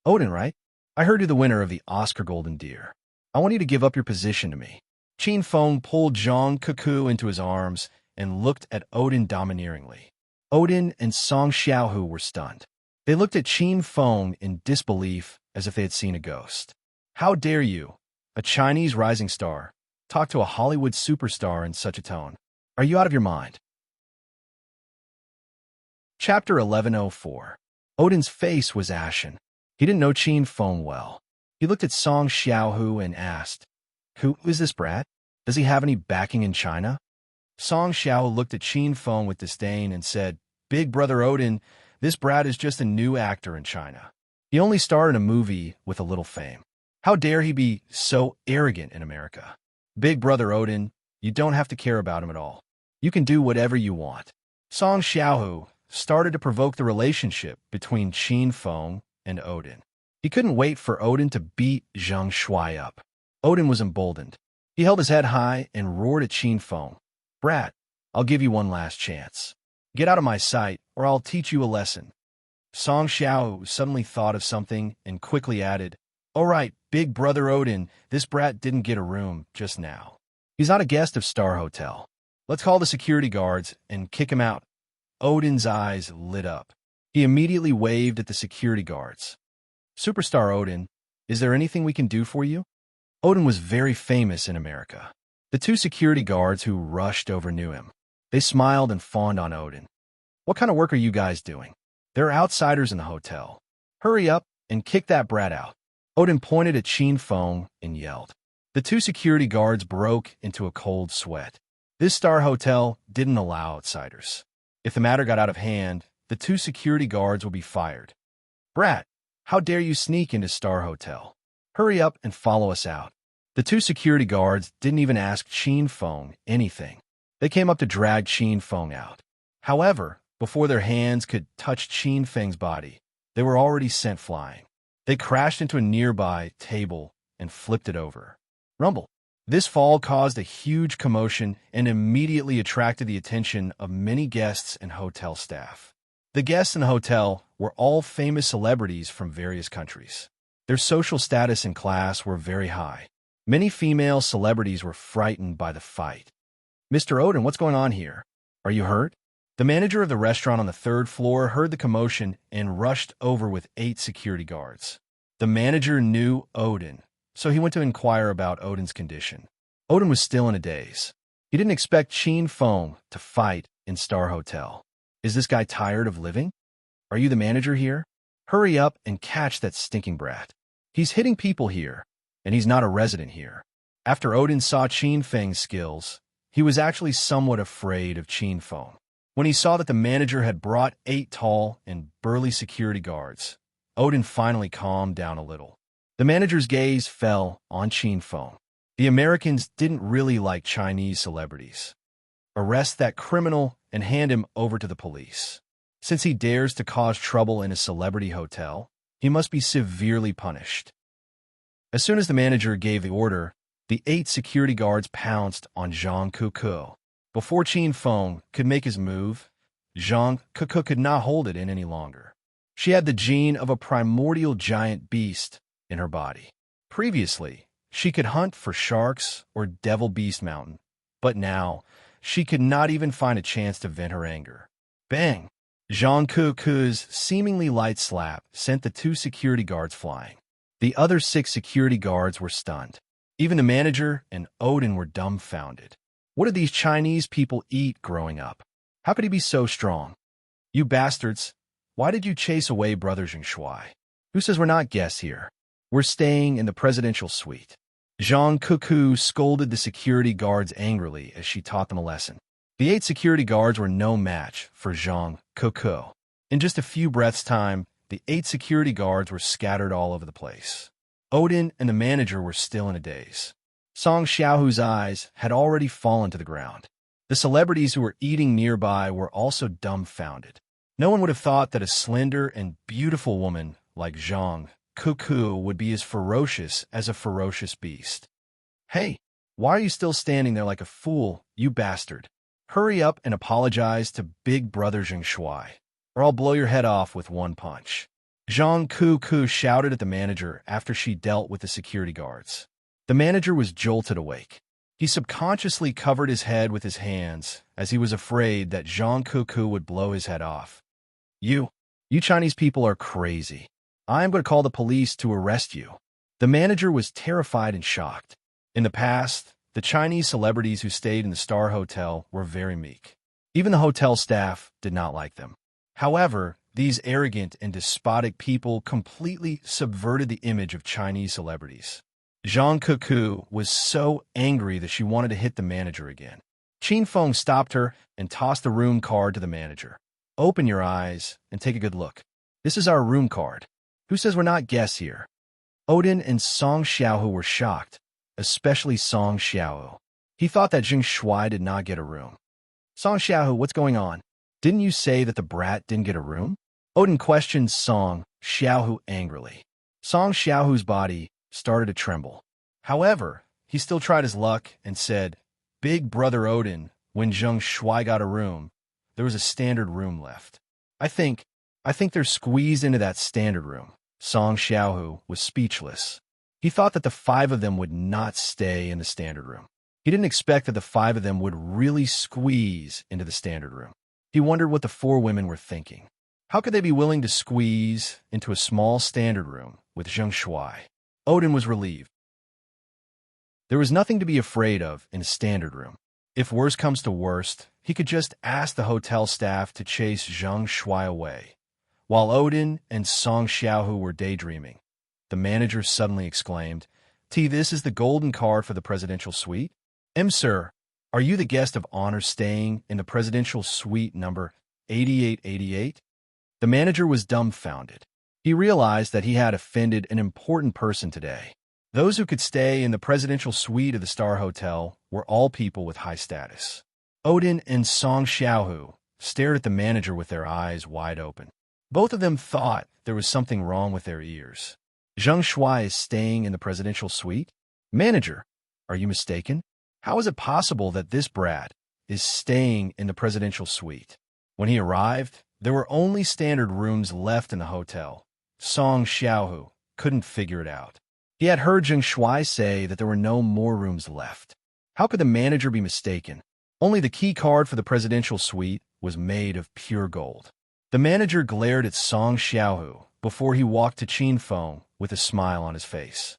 Odin, right? I heard you're the winner of the Oscar Golden Deer. I want you to give up your position to me. Qin Feng pulled Zhang Kuku into his arms and looked at Odin domineeringly. Odin and Song Xiaohu were stunned. They looked at Qin Feng in disbelief as if they had seen a ghost. How dare you, a Chinese rising star, talk to a Hollywood superstar in such a tone? Are you out of your mind? Chapter 1104. Odin's face was ashen. He didn't know Qin Feng well. He looked at Song Xiaohu and asked, Who is this brat? Does he have any backing in China? Song Xiao looked at Qin Feng with disdain and said, Big brother Odin, this brat is just a new actor in China. He only starred in a movie with a little fame. How dare he be so arrogant in America? Big brother Odin, you don't have to care about him at all. You can do whatever you want. Song Xiaohu started to provoke the relationship between Qin Feng and Odin. He couldn't wait for Odin to beat Zhang Shuai up. Odin was emboldened. He held his head high and roared at Qin Feng. Brat, I'll give you one last chance. Get out of my sight, or I'll teach you a lesson. Song Xiao suddenly thought of something and quickly added, All right, big brother Odin, this brat didn't get a room just now. He's not a guest of Star Hotel. Let's call the security guards and kick him out. Odin's eyes lit up. He immediately waved at the security guards. Superstar Odin, is there anything we can do for you? Odin was very famous in America. The two security guards who rushed over knew him. They smiled and fawned on Odin. What kind of work are you guys doing? There are outsiders in the hotel. Hurry up and kick that brat out. Odin pointed at Qin Feng and yelled. The two security guards broke into a cold sweat. This Star Hotel didn't allow outsiders. If the matter got out of hand, the two security guards would be fired. Brat, how dare you sneak into Star Hotel? Hurry up and follow us out. The two security guards didn't even ask Qin Feng anything. They came up to drag Qin Feng out. However, before their hands could touch Qin Feng's body, they were already sent flying. They crashed into a nearby table and flipped it over. Rumble. This fall caused a huge commotion and immediately attracted the attention of many guests and hotel staff. The guests in the hotel were all famous celebrities from various countries. Their social status and class were very high. Many female celebrities were frightened by the fight. Mr. Odin, what's going on here? Are you hurt? The manager of the restaurant on the third floor heard the commotion and rushed over with 8 security guards. The manager knew Odin, so he went to inquire about Odin's condition. Odin was still in a daze. He didn't expect Qin Feng to fight in Star Hotel. Is this guy tired of living? Are you the manager here? Hurry up and catch that stinking brat. He's hitting people here, and he's not a resident here. After Odin saw Qin Feng's skills, he was actually somewhat afraid of Qin Feng. When he saw that the manager had brought 8 tall and burly security guards, Odin finally calmed down a little. The manager's gaze fell on Qin Feng. The Americans didn't really like Chinese celebrities. Arrest that criminal and hand him over to the police. Since he dares to cause trouble in a celebrity hotel, he must be severely punished. As soon as the manager gave the order, the 8 security guards pounced on Zhang Kuku. Before Qin Feng could make his move, Zhang Kuku could not hold it in any longer. She had the gene of a primordial giant beast in her body. Previously, she could hunt for sharks or devil beast mountain, but now she could not even find a chance to vent her anger. Bang! Zhang Kuku's seemingly light slap sent the 2 security guards flying. The other 6 security guards were stunned. Even the manager and Odin were dumbfounded. What did these Chinese people eat growing up? How could he be so strong? You bastards, why did you chase away Brother Zhang Shuai? Who says we're not guests here? We're staying in the presidential suite. Zhang Kuku scolded the security guards angrily as she taught them a lesson. The 8 security guards were no match for Zhang Kuku. In just a few breaths' time, the 8 security guards were scattered all over the place. Odin and the manager were still in a daze. Song Xiaohu's eyes had already fallen to the ground. The celebrities who were eating nearby were also dumbfounded. No one would have thought that a slender and beautiful woman like Zhang Kuku would be as ferocious as a ferocious beast. Hey, why are you still standing there like a fool, you bastard? Hurry up and apologize to Big Brother Zhang Shuai, or I'll blow your head off with one punch. Zhang Kuku shouted at the manager after she dealt with the security guards. The manager was jolted awake. He subconsciously covered his head with his hands, as he was afraid that Zhang Kuku would blow his head off. You Chinese people are crazy. I am going to call the police to arrest you." The manager was terrified and shocked. In the past, the Chinese celebrities who stayed in the Star Hotel were very meek. Even the hotel staff did not like them. However, these arrogant and despotic people completely subverted the image of Chinese celebrities. Zhang Kuku was so angry that she wanted to hit the manager again. Qin Feng stopped her and tossed the room card to the manager. "Open your eyes and take a good look. This is our room card. Who says we're not guests here?" Odin and Song Xiaohu were shocked, especially Song Xiaohu. He thought that Jing Shuai did not get a room. "Song Xiaohu, what's going on? Didn't you say that the brat didn't get a room?" Odin questioned Song Xiaohu angrily. Song Xiaohu's body started to tremble. However, he still tried his luck and said, "Big brother Odin, when Zheng Shuai got a room, there was a standard room left. I think they're squeezed into that standard room." Song Xiaohu was speechless. He thought that the five of them would not stay in the standard room. He didn't expect that the five of them would really squeeze into the standard room. He wondered what the four women were thinking. How could they be willing to squeeze into a small standard room with Zheng Shuai? Odin was relieved. There was nothing to be afraid of in a standard room. If worst comes to worst, he could just ask the hotel staff to chase Zheng Shuai away. While Odin and Song Xiaohu were daydreaming, the manager suddenly exclaimed, This is the golden card for the presidential suite? Sir, are you the guest of honor staying in the presidential suite number 8888? The manager was dumbfounded. He realized that he had offended an important person today. Those who could stay in the presidential suite of the Star Hotel were all people with high status. Odin and Song Xiaohu stared at the manager with their eyes wide open. Both of them thought there was something wrong with their ears. Zheng Shuai is staying in the presidential suite? Manager, are you mistaken? How is it possible that this brat is staying in the presidential suite? When he arrived, there were only standard rooms left in the hotel. Song Xiaohu couldn't figure it out. He had heard Zheng Shuai say that there were no more rooms left. How could the manager be mistaken? Only the key card for the presidential suite was made of pure gold. The manager glared at Song Xiaohu before he walked to Qin Feng with a smile on his face.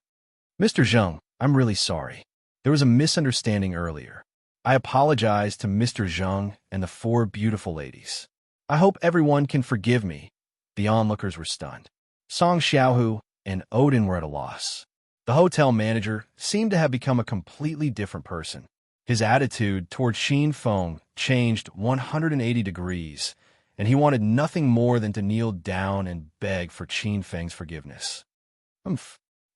Mr. Zheng, I'm really sorry. There was a misunderstanding earlier. I apologize to Mr. Zheng and the four beautiful ladies. I hope everyone can forgive me. The onlookers were stunned. Song Xiaohu and Odin were at a loss. The hotel manager seemed to have become a completely different person. His attitude toward Qin Feng changed 180 degrees, and he wanted nothing more than to kneel down and beg for Qin Feng's forgiveness.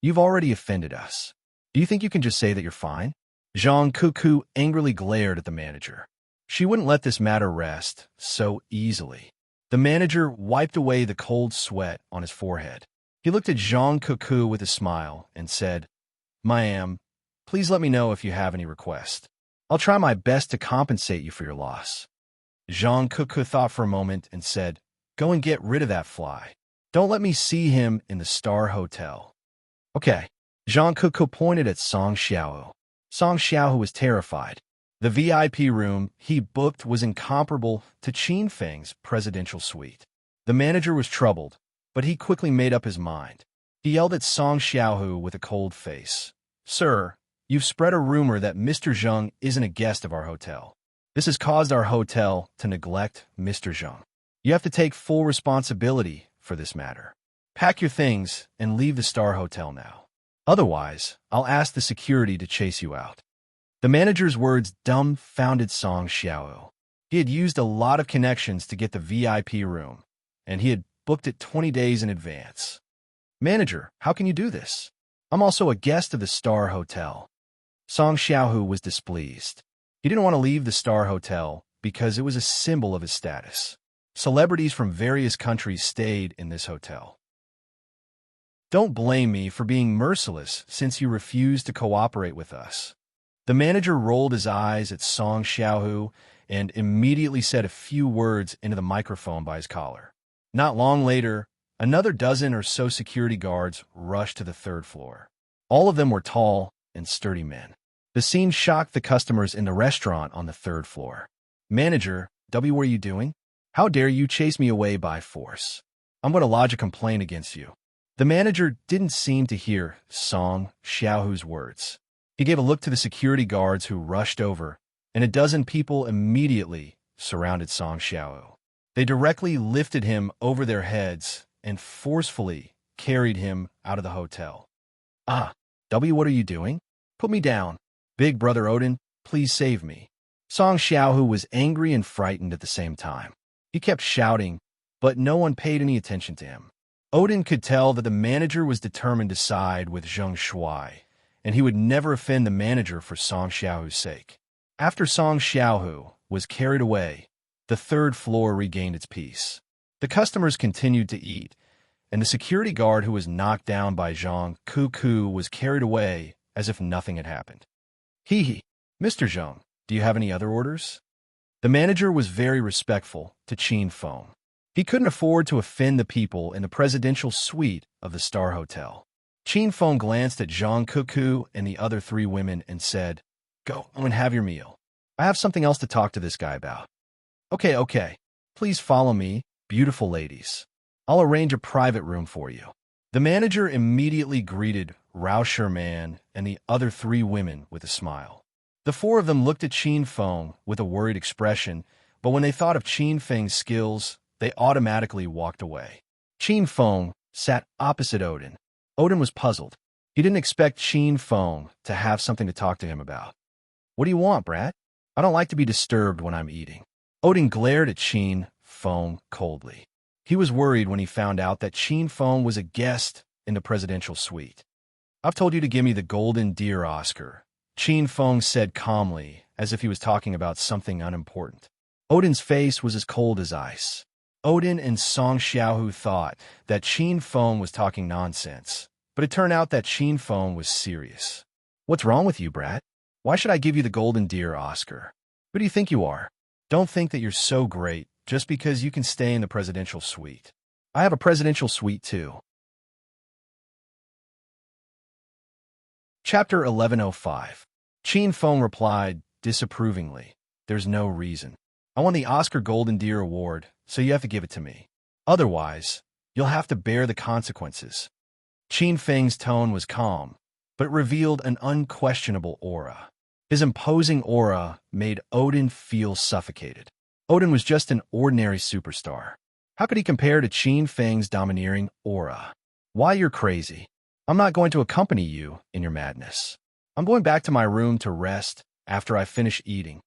You've already offended us. Do you think you can just say that you're fine? Zhang Kuku angrily glared at the manager. She wouldn't let this matter rest so easily. The manager wiped away the cold sweat on his forehead. He looked at Zhang Kuku with a smile and said, Ma'am, please let me know if you have any request. I'll try my best to compensate you for your loss. Zhang Kuku thought for a moment and said, Go and get rid of that fly. Don't let me see him in the Star Hotel. Okay. Zhang Kuku pointed at Song Xiaohu. Song Xiaohu was terrified. The VIP room he booked was incomparable to Qin Feng's presidential suite. The manager was troubled, but he quickly made up his mind. He yelled at Song Xiaohu with a cold face. Sir, you've spread a rumor that Mr. Zheng isn't a guest of our hotel. This has caused our hotel to neglect Mr. Zheng. You have to take full responsibility for this matter. Pack your things and leave the Star Hotel now. Otherwise, I'll ask the security to chase you out. The manager's words dumbfounded Song Xiaohu. He had used a lot of connections to get the VIP room, and he had booked it 20 days in advance. Manager, how can you do this? I'm also a guest of the Star Hotel. Song Xiaohu was displeased. He didn't want to leave the Star Hotel because it was a symbol of his status. Celebrities from various countries stayed in this hotel. Don't blame me for being merciless since you refused to cooperate with us. The manager rolled his eyes at Song Xiaohu and immediately said a few words into the microphone by his collar. Not long later, another dozen or so security guards rushed to the third floor. All of them were tall, and sturdy men. The scene shocked the customers in the restaurant on the third floor. "Manager, W, what are you doing? How dare you chase me away by force? I'm going to lodge a complaint against you." The manager didn't seem to hear Song Xiaohu's words. He gave a look to the security guards who rushed over, and a dozen people immediately surrounded Song Xiaohu. They directly lifted him over their heads and forcefully carried him out of the hotel. "Ah, W, what are you doing? Put me down. Big brother Odin, please save me." Song Xiaohu was angry and frightened at the same time. He kept shouting, but no one paid any attention to him. Odin could tell that the manager was determined to side with Zheng Shuai, and he would never offend the manager for Song Xiaohu's sake. After Song Xiaohu was carried away, the third floor regained its peace. The customers continued to eat, and the security guard who was knocked down by Zhang Kuku was carried away as if nothing had happened. "Hee, Mr. Zhang, do you have any other orders?" The manager was very respectful to Qin Feng. He couldn't afford to offend the people in the presidential suite of the Star Hotel. Qin Feng glanced at Zhang Kuku and the other three women and said, "Go and have your meal. I have something else to talk to this guy about." Okay. Please follow me, beautiful ladies. I'll arrange a private room for you." The manager immediately greeted Rao Sherman and the other three women with a smile. The four of them looked at Qin Feng with a worried expression, but when they thought of Qin Feng's skills, they automatically walked away. Qin Feng sat opposite Odin. Odin was puzzled. He didn't expect Qin Feng to have something to talk to him about. "What do you want, brat? I don't like to be disturbed when I'm eating." Odin glared at Qin Feng coldly. He was worried when he found out that Qin Feng was a guest in the presidential suite. "I've told you to give me the Golden Deer Oscar," Qin Feng said calmly, as if he was talking about something unimportant. Odin's face was as cold as ice. Odin and Song Xiaohu thought that Qin Feng was talking nonsense, but it turned out that Qin Feng was serious. "What's wrong with you, brat? Why should I give you the Golden Deer Oscar? Who do you think you are? Don't think that you're so great just because you can stay in the presidential suite. I have a presidential suite too." Chapter 1105. Qin Feng replied disapprovingly, "There's no reason. I won the Oscar Golden Deer Award, so you have to give it to me. Otherwise, you'll have to bear the consequences." Qin Feng's tone was calm, but revealed an unquestionable aura. His imposing aura made Odin feel suffocated. Odin was just an ordinary superstar. How could he compare to Qin Feng's domineering aura? "Why, you're crazy. I'm not going to accompany you in your madness. I'm going back to my room to rest after I finish eating."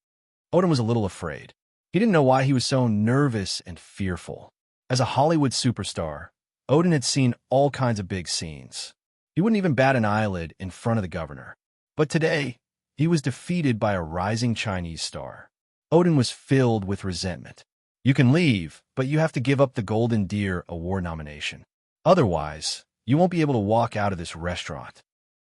Odin was a little afraid. He didn't know why he was so nervous and fearful. As a Hollywood superstar, Odin had seen all kinds of big scenes. He wouldn't even bat an eyelid in front of the governor. But today, he was defeated by a rising Chinese star. Odin was filled with resentment. "You can leave, but you have to give up the Golden Deer Award nomination. Otherwise, you won't be able to walk out of this restaurant."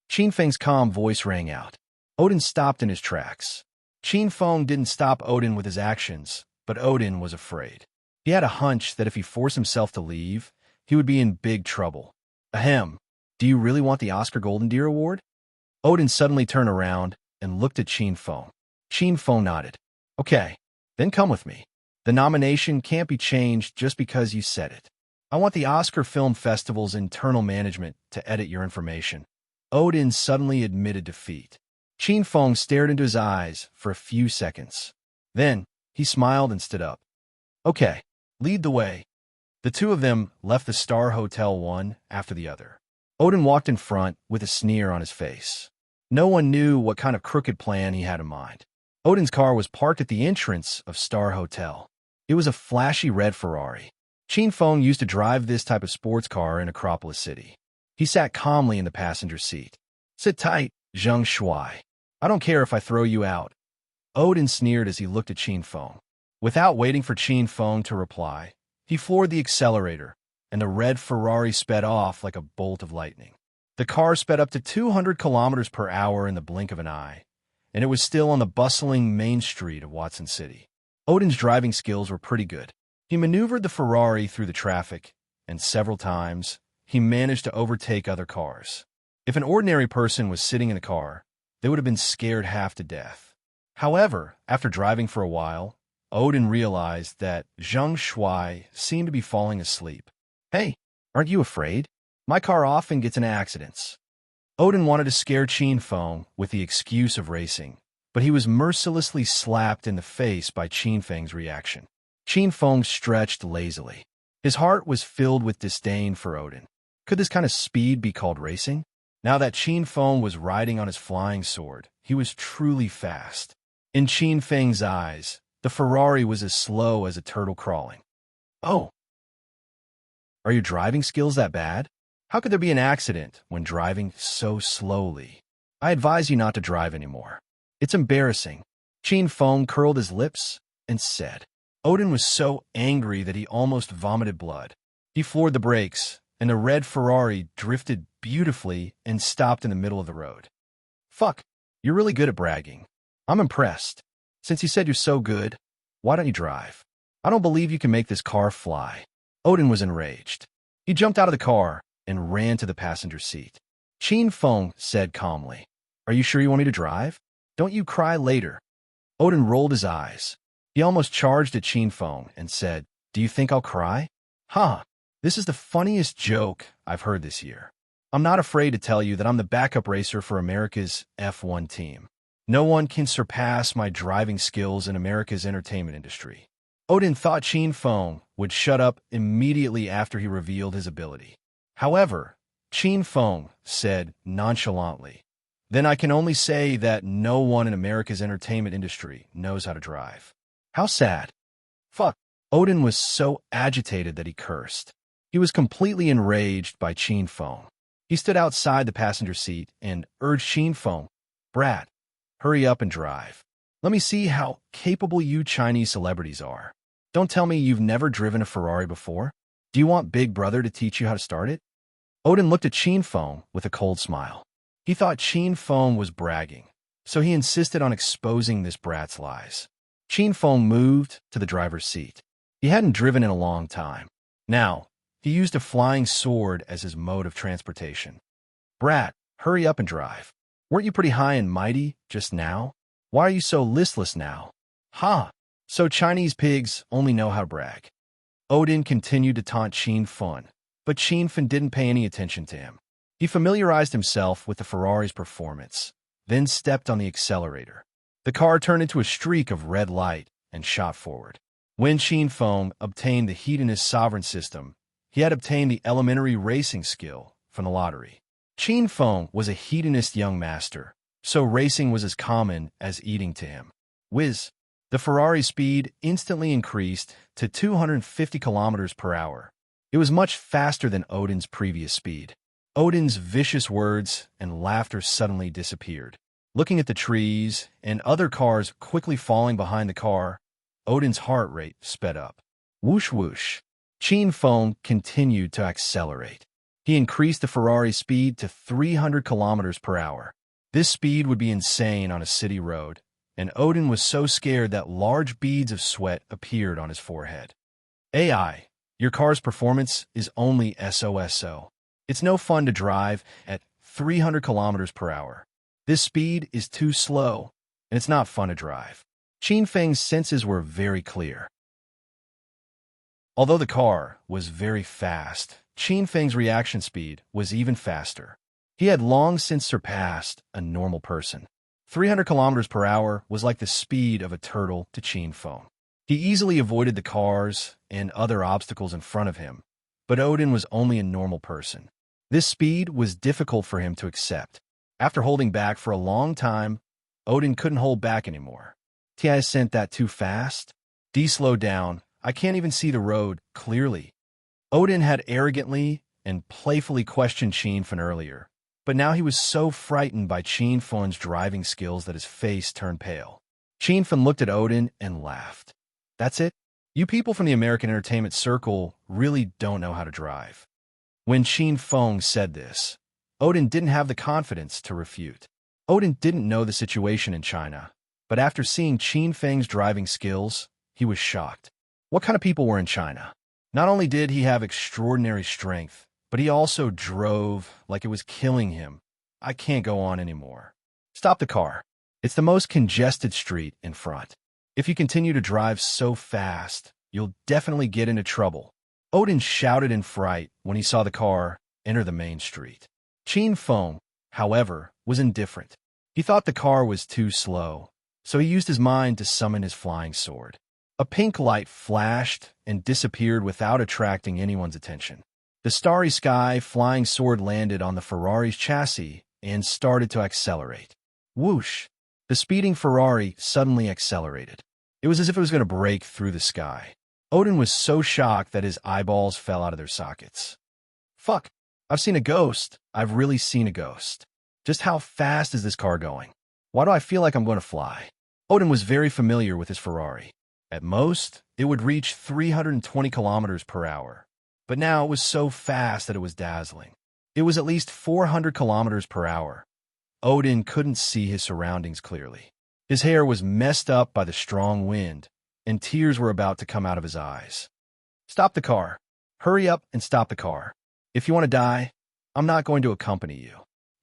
Qin Feng's calm voice rang out. Odin stopped in his tracks. Qin Feng didn't stop Odin with his actions, but Odin was afraid. He had a hunch that if he forced himself to leave, he would be in big trouble. "Ahem, do you really want the Oscar Golden Deer Award?" Odin suddenly turned around and looked at Qin Feng. Qin Feng nodded. "Okay, then come with me. The nomination can't be changed just because you said it. I want the Oscar Film Festival's internal management to edit your information." Odin suddenly admitted defeat. Qin Feng stared into his eyes for a few seconds. Then, he smiled and stood up. "Okay, lead the way." The two of them left the Star Hotel one after the other. Odin walked in front with a sneer on his face. No one knew what kind of crooked plan he had in mind. Odin's car was parked at the entrance of Star Hotel. It was a flashy red Ferrari. Qin Feng used to drive this type of sports car in Acropolis City. He sat calmly in the passenger seat. "Sit tight, Zheng Shuai. I don't care if I throw you out." Odin sneered as he looked at Qin Feng. Without waiting for Qin Feng to reply, he floored the accelerator, and the red Ferrari sped off like a bolt of lightning. The car sped up to 200 kilometers per hour in the blink of an eye, and it was still on the bustling main street of Watson City. Odin's driving skills were pretty good. He maneuvered the Ferrari through the traffic, and several times, he managed to overtake other cars. If an ordinary person was sitting in the car, they would have been scared half to death. However, after driving for a while, Odin realized that Zheng Shuai seemed to be falling asleep. Hey, aren't you afraid? My car often gets in accidents. Odin wanted to scare Qin Feng with the excuse of racing, but he was mercilessly slapped in the face by Qin Feng's reaction. Qin Feng stretched lazily. His heart was filled with disdain for Odin. Could this kind of speed be called racing? Now that Qin Feng was riding on his flying sword, he was truly fast. In Qin Feng's eyes, the Ferrari was as slow as a turtle crawling. Oh, are your driving skills that bad? How could there be an accident when driving so slowly? I advise you not to drive anymore. It's embarrassing. Qin Feng curled his lips and said. Odin was so angry that he almost vomited blood. He floored the brakes, and the red Ferrari drifted beautifully and stopped in the middle of the road. Fuck, you're really good at bragging. I'm impressed. Since you said you're so good, why don't you drive? I don't believe you can make this car fly. Odin was enraged. He jumped out of the car and ran to the passenger seat. Qin Feng said calmly, Are you sure you want me to drive? Don't you cry later. Odin rolled his eyes. He almost charged at Qin Feng and said, Do you think I'll cry? Huh, this is the funniest joke I've heard this year. I'm not afraid to tell you that I'm the backup racer for America's F1 team. No one can surpass my driving skills in America's entertainment industry. Odin thought Qin Feng would shut up immediately after he revealed his ability. However, Qin Feng said nonchalantly, Then I can only say that no one in America's entertainment industry knows how to drive. How sad. Fuck. Odin was so agitated that he cursed. He was completely enraged by Qin Feng. He stood outside the passenger seat and urged Qin Feng, Brat, hurry up and drive. Let me see how capable you Chinese celebrities are. Don't tell me you've never driven a Ferrari before. Do you want Big Brother to teach you how to start it? Odin looked at Qin Feng with a cold smile. He thought Qin Feng was bragging, so he insisted on exposing this brat's lies. Qin Feng moved to the driver's seat. He hadn't driven in a long time. Now, he used a flying sword as his mode of transportation. Brat, hurry up and drive. Weren't you pretty high and mighty just now? Why are you so listless now? Ha! So Chinese pigs only know how to brag. Odin continued to taunt Qin Feng, but Qin Feng didn't pay any attention to him. He familiarized himself with the Ferrari's performance, then stepped on the accelerator. The car turned into a streak of red light and shot forward. When Qin Feng obtained the Hedonist sovereign system, he had obtained the elementary racing skill from the lottery. Qin Feng was a hedonist young master, so racing was as common as eating to him. Whiz! The Ferrari's speed instantly increased to 250 kilometers per hour. It was much faster than Odin's previous speed. Odin's vicious words and laughter suddenly disappeared. Looking at the trees and other cars quickly falling behind the car, Odin's heart rate sped up. Whoosh whoosh. Qin Feng continued to accelerate. He increased the Ferrari's speed to 300 kilometers per hour. This speed would be insane on a city road, and Odin was so scared that large beads of sweat appeared on his forehead. AI, your car's performance is only SOSO. It's no fun to drive at 300 kilometers per hour. This speed is too slow, and it's not fun to drive. Qin Feng's senses were very clear. Although the car was very fast, Qin Feng's reaction speed was even faster. He had long since surpassed a normal person. 300 kilometers per hour was like the speed of a turtle to Qin Feng. He easily avoided the cars and other obstacles in front of him, but Odin was only a normal person. This speed was difficult for him to accept. After holding back for a long time, Odin couldn't hold back anymore. I sent that too fast? Slow down. I can't even see the road clearly. Odin had arrogantly and playfully questioned Qin Feng earlier, but now he was so frightened by Qin Feng's driving skills that his face turned pale. Qin Feng looked at Odin and laughed. That's it? You people from the American entertainment circle really don't know how to drive. When Qin Feng said this, Odin didn't have the confidence to refute. Odin didn't know the situation in China, but after seeing Qin Feng's driving skills, he was shocked. What kind of people were in China? Not only did he have extraordinary strength, but he also drove like it was killing him, I can't go on anymore. Stop the car. It's the most congested street in front. If you continue to drive so fast, you'll definitely get into trouble. Odin shouted in fright when he saw the car enter the main street. Qin Feng, however, was indifferent. He thought the car was too slow, so he used his mind to summon his flying sword. A pink light flashed and disappeared without attracting anyone's attention. The starry sky flying sword landed on the Ferrari's chassis and started to accelerate. Whoosh! The speeding Ferrari suddenly accelerated. It was as if it was going to break through the sky. Odin was so shocked that his eyeballs fell out of their sockets. Fuck! I've seen a ghost. I've really seen a ghost. Just how fast is this car going? Why do I feel like I'm going to fly? Odin was very familiar with his Ferrari. At most, it would reach 320 kilometers per hour. But now it was so fast that it was dazzling. It was at least 400 kilometers per hour. Odin couldn't see his surroundings clearly. His hair was messed up by the strong wind, and tears were about to come out of his eyes. Stop the car. Hurry up and stop the car. If you want to die, I'm not going to accompany you.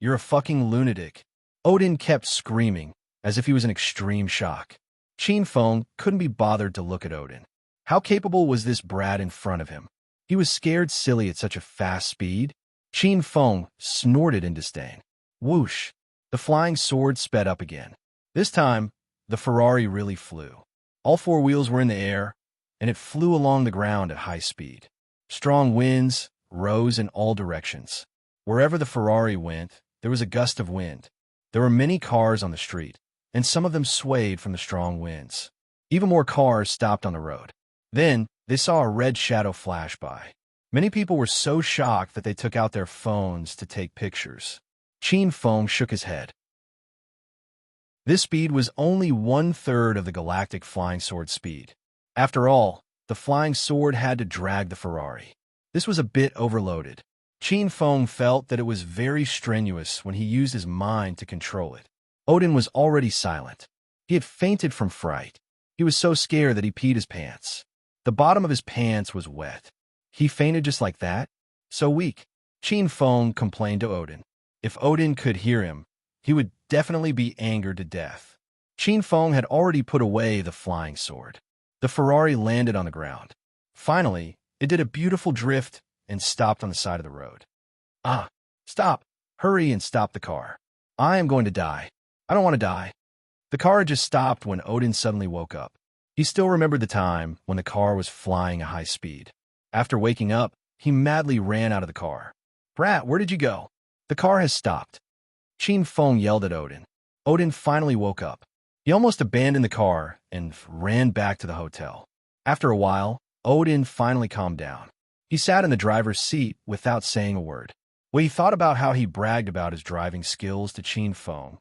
You're a fucking lunatic. Odin kept screaming, as if he was in extreme shock. Qin Feng couldn't be bothered to look at Odin. How capable was this brat in front of him? He was scared silly at such a fast speed. Qin Feng snorted in disdain. Whoosh! The flying sword sped up again. This time, the Ferrari really flew. All four wheels were in the air, and it flew along the ground at high speed. Strong winds rose in all directions. Wherever the Ferrari went, there was a gust of wind. There were many cars on the street, and some of them swayed from the strong winds. Even more cars stopped on the road. Then, they saw a red shadow flash by. Many people were so shocked that they took out their phones to take pictures. Qin Feng shook his head. This speed was only 1/3 of the galactic flying sword speed. After all, the flying sword had to drag the Ferrari. This was a bit overloaded. Qin Feng felt that it was very strenuous when he used his mind to control it. Odin was already silent. He had fainted from fright. He was so scared that he peed his pants. The bottom of his pants was wet. He fainted just like that? So weak. Qin Feng complained to Odin. If Odin could hear him, he would definitely be angered to death. Qin Feng had already put away the flying sword. The Ferrari landed on the ground. Finally, it did a beautiful drift and stopped on the side of the road. Ah, stop. Hurry and stop the car. I am going to die. I don't want to die. The car had just stopped when Odin suddenly woke up. He still remembered the time when the car was flying at high speed. After waking up, he madly ran out of the car. Brat, where did you go? The car has stopped. Qin Feng yelled at Odin. Odin finally woke up. He almost abandoned the car and ran back to the hotel. After a while, Odin finally calmed down. He sat in the driver's seat without saying a word. When he thought about how he bragged about his driving skills to Qin Feng,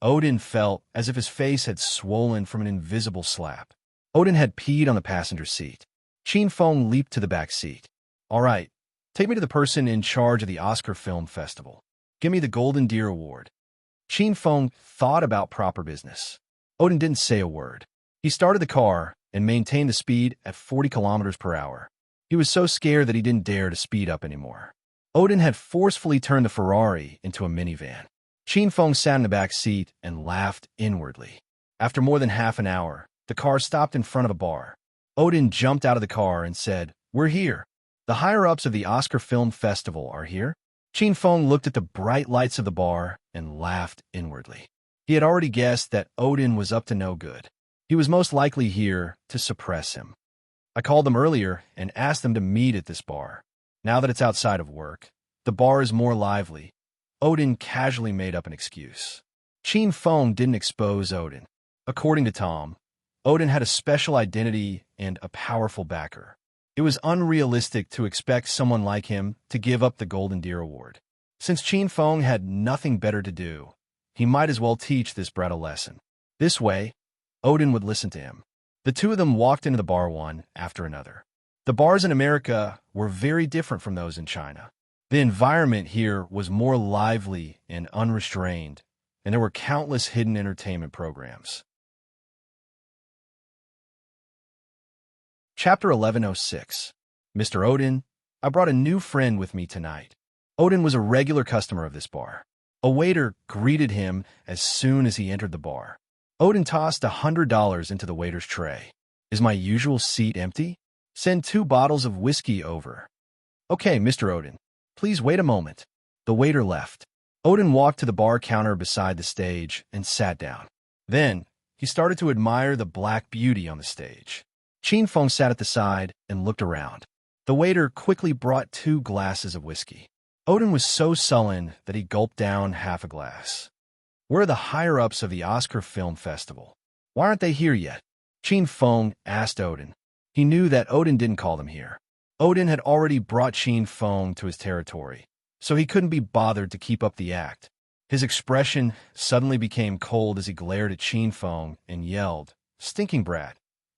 Odin felt as if his face had swollen from an invisible slap. Odin had peed on the passenger seat. Qin Feng leaped to the back seat. All right, take me to the person in charge of the Oscar Film Festival. Give me the Golden Deer Award. Qin Feng thought about proper business. Odin didn't say a word. He started the car and maintained the speed at 40 kilometers per hour. He was so scared that he didn't dare to speed up anymore. Odin had forcefully turned the Ferrari into a minivan. Qin Feng sat in the back seat and laughed inwardly. After more than half an hour, the car stopped in front of a bar. Odin jumped out of the car and said, "We're here. The higher-ups of the Oscar Film Festival are here." Qin Feng looked at the bright lights of the bar and laughed inwardly. He had already guessed that Odin was up to no good. He was most likely here to suppress him. I called them earlier and asked them to meet at this bar. Now that it's outside of work, the bar is more lively. Odin casually made up an excuse. Qin Feng didn't expose Odin. According to Tom, Odin had a special identity and a powerful backer. It was unrealistic to expect someone like him to give up the Golden Deer Award. Since Qin Feng had nothing better to do, he might as well teach this brat a lesson. This way, Odin would listen to him. The two of them walked into the bar one after another. The bars in America were very different from those in China. The environment here was more lively and unrestrained, and there were countless hidden entertainment programs. Chapter 1106. Mr. Odin, I brought a new friend with me tonight. Odin was a regular customer of this bar. A waiter greeted him as soon as he entered the bar. Odin tossed $100 into the waiter's tray. Is my usual seat empty? Send 2 bottles of whiskey over. Okay, Mr. Odin. Please wait a moment. The waiter left. Odin walked to the bar counter beside the stage and sat down. Then, he started to admire the black beauty on the stage. Chin Feng sat at the side and looked around. The waiter quickly brought 2 glasses of whiskey. Odin was so sullen that he gulped down half a glass. Where are the higher-ups of the Oscar Film Festival? Why aren't they here yet? Chin Feng asked Odin. He knew that Odin didn't call them here. Odin had already brought Chin Feng to his territory, so he couldn't be bothered to keep up the act. His expression suddenly became cold as he glared at Chin Feng and yelled, "Stinking brat,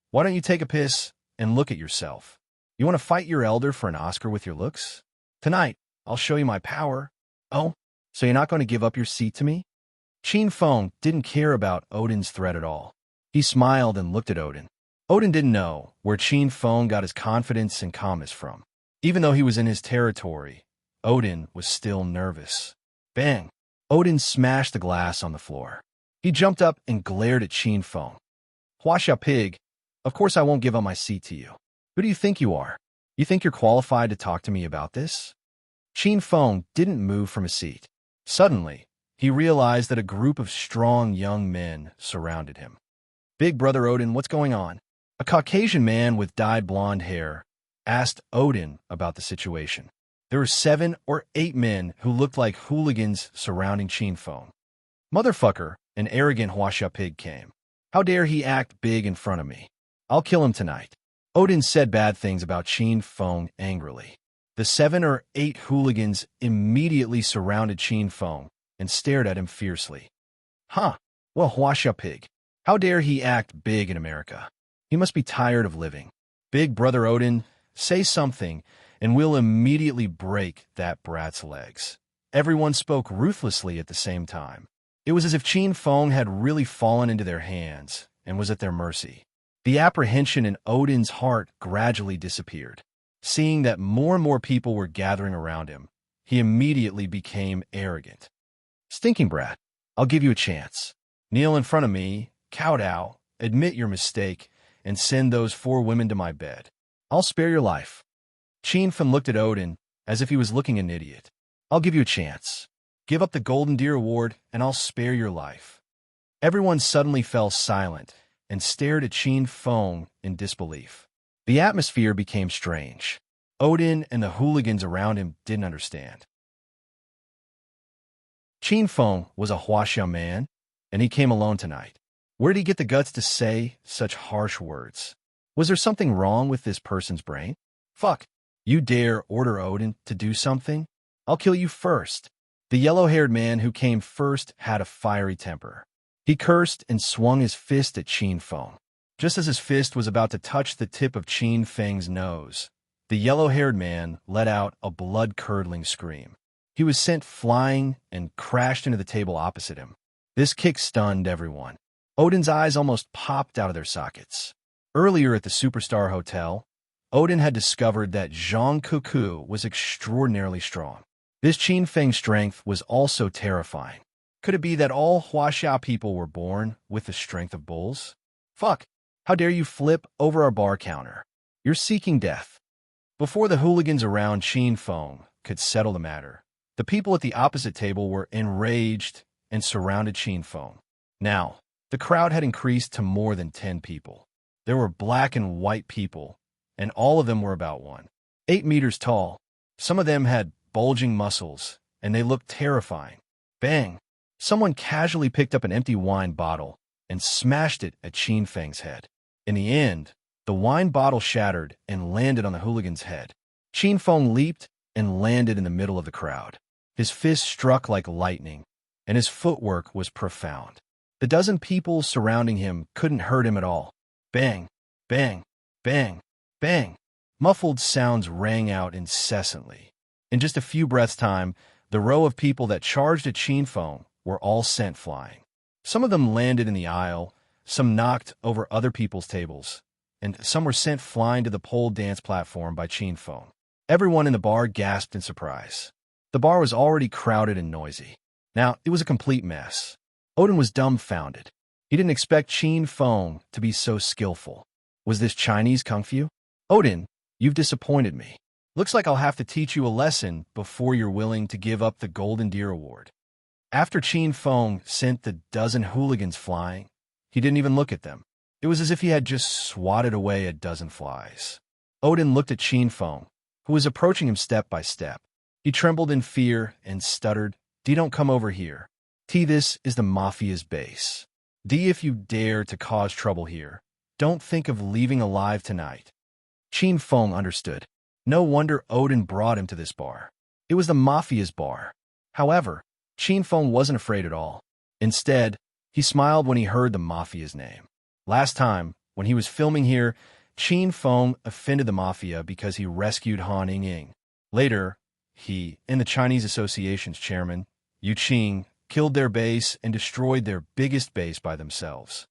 why don't you take a piss and look at yourself? You want to fight your elder for an Oscar with your looks? Tonight, I'll show you my power." "Oh, so you're not going to give up your seat to me?" Chin Feng didn't care about Odin's threat at all. He smiled and looked at Odin. Odin didn't know where Chin Feng got his confidence and calmness from. Even though he was in his territory, Odin was still nervous. Bang! Odin smashed the glass on the floor. He jumped up and glared at Chin Feng. "Huasha pig, of course I won't give up my seat to you. Who do you think you are? You think you're qualified to talk to me about this?" Chin Feng didn't move from his seat. Suddenly, he realized that a group of strong young men surrounded him. "Big brother Odin, what's going on?" A Caucasian man with dyed blonde hair asked Odin about the situation. There were 7 or 8 men who looked like hooligans surrounding Chin Feng. "Motherfucker," an arrogant Huasha pig came. "How dare he act big in front of me? I'll kill him tonight." Odin said bad things about Chin Feng angrily. The 7 or 8 hooligans immediately surrounded Chin Feng and stared at him fiercely. "Huh, well, Huasha pig, how dare he act big in America? He must be tired of living. Big brother Odin, say something, and we'll immediately break that brat's legs." Everyone spoke ruthlessly at the same time. It was as if Chin Feng had really fallen into their hands and was at their mercy. The apprehension in Odin's heart gradually disappeared. Seeing that more and more people were gathering around him, he immediately became arrogant. "Stinking brat, I'll give you a chance. Kneel in front of me, kowtow, admit your mistake, and send those 4 women to my bed. I'll spare your life." Chin Feng looked at Odin as if he was looking at an idiot. "I'll give you a chance. Give up the Golden Deer Award, and I'll spare your life." Everyone suddenly fell silent and stared at Chin Feng in disbelief. The atmosphere became strange. Odin and the hooligans around him didn't understand. Chin Feng was a Huasha man, and he came alone tonight. Where did he get the guts to say such harsh words? Was there something wrong with this person's brain? "Fuck, you dare order Odin to do something? I'll kill you first." The yellow-haired man who came first had a fiery temper. He cursed and swung his fist at Chin Feng. Just as his fist was about to touch the tip of Chin Feng's nose, the yellow-haired man let out a blood-curdling scream. He was sent flying and crashed into the table opposite him. This kick stunned everyone. Odin's eyes almost popped out of their sockets. Earlier at the Superstar Hotel, Odin had discovered that Zhang Kuku was extraordinarily strong. This Chin Feng strength was also terrifying. Could it be that all Huasha people were born with the strength of bulls? "Fuck, how dare you flip over our bar counter? You're seeking death." Before the hooligans around Chin Feng could settle the matter, the people at the opposite table were enraged and surrounded Chin Feng. Now, the crowd had increased to more than 10 people. There were black and white people, and all of them were about 1.8 meters tall. Some of them had bulging muscles, and they looked terrifying. Bang! Someone casually picked up an empty wine bottle and smashed it at Chin Feng's head. In the end, the wine bottle shattered and landed on the hooligan's head. Chin Feng leaped and landed in the middle of the crowd. His fist struck like lightning, and his footwork was profound. The dozen people surrounding him couldn't hurt him at all. Bang, bang, bang, bang. Muffled sounds rang out incessantly. In just a few breaths' time, the row of people that charged at Chin Feng were all sent flying. Some of them landed in the aisle, some knocked over other people's tables, and some were sent flying to the pole dance platform by Chin Feng. Everyone in the bar gasped in surprise. The bar was already crowded and noisy. Now, it was a complete mess. Odin was dumbfounded. He didn't expect Qin Feng to be so skillful. Was this Chinese kung fu? Odin, you've disappointed me. Looks like I'll have to teach you a lesson before you're willing to give up the Golden Deer Award. After Qin Feng sent the dozen hooligans flying, he didn't even look at them. It was as if he had just swatted away a dozen flies. Odin looked at Qin Feng, who was approaching him step by step. He trembled in fear and stuttered, "D, don't come over here. T, this is the Mafia's base. D, if you dare to cause trouble here, don't think of leaving alive tonight." Qin Feng understood. No wonder Odin brought him to this bar. It was the Mafia's bar. However, Qin Feng wasn't afraid at all. Instead, he smiled when he heard the Mafia's name. Last time, when he was filming here, Qin Feng offended the Mafia because he rescued Han Ying. Later, he and the Chinese Association's chairman, Yu Qing, killed their base and destroyed their biggest base by themselves.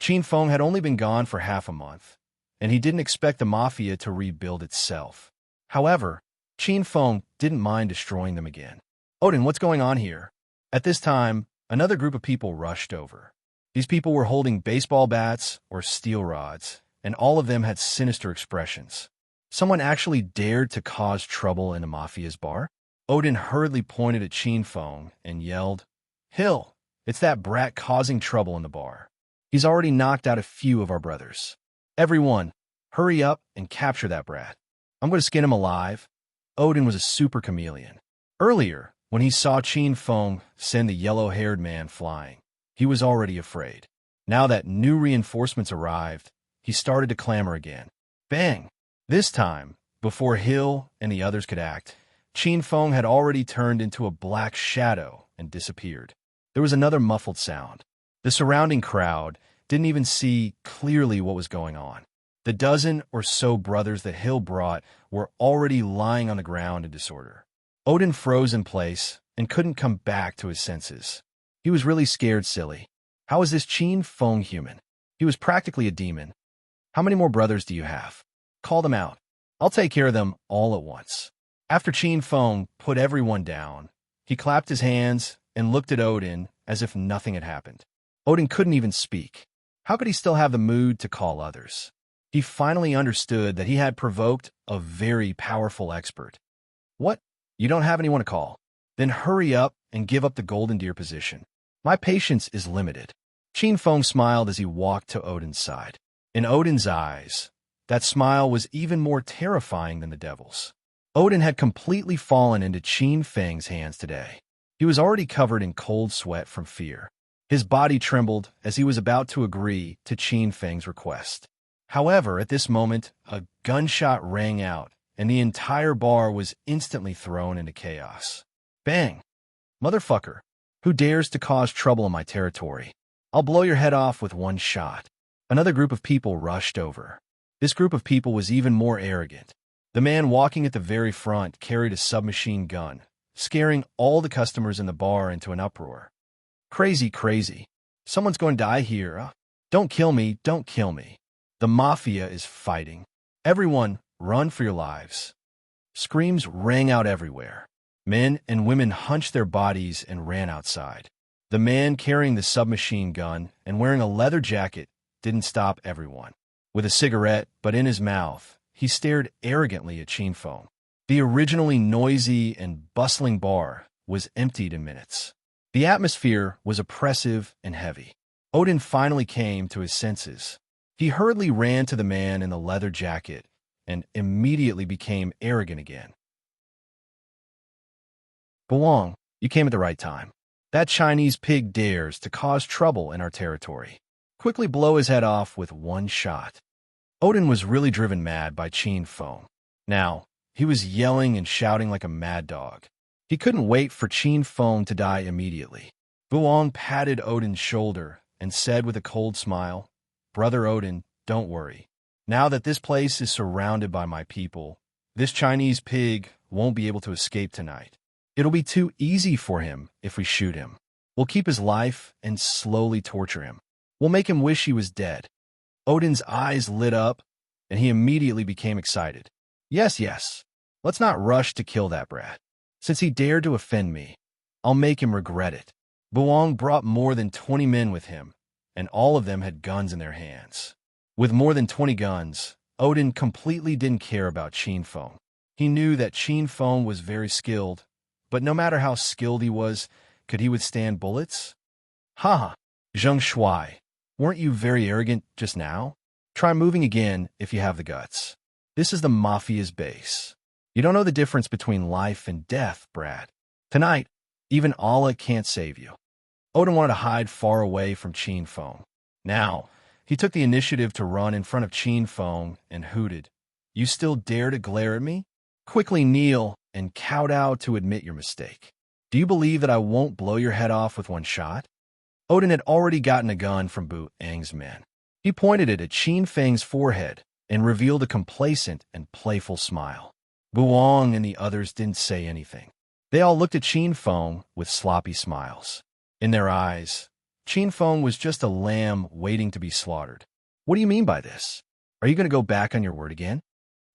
Qin Feng had only been gone for half a month, and he didn't expect the Mafia to rebuild itself. However, Qin Feng didn't mind destroying them again. Odin, what's going on here? At this time, another group of people rushed over. These people were holding baseball bats or steel rods, and all of them had sinister expressions. Someone actually dared to cause trouble in a Mafia's bar? Odin hurriedly pointed at Qin Feng and yelled, "Hill, it's that brat causing trouble in the bar. He's already knocked out a few of our brothers. Everyone, hurry up and capture that brat. I'm going to skin him alive." Odin was a super chameleon. Earlier, when he saw Qin Feng send the yellow-haired man flying, he was already afraid. Now that new reinforcements arrived, he started to clamor again. Bang! This time, before Hill and the others could act, Qin Feng had already turned into a black shadow and disappeared. There was another muffled sound. The surrounding crowd didn't even see clearly what was going on. The dozen or so brothers that Hill brought were already lying on the ground in disorder. Odin froze in place and couldn't come back to his senses. He was really scared silly. How is this Qin Feng human? He was practically a demon. How many more brothers do you have? Call them out. I'll take care of them all at once. After Qin Feng put everyone down, he clapped his hands and looked at Odin as if nothing had happened. Odin couldn't even speak. How could he still have the mood to call others? He finally understood that he had provoked a very powerful expert. What? You don't have anyone to call? Then hurry up and give up the Golden Deer position. My patience is limited. Qin Feng smiled as he walked to Odin's side. In Odin's eyes, that smile was even more terrifying than the devil's. Odin had completely fallen into Qin Feng's hands today. He was already covered in cold sweat from fear. His body trembled as he was about to agree to Qin Feng's request. However, at this moment, a gunshot rang out, and the entire bar was instantly thrown into chaos. Bang! Motherfucker, who dares to cause trouble in my territory? I'll blow your head off with one shot. Another group of people rushed over. This group of people was even more arrogant. The man walking at the very front carried a submachine gun, scaring all the customers in the bar into an uproar. Crazy, crazy. Someone's going to die here. Don't kill me, don't kill me. The Mafia is fighting. Everyone, run for your lives. Screams rang out everywhere. Men and women hunched their bodies and ran outside. The man carrying the submachine gun and wearing a leather jacket didn't stop everyone. With a cigarette, but in his mouth, he stared arrogantly at Qin Feng. The originally noisy and bustling bar was emptied in minutes. The atmosphere was oppressive and heavy. Odin finally came to his senses. He hurriedly ran to the man in the leather jacket and immediately became arrogant again. Belong, you came at the right time. That Chinese pig dares to cause trouble in our territory. Quickly blow his head off with one shot. Odin was really driven mad by Qin Feng. Now, he was yelling and shouting like a mad dog. He couldn't wait for Qin Feng to die immediately. Buong patted Odin's shoulder and said with a cold smile, "Brother Odin, don't worry. Now that this place is surrounded by my people, this Chinese pig won't be able to escape tonight. It'll be too easy for him if we shoot him. We'll keep his life and slowly torture him. We'll make him wish he was dead." Odin's eyes lit up, and he immediately became excited. Yes, yes. Let's not rush to kill that brat. Since he dared to offend me, I'll make him regret it. Buong brought more than 20 men with him, and all of them had guns in their hands. With more than 20 guns, Odin completely didn't care about Qin Feng. He knew that Qin Feng was very skilled, but no matter how skilled he was, could he withstand bullets? Haha, Zheng Shuai, weren't you very arrogant just now? Try moving again if you have the guts. This is the Mafia's base. You don't know the difference between life and death, Brad. Tonight, even Allah can't save you. Odin wanted to hide far away from Qin Feng. Now, he took the initiative to run in front of Qin Feng and hooted, "You still dare to glare at me? Quickly kneel and kowtow to admit your mistake. Do you believe that I won't blow your head off with one shot?" Odin had already gotten a gun from Bu Ang's men. He pointed it at Qin Feng's forehead and revealed a complacent and playful smile. Buong and the others didn't say anything. They all looked at Qin Feng with sloppy smiles. In their eyes, Qin Feng was just a lamb waiting to be slaughtered. "What do you mean by this? Are you going to go back on your word again?"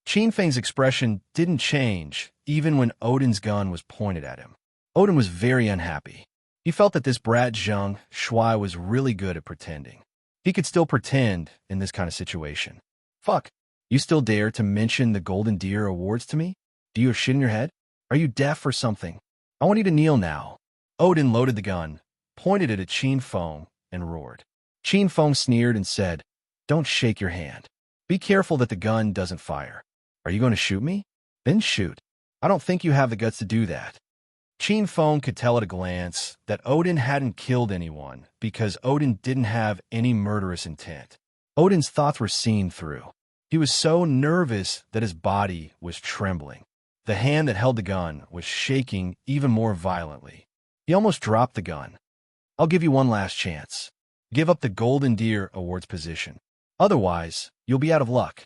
Qin Feng's expression didn't change, even when Odin's gun was pointed at him. Odin was very unhappy. He felt that this brat Zheng Shuai was really good at pretending. He could still pretend in this kind of situation. Fuck, you still dare to mention the Golden Deer Awards to me? Do you have shit in your head? Are you deaf or something? I want you to kneel now. Odin loaded the gun, pointed it at Qin Feng, and roared. Qin Feng sneered and said, "Don't shake your hand. Be careful that the gun doesn't fire. Are you going to shoot me? Then shoot. I don't think you have the guts to do that." Qin Feng could tell at a glance that Odin hadn't killed anyone because Odin didn't have any murderous intent. Odin's thoughts were seen through. He was so nervous that his body was trembling. The hand that held the gun was shaking even more violently. He almost dropped the gun. "I'll give you one last chance. Give up the Golden Deer Awards position. Otherwise, you'll be out of luck."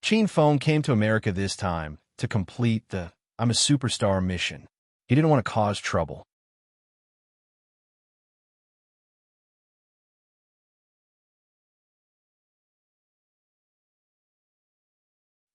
Qin Feng came to America this time to complete the "I'm a superstar" mission. He didn't want to cause trouble.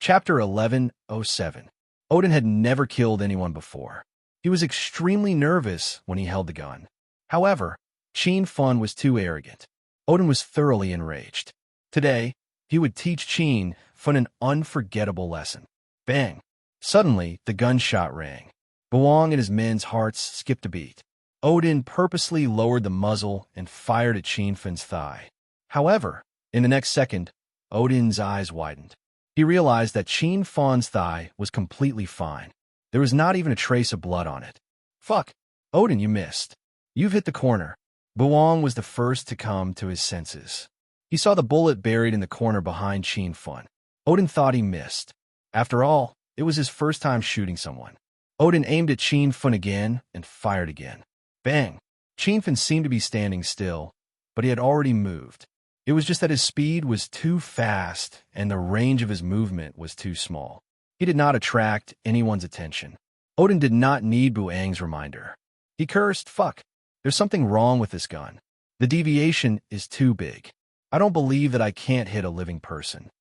Chapter 11:07. Odin had never killed anyone before. He was extremely nervous when he held the gun. However, Qin Feng was too arrogant. Odin was thoroughly enraged. Today, he would teach Qin Feng an unforgettable lesson. Bang! Suddenly, the gunshot rang. Buong and his men's hearts skipped a beat. Odin purposely lowered the muzzle and fired at Qin Feng's thigh. However, in the next second, Odin's eyes widened. He realized that Qin Feng's thigh was completely fine. There was not even a trace of blood on it. Fuck! Odin, you missed. You've hit the corner. Buong was the first to come to his senses. He saw the bullet buried in the corner behind Qin Feng. Odin thought he missed. After all, it was his first time shooting someone. Odin aimed at Qin Feng again and fired again. Bang! Qin Feng seemed to be standing still, but he had already moved. It was just that his speed was too fast and the range of his movement was too small. He did not attract anyone's attention. Odin did not need Buang's reminder. He cursed, "Fuck, there's something wrong with this gun. The deviation is too big. I don't believe that I can't hit a living person."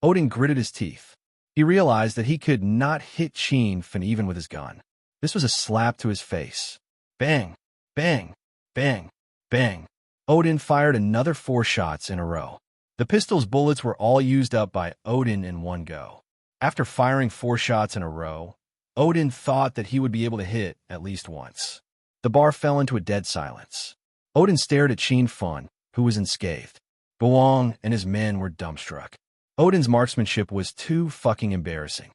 Odin gritted his teeth. He realized that he could not hit Qin Feng even with his gun. This was a slap to his face. Bang! Bang! Bang! Bang! Odin fired another 4 shots in a row. The pistol's bullets were all used up by Odin in one go. After firing 4 shots in a row, Odin thought that he would be able to hit at least once. The bar fell into a dead silence. Odin stared at Qin Feng, who was unscathed. Buong and his men were dumbstruck. Odin's marksmanship was too fucking embarrassing.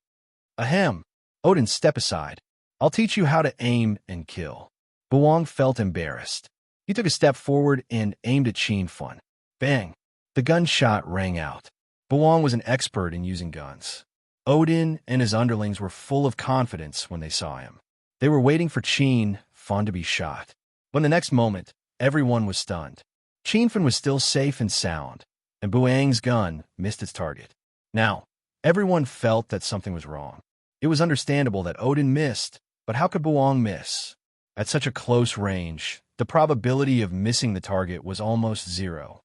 Ahem! Odin, step aside. I'll teach you how to aim and kill. Buong felt embarrassed. He took a step forward and aimed at Qin Feng. Bang! The gunshot rang out. Buong was an expert in using guns. Odin and his underlings were full of confidence when they saw him. They were waiting for Qin Feng to be shot. But the next moment, everyone was stunned. Qin Feng was still safe and sound, and Buang's gun missed its target. Now, everyone felt that something was wrong. It was understandable that Odin missed, but how could Buong miss? At such a close range, the probability of missing the target was almost 0.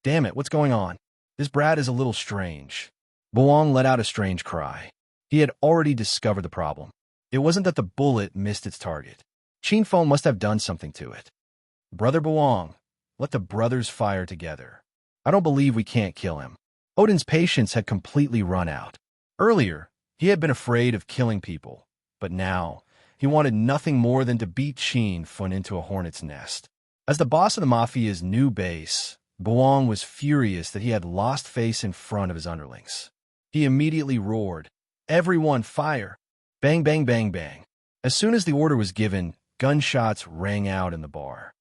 Damn it, what's going on? This brat is a little strange. Buong let out a strange cry. He had already discovered the problem. It wasn't that the bullet missed its target. Qin Feng must have done something to it. Brother Buang, let the brothers fire together. I don't believe we can't kill him. Odin's patience had completely run out. Earlier, he had been afraid of killing people, but now he wanted nothing more than to beat Qin Feng into a hornet's nest. As the boss of the Mafia's new base, Buang was furious that he had lost face in front of his underlings. He immediately roared, "Everyone fire!" Bang, bang, bang, bang. As soon as the order was given, gunshots rang out in the bar.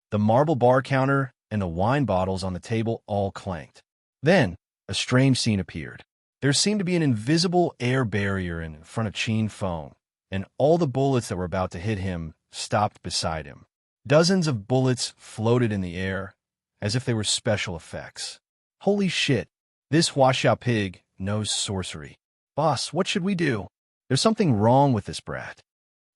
The marble bar counter and the wine bottles on the table all clanked. Then, a strange scene appeared. There seemed to be an invisible air barrier in front of Qin Feng, and all the bullets that were about to hit him stopped beside him. Dozens of bullets floated in the air, as if they were special effects. Holy shit, this Huaxia pig knows sorcery. Boss, what should we do? There's something wrong with this brat.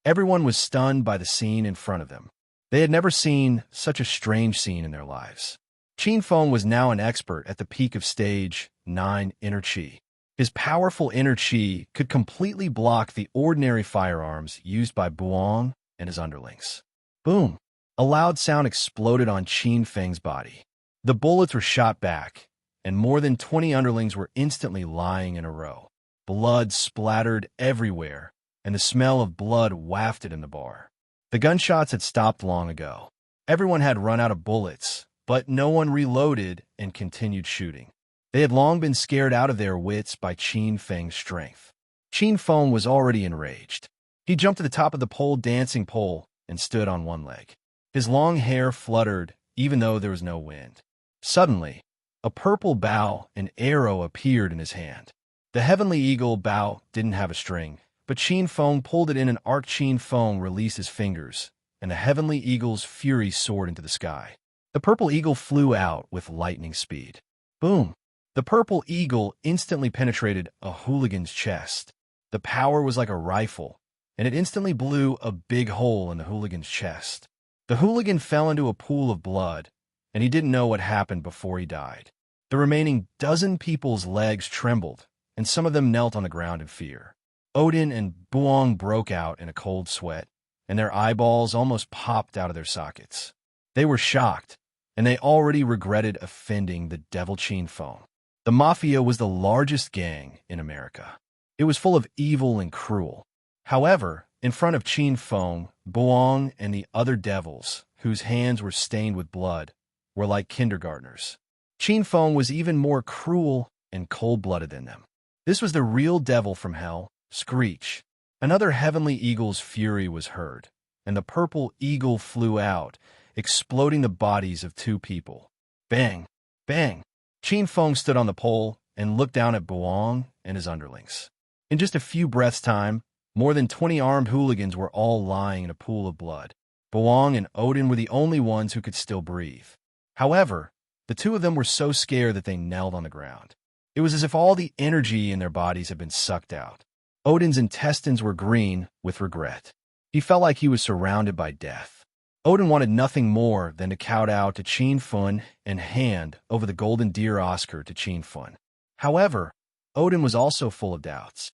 Everyone was stunned by the scene in front of them. They had never seen such a strange scene in their lives. Qin Feng was now an expert at the peak of stage 9 inner chi. His powerful inner chi could completely block the ordinary firearms used by Buang and his underlings. Boom! A loud sound exploded on Qin Feng's body. The bullets were shot back, and more than 20 underlings were instantly lying in a row. Blood splattered everywhere, and the smell of blood wafted in the bar. The gunshots had stopped long ago. Everyone had run out of bullets, but no one reloaded and continued shooting. They had long been scared out of their wits by Qin Feng's strength. Qin Feng was already enraged. He jumped to the top of the dancing pole and stood on one leg. His long hair fluttered, even though there was no wind. Suddenly, a purple bow and arrow appeared in his hand. The heavenly eagle bow didn't have a string, but Qin Feng pulled it in and arc. Qin Feng released his fingers, and the heavenly eagle's fury soared into the sky. The purple eagle flew out with lightning speed. Boom! The purple eagle instantly penetrated a hooligan's chest. The power was like a rifle, and it instantly blew a big hole in the hooligan's chest. The hooligan fell into a pool of blood, and he didn't know what happened before he died. The remaining dozen people's legs trembled, and some of them knelt on the ground in fear. Odin and Buang broke out in a cold sweat, and their eyeballs almost popped out of their sockets. They were shocked, and they already regretted offending the devil Qin Feng. The Mafia was the largest gang in America. It was full of evil and cruel. However, in front of Qin Feng, Buang and the other devils, whose hands were stained with blood, were like kindergartners. Qin Feng was even more cruel and cold-blooded than them. This was the real devil from hell. Screech. Another heavenly eagle's fury was heard, and the purple eagle flew out, exploding the bodies of 2 people. Bang! Bang! Qin Feng stood on the pole and looked down at Buang and his underlings. In just a few breaths' time, more than 20 armed hooligans were all lying in a pool of blood. Buang and Odin were the only ones who could still breathe. However, the 2 of them were so scared that they knelt on the ground. It was as if all the energy in their bodies had been sucked out. Odin's intestines were green with regret. He felt like he was surrounded by death. Odin wanted nothing more than to kowtow to Qin Feng and hand over the golden deer Oscar to Qin Feng. However, Odin was also full of doubts.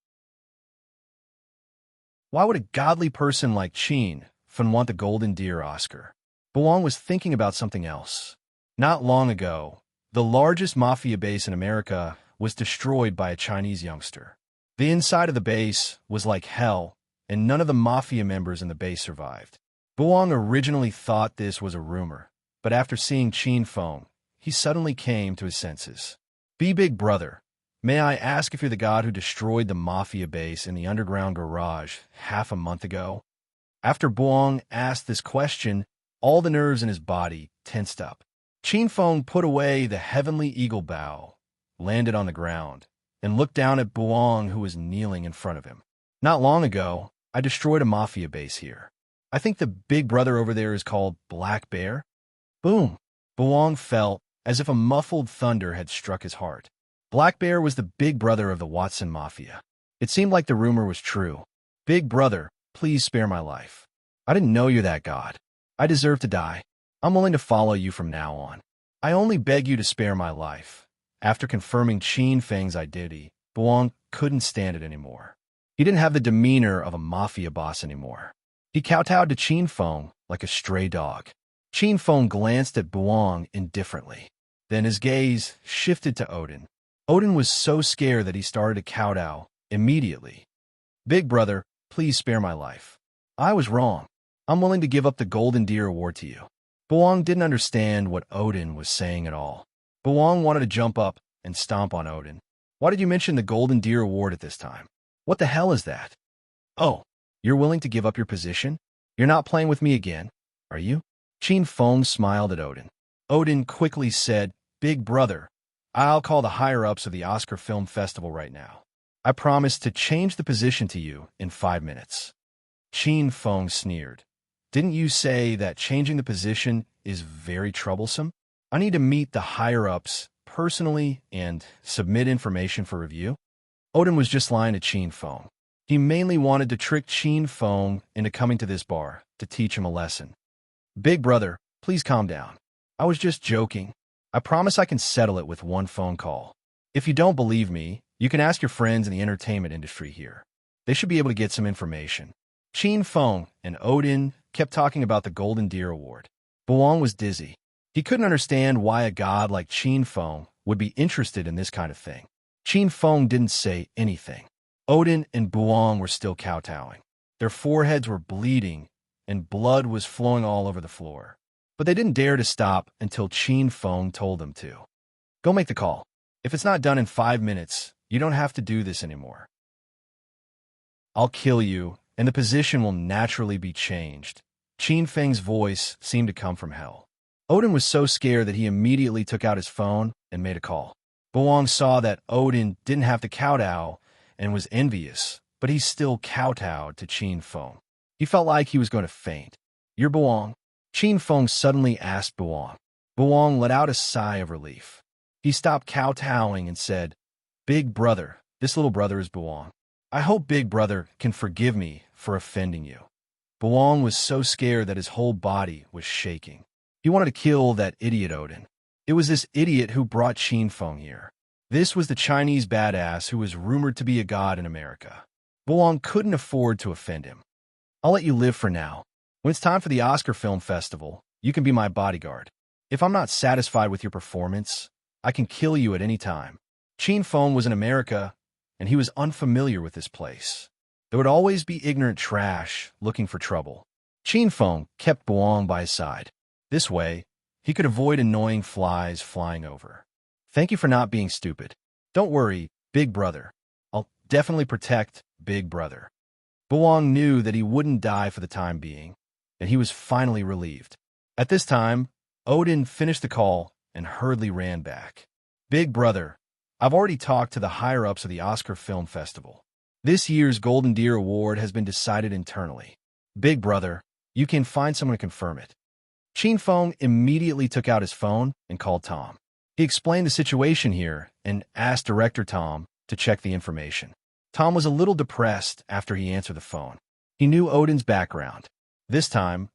Why would a godly person like Qin Feng want the golden deer Oscar? Buang was thinking about something else. Not long ago, the largest mafia base in America was destroyed by a Chinese youngster. The inside of the base was like hell, and none of the mafia members in the base survived. Buang originally thought this was a rumor, but after seeing Qin Feng, he suddenly came to his senses. Be big brother, may I ask if you're the god who destroyed the mafia base in the underground garage half a month ago? After Buang asked this question, all the nerves in his body tensed up. Qin Feng put away the heavenly eagle bow, landed on the ground, and looked down at Buang, who was kneeling in front of him. Not long ago, I destroyed a mafia base here. I think the big brother over there is called Black Bear. Boom! Buang felt as if a muffled thunder had struck his heart. Black Bear was the big brother of the Watson Mafia. It seemed like the rumor was true. Big brother, please spare my life. I didn't know you're that god. I deserve to die. I'm willing to follow you from now on. I only beg you to spare my life. After confirming Qin Feng's identity, Buong couldn't stand it anymore. He didn't have the demeanor of a mafia boss anymore. He kowtowed to Qin Feng like a stray dog. Qin Feng glanced at Buong indifferently. Then his gaze shifted to Odin. Odin was so scared that he started to kowtow immediately. Big brother, please spare my life. I was wrong. I'm willing to give up the Golden Deer Award to you. Buong didn't understand what Odin was saying at all. Buong wanted to jump up and stomp on Odin. Why did you mention the Golden Deer Award at this time? What the hell is that? Oh, you're willing to give up your position? You're not playing with me again, are you? Qin Feng smiled at Odin. Odin quickly said, Big brother, I'll call the higher-ups of the Oscar Film Festival right now. I promise to change the position to you in 5 minutes. Qin Feng sneered. Didn't you say that changing the position is very troublesome? I need to meet the higher-ups personally and submit information for review? Odin was just lying to Qin Feng. He mainly wanted to trick Qin Feng into coming to this bar to teach him a lesson. Big brother, please calm down. I was just joking. I promise I can settle it with one phone call. If you don't believe me, you can ask your friends in the entertainment industry here. They should be able to get some information. Qin Feng and Odin kept talking about the Golden Deer Award. Buong was dizzy. He couldn't understand why a god like Qin Feng would be interested in this kind of thing. Qin Feng didn't say anything. Odin and Buong were still kowtowing. Their foreheads were bleeding, and blood was flowing all over the floor. But they didn't dare to stop until Qin Feng told them to. Go make the call. If it's not done in 5 minutes, you don't have to do this anymore. I'll kill you, and the position will naturally be changed. Qin Feng's voice seemed to come from hell. Odin was so scared that he immediately took out his phone and made a call. Buong saw that Odin didn't have to kowtow and was envious, but he still kowtowed to Qin Feng. He felt like he was going to faint. You're Buong? Qin Feng suddenly asked Buong. Buong let out a sigh of relief. He stopped kowtowing and said, Big brother, this little brother is Buong. I hope Big brother can forgive me for offending you. Buong was so scared that his whole body was shaking. He wanted to kill that idiot Odin. It was this idiot who brought Qin Feng here. This was the Chinese badass who was rumored to be a god in America. Buong couldn't afford to offend him. I'll let you live for now. When it's time for the Oscar Film Festival, you can be my bodyguard. If I'm not satisfied with your performance, I can kill you at any time. Qin Feng was in America, and he was unfamiliar with this place. There would always be ignorant trash looking for trouble. Qin Feng kept Buong by his side. This way, he could avoid annoying flies flying over. Thank you for not being stupid. Don't worry, Big brother. I'll definitely protect Big brother. Buong knew that he wouldn't die for the time being, and he was finally relieved. At this time, Odin finished the call and hurriedly ran back. Big brother, I've already talked to the higher-ups of the Oscar Film Festival. This year's Golden Deer Award has been decided internally. Big brother, you can find someone to confirm it. Qin Feng immediately took out his phone and called Tom. He explained the situation here and asked Director Tom to check the information. Tom was a little depressed after he answered the phone. He knew Odin's background. This time,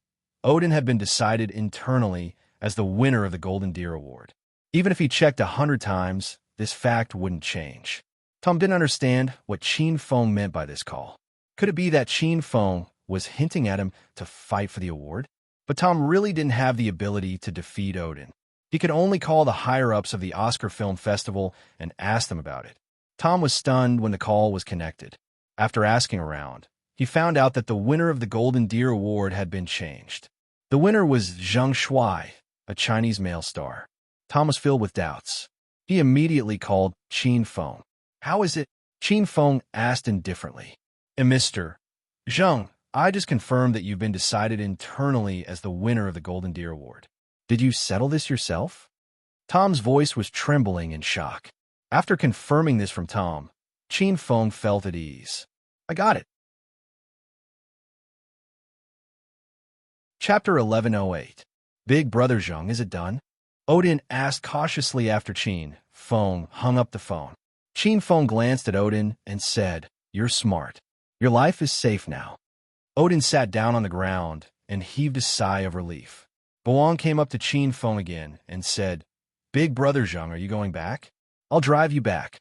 Odin had been decided internally as the winner of the Golden Deer Award. Even if he checked 100 times, this fact wouldn't change. Tom didn't understand what Qin Feng meant by this call. Could it be that Qin Feng was hinting at him to fight for the award? But Tom really didn't have the ability to defeat Odin. He could only call the higher-ups of the Oscar Film Festival and ask them about it. Tom was stunned when the call was connected. After asking around, he found out that the winner of the Golden Deer Award had been changed. The winner was Zhang Shuai, a Chinese male star. Tom was filled with doubts. He immediately called Qin Feng. How is it? Qin Feng asked indifferently. Mr. Zhang, I just confirmed that you've been decided internally as the winner of the Golden Deer Award. Did you settle this yourself? Tom's voice was trembling in shock. After confirming this from Tom, Qin Feng felt at ease. I got it. Chapter 1108. Big Brother Zhang, is it done? Odin asked cautiously after Qin Feng hung up the phone. Qin Feng glanced at Odin and said, You're smart. Your life is safe now. Odin sat down on the ground and heaved a sigh of relief. Buong came up to Qin Feng again and said, Big Brother Zhang, are you going back? I'll drive you back.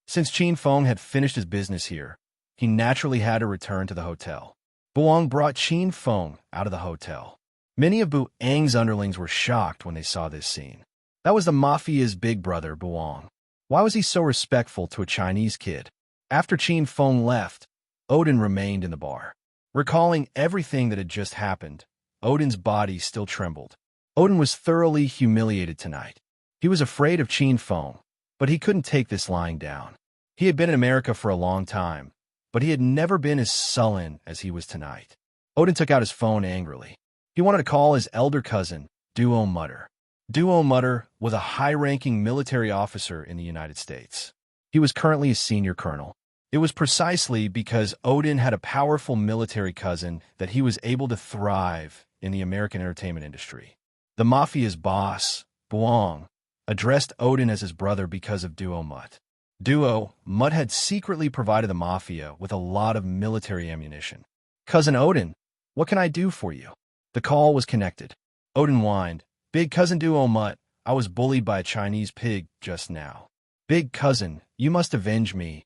Since Qin Feng had finished his business here, he naturally had to return to the hotel. Buang brought Qin Feng out of the hotel. Many of Buang's underlings were shocked when they saw this scene. That was the mafia's big brother, Buang. Why was he so respectful to a Chinese kid? After Qin Feng left, Odin remained in the bar. Recalling everything that had just happened, Odin's body still trembled. Odin was thoroughly humiliated tonight. He was afraid of Qin Feng, but he couldn't take this lying down. He had been in America for a long time, but he had never been as sullen as he was tonight. Odin took out his phone angrily. He wanted to call his elder cousin, Duo Mutter. Duo Mutter was a high-ranking military officer in the United States. He was currently a senior colonel. It was precisely because Odin had a powerful military cousin that he was able to thrive in the American entertainment industry. The mafia's boss, Buang, addressed Odin as his brother because of Duo Mutt. Duo Mutt had secretly provided the mafia with a lot of military ammunition. Cousin Odin, what can I do for you? The call was connected. Odin whined, Big cousin Duo Mutt, I was bullied by a Chinese pig just now. Big cousin, you must avenge me.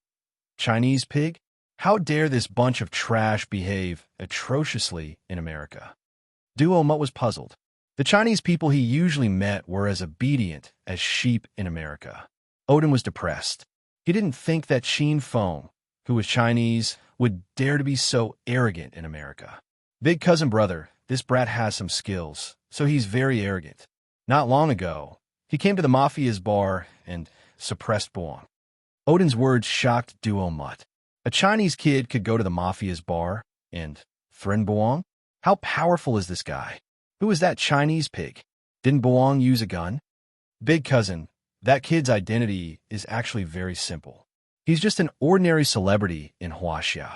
Chinese pig? How dare this bunch of trash behave atrociously in America? Duo Mutt was puzzled. The Chinese people he usually met were as obedient as sheep in America. Odin was depressed. He didn't think that Qin Feng, who was Chinese, would dare to be so arrogant in America. Big cousin brother, this brat has some skills, so he's very arrogant. Not long ago, he came to the mafia's bar and suppressed Buang. Odin's words shocked Duo Mutt. A Chinese kid could go to the mafia's bar and threaten Buang? How powerful is this guy? Who is that Chinese pig? Didn't Buang use a gun? Big cousin, that kid's identity is actually very simple. He's just an ordinary celebrity in Huaxia.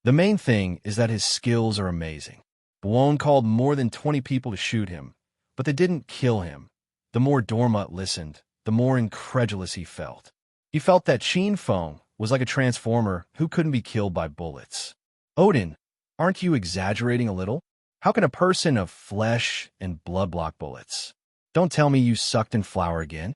The main thing is that his skills are amazing. Buang called more than 20 people to shoot him, but they didn't kill him. The more Dormut listened, the more incredulous he felt. He felt that Qin Feng was like a transformer who couldn't be killed by bullets. Odin, aren't you exaggerating a little? How can a person of flesh and blood block bullets? Don't tell me you sucked in flour again.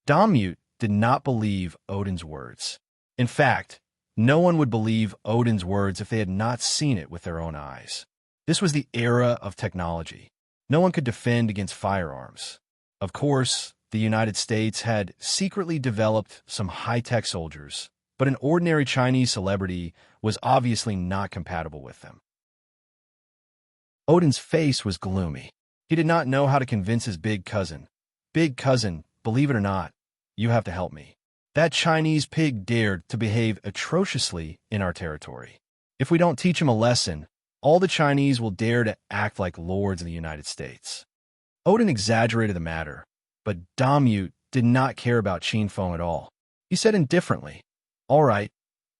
Domute did not believe Odin's words. In fact, no one would believe Odin's words if they had not seen it with their own eyes. This was the era of technology. No one could defend against firearms. Of course, the United States had secretly developed some high-tech soldiers, but an ordinary Chinese celebrity was obviously not compatible with them. Odin's face was gloomy. He did not know how to convince his big cousin. Big cousin, believe it or not, you have to help me. That Chinese pig dared to behave atrociously in our territory. If we don't teach him a lesson, all the Chinese will dare to act like lords in the United States. Odin exaggerated the matter, but Domute did not care about Qin Feng at all. He said indifferently, All right,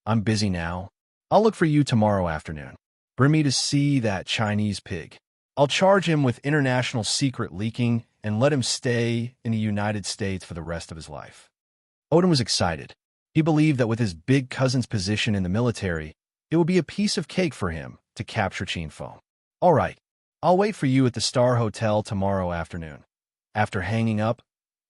I'm busy now. I'll look for you tomorrow afternoon. Bring me to see that Chinese pig. I'll charge him with international secret leaking and let him stay in the United States for the rest of his life. Odin was excited. He believed that with his big cousin's position in the military, it would be a piece of cake for him to capture Qin Feng. All right, I'll wait for you at the Star Hotel tomorrow afternoon. After hanging up,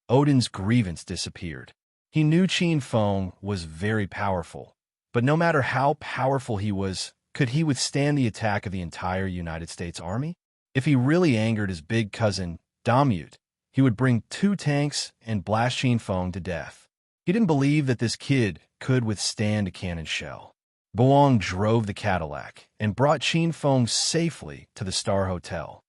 Odin's grievance disappeared. He knew Qin Feng was very powerful, but no matter how powerful he was, could he withstand the attack of the entire United States Army? If he really angered his big cousin, Domute, he would bring 2 tanks and blast Qin Feng to death. He didn't believe that this kid could withstand a cannon shell. Buang drove the Cadillac and brought Qin Feng safely to the Star Hotel.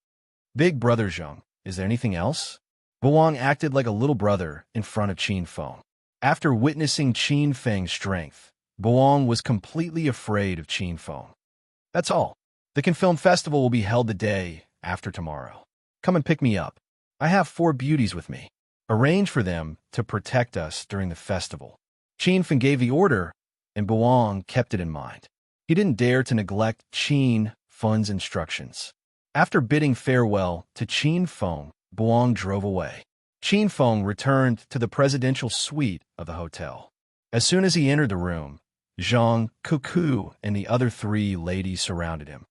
Big brother Zheng, is there anything else? Buang acted like a little brother in front of Qin Feng. After witnessing Qin Feng's strength, Buang was completely afraid of Qin Feng. That's all. The Cannes Film Festival will be held the day after tomorrow. Come and pick me up. I have 4 beauties with me. Arrange for them to protect us during the festival. Qin Feng gave the order, and Buang kept it in mind. He didn't dare to neglect Qin Feng's instructions. After bidding farewell to Qin Feng, Buang drove away. Qin Feng returned to the presidential suite of the hotel. As soon as he entered the room, Zhang, Cuckoo, and the other 3 ladies surrounded him.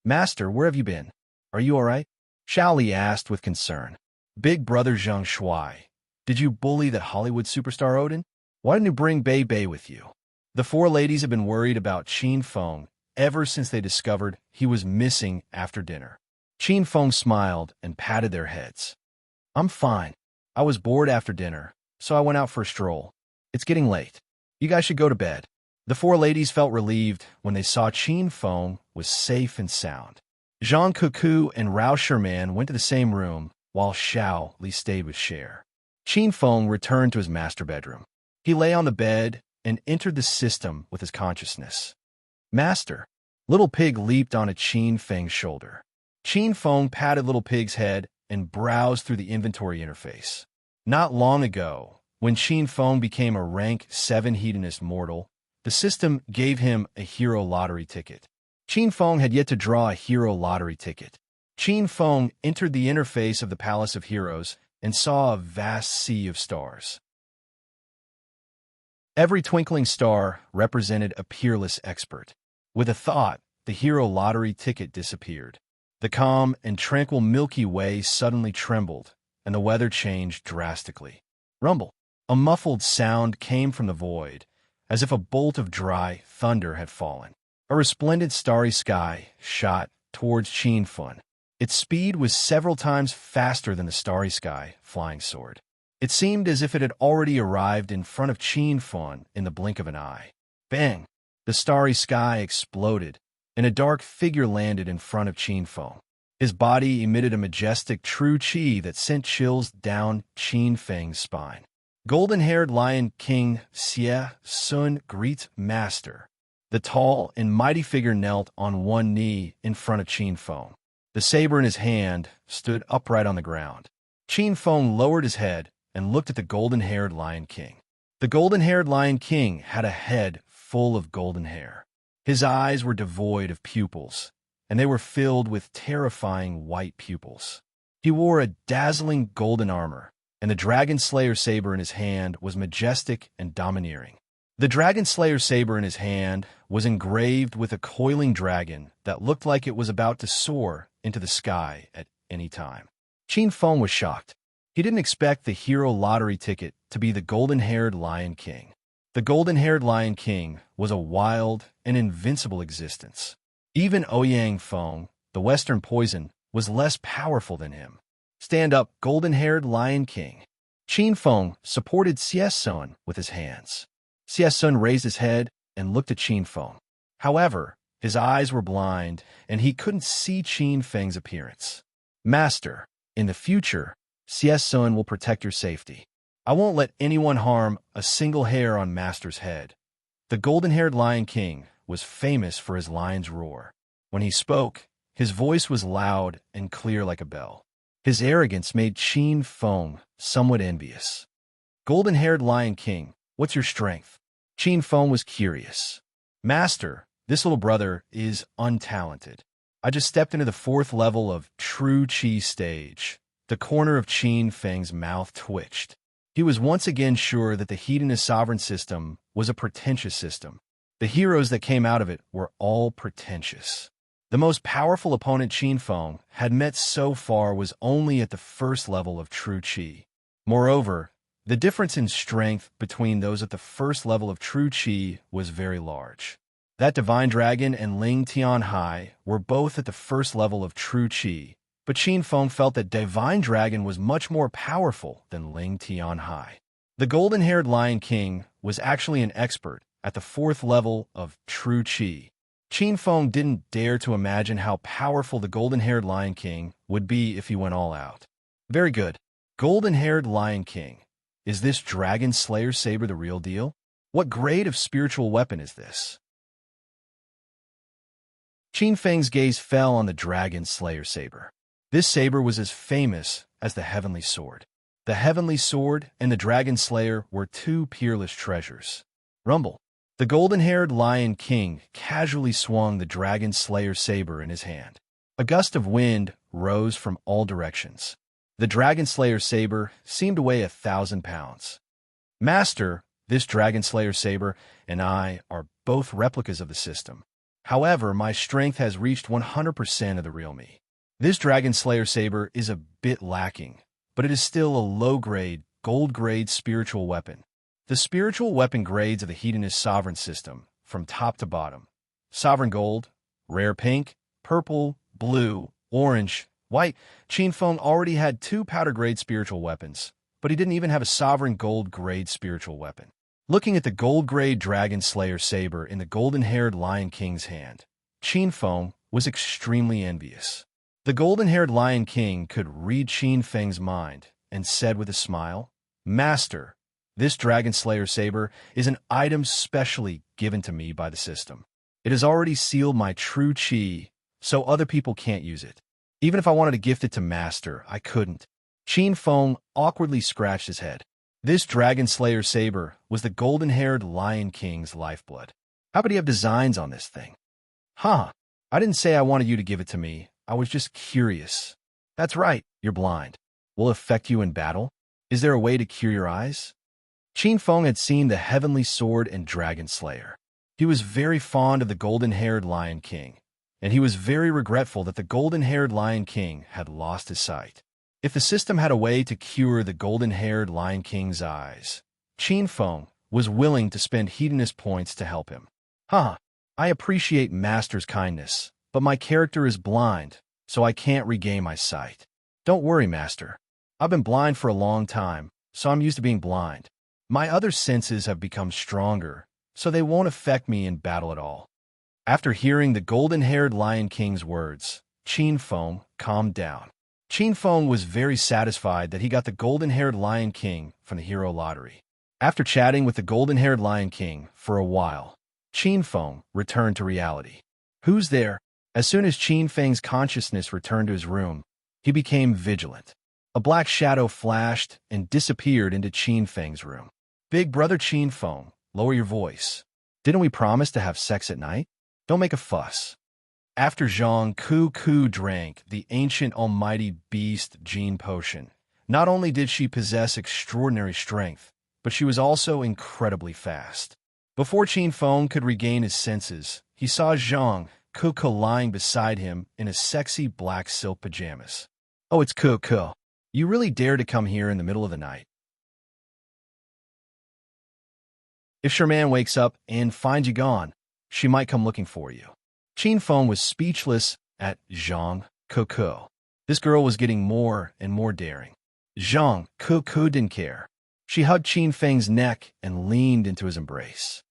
Master, where have you been? Are you all right? Xiao Li asked with concern. Big brother Zhang Shuai, did you bully that Hollywood superstar Odin? Why didn't you bring Bei Bei with you? The four ladies had been worried about Qin Feng ever since they discovered he was missing after dinner. Qin Feng smiled and patted their heads. I'm fine. I was bored after dinner, so I went out for a stroll. It's getting late. You guys should go to bed. The four ladies felt relieved when they saw Qin Feng was safe and sound. Zhang Cuckoo and Rao Sherman went to the same room, while Xiao Li stayed with Cher. Qin Feng returned to his master bedroom. He lay on the bed and entered the system with his consciousness. Master. Little Pig leaped onto Qin Feng's shoulder. Qin Feng patted Little Pig's head and browsed through the inventory interface. Not long ago, when Qin Feng became a rank 7 hedonist mortal, the system gave him a hero lottery ticket. Qin Feng had yet to draw a hero lottery ticket. Qin Feng entered the interface of the Palace of Heroes and saw a vast sea of stars. Every twinkling star represented a peerless expert. With a thought, the hero lottery ticket disappeared. The calm and tranquil Milky Way suddenly trembled, and the weather changed drastically. Rumble. A muffled sound came from the void, as if a bolt of dry thunder had fallen. A resplendent starry sky shot towards Qin Feng. Its speed was several times faster than the starry sky flying sword. It seemed as if it had already arrived in front of Qin Feng in the blink of an eye. Bang! The starry sky exploded, and a dark figure landed in front of Qin Feng. His body emitted a majestic true qi that sent chills down Qin Feng's spine. Golden-haired Lion King Xie Sun greets Master. The tall and mighty figure knelt on one knee in front of Qin Feng. The saber in his hand stood upright on the ground. Qin Feng lowered his head and looked at the golden-haired Lion King. The golden-haired Lion King had a head full of golden hair. His eyes were devoid of pupils, and they were filled with terrifying white pupils. He wore a dazzling golden armor, and the Dragon Slayer saber in his hand was majestic and domineering. The Dragon Slayer saber in his hand was engraved with a coiling dragon that looked like it was about to soar into the sky at any time. Qin Feng was shocked. He didn't expect the hero lottery ticket to be the golden-haired Lion King. The golden-haired Lion King was a wild and invincible existence. Even Ouyang Feng, the Western poison, was less powerful than him. Stand up, golden-haired Lion King. Qin Feng supported Xie Sun with his hands. Xie Sun raised his head and looked at Qin Feng. However, his eyes were blind, and he couldn't see Qin Feng's appearance. Master, in the future, Xie Sun will protect your safety. I won't let anyone harm a single hair on Master's head. The golden-haired Lion King was famous for his lion's roar. When he spoke, his voice was loud and clear like a bell. His arrogance made Qin Feng somewhat envious. Golden-haired Lion King, what's your strength? Qin Feng was curious. Master, this little brother is untalented. I just stepped into the 4th level of True Qi stage. The corner of Qin Feng's mouth twitched. He was once again sure that the hedonist sovereign system was a pretentious system. The heroes that came out of it were all pretentious. The most powerful opponent Qin Feng had met so far was only at the 1st level of True Qi. Moreover, the difference in strength between those at the 1st level of True Qi was very large. That Divine Dragon and Ling Tianhai were both at the 1st level of True Qi, but Qin Feng felt that Divine Dragon was much more powerful than Ling Tianhai. The golden-haired Lion King was actually an expert at the 4th level of True Qi. Qin Feng didn't dare to imagine how powerful the golden-haired Lion King would be if he went all out. Very good. Golden-haired Lion King. Is this Dragon Slayer saber the real deal? What grade of spiritual weapon is this? Qin Feng's gaze fell on the Dragon Slayer saber. This saber was as famous as the Heavenly Sword. The Heavenly Sword and the Dragon Slayer were two peerless treasures. Rumble. The golden-haired Lion King casually swung the Dragon Slayer saber in his hand. A gust of wind rose from all directions. The Dragon Slayer saber seemed to weigh 1,000 pounds. Master, this Dragon Slayer saber and I are both replicas of the system. However, my strength has reached 100% of the real me. This Dragon Slayer saber is a bit lacking, but it is still a low-grade, gold-grade spiritual weapon. The spiritual weapon grades of the Hedonist sovereign system, from top to bottom. Sovereign gold, rare pink, purple, blue, orange, white. Qin Feng already had 2 powder-grade spiritual weapons, but he didn't even have a sovereign gold-grade spiritual weapon. Looking at the gold-grade Dragon Slayer saber in the golden-haired Lion King's hand, Qin Feng was extremely envious. The golden-haired Lion King could read Qin Feng's mind and said with a smile, "Master, this Dragon Slayer saber is an item specially given to me by the system. It has already sealed my true qi, so other people can't use it. Even if I wanted to gift it to Master, I couldn't." Qin Feng awkwardly scratched his head. This Dragon Slayer saber was the golden-haired Lion King's lifeblood. How could he have designs on this thing? Huh, I didn't say I wanted you to give it to me. I was just curious. That's right, you're blind. Will it affect you in battle? Is there a way to cure your eyes? Qin Feng had seen the heavenly sword and Dragon Slayer. He was very fond of the golden-haired Lion King, and he was very regretful that the golden-haired Lion King had lost his sight. If the system had a way to cure the golden-haired Lion King's eyes, Qin Feng was willing to spend hedonist points to help him. I appreciate Master's kindness, but my character is blind, so I can't regain my sight. Don't worry, Master. I've been blind for a long time, so I'm used to being blind. My other senses have become stronger, so they won't affect me in battle at all. After hearing the golden-haired Lion King's words, Qin Feng calmed down. Qin Feng was very satisfied that he got the golden-haired Lion King from the hero lottery. After chatting with the golden-haired Lion King for a while, Qin Feng returned to reality. Who's there? As soon as Qin Feng's consciousness returned to his room, he became vigilant. A black shadow flashed and disappeared into Qin Feng's room. Big brother Qin Feng, lower your voice. Didn't we promise to have sex at night? Don't make a fuss. After Zhang Ku drank the ancient almighty beast gene potion, not only did she possess extraordinary strength, but she was also incredibly fast. Before Qin Feng could regain his senses, he saw Zhang Ku lying beside him in a sexy black silk pajamas. Oh, it's Ku. You really dare to come here in the middle of the night? If Sherman wakes up and finds you gone, she might come looking for you. Qin Feng was speechless at Zhang Ku. This girl was getting more and more daring. Zhang Ku didn't care. She hugged Qin Feng's neck and leaned into his embrace.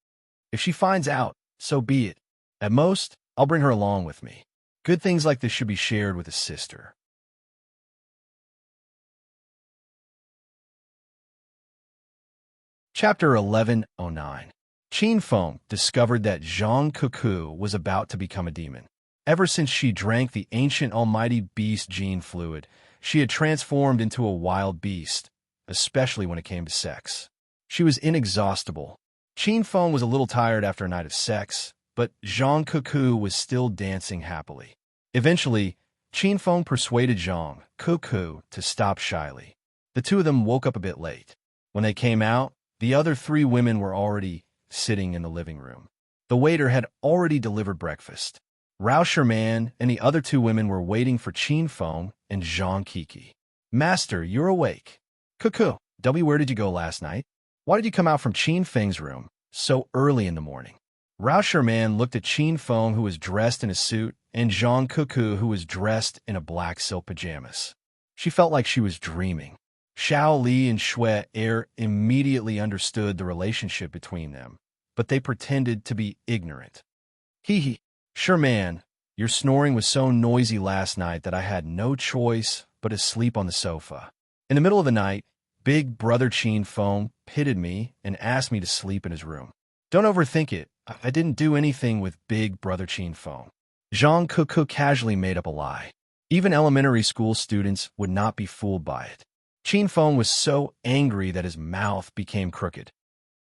If she finds out, so be it. At most, I'll bring her along with me. Good things like this should be shared with a sister. Chapter 1109. Qin Feng discovered that Zhang Ku was about to become a demon. Ever since she drank the ancient almighty beast gene fluid, she had transformed into a wild beast, especially when it came to sex. She was inexhaustible. Qin Feng was a little tired after a night of sex, but Zhang Ku was still dancing happily. Eventually, Qin Feng persuaded Zhang Ku to stop shyly. The two of them woke up a bit late. When they came out, the other 3 women were already sitting in the living room. The waiter had already delivered breakfast. Rao Sherman and the other 2 women were waiting for Qin Feng and Zhang Kiki. Master, you're awake. Ku, where did you go last night? Why did you come out from Qin Feng's room so early in the morning? Rao Sherman looked at Qin Feng, who was dressed in a suit, and Zhang Ku, who was dressed in a black silk pajamas. She felt like she was dreaming. Xiao Li and Xue Er immediately understood the relationship between them, but they pretended to be ignorant. Sherman, your snoring was so noisy last night that I had no choice but to sleep on the sofa. In the middle of the night, big brother Qin Feng pitied me and asked me to sleep in his room. Don't overthink it. I didn't do anything with big brother Qin Feng. Zhang Ku casually made up a lie. Even elementary school students would not be fooled by it. Qin Feng was so angry that his mouth became crooked.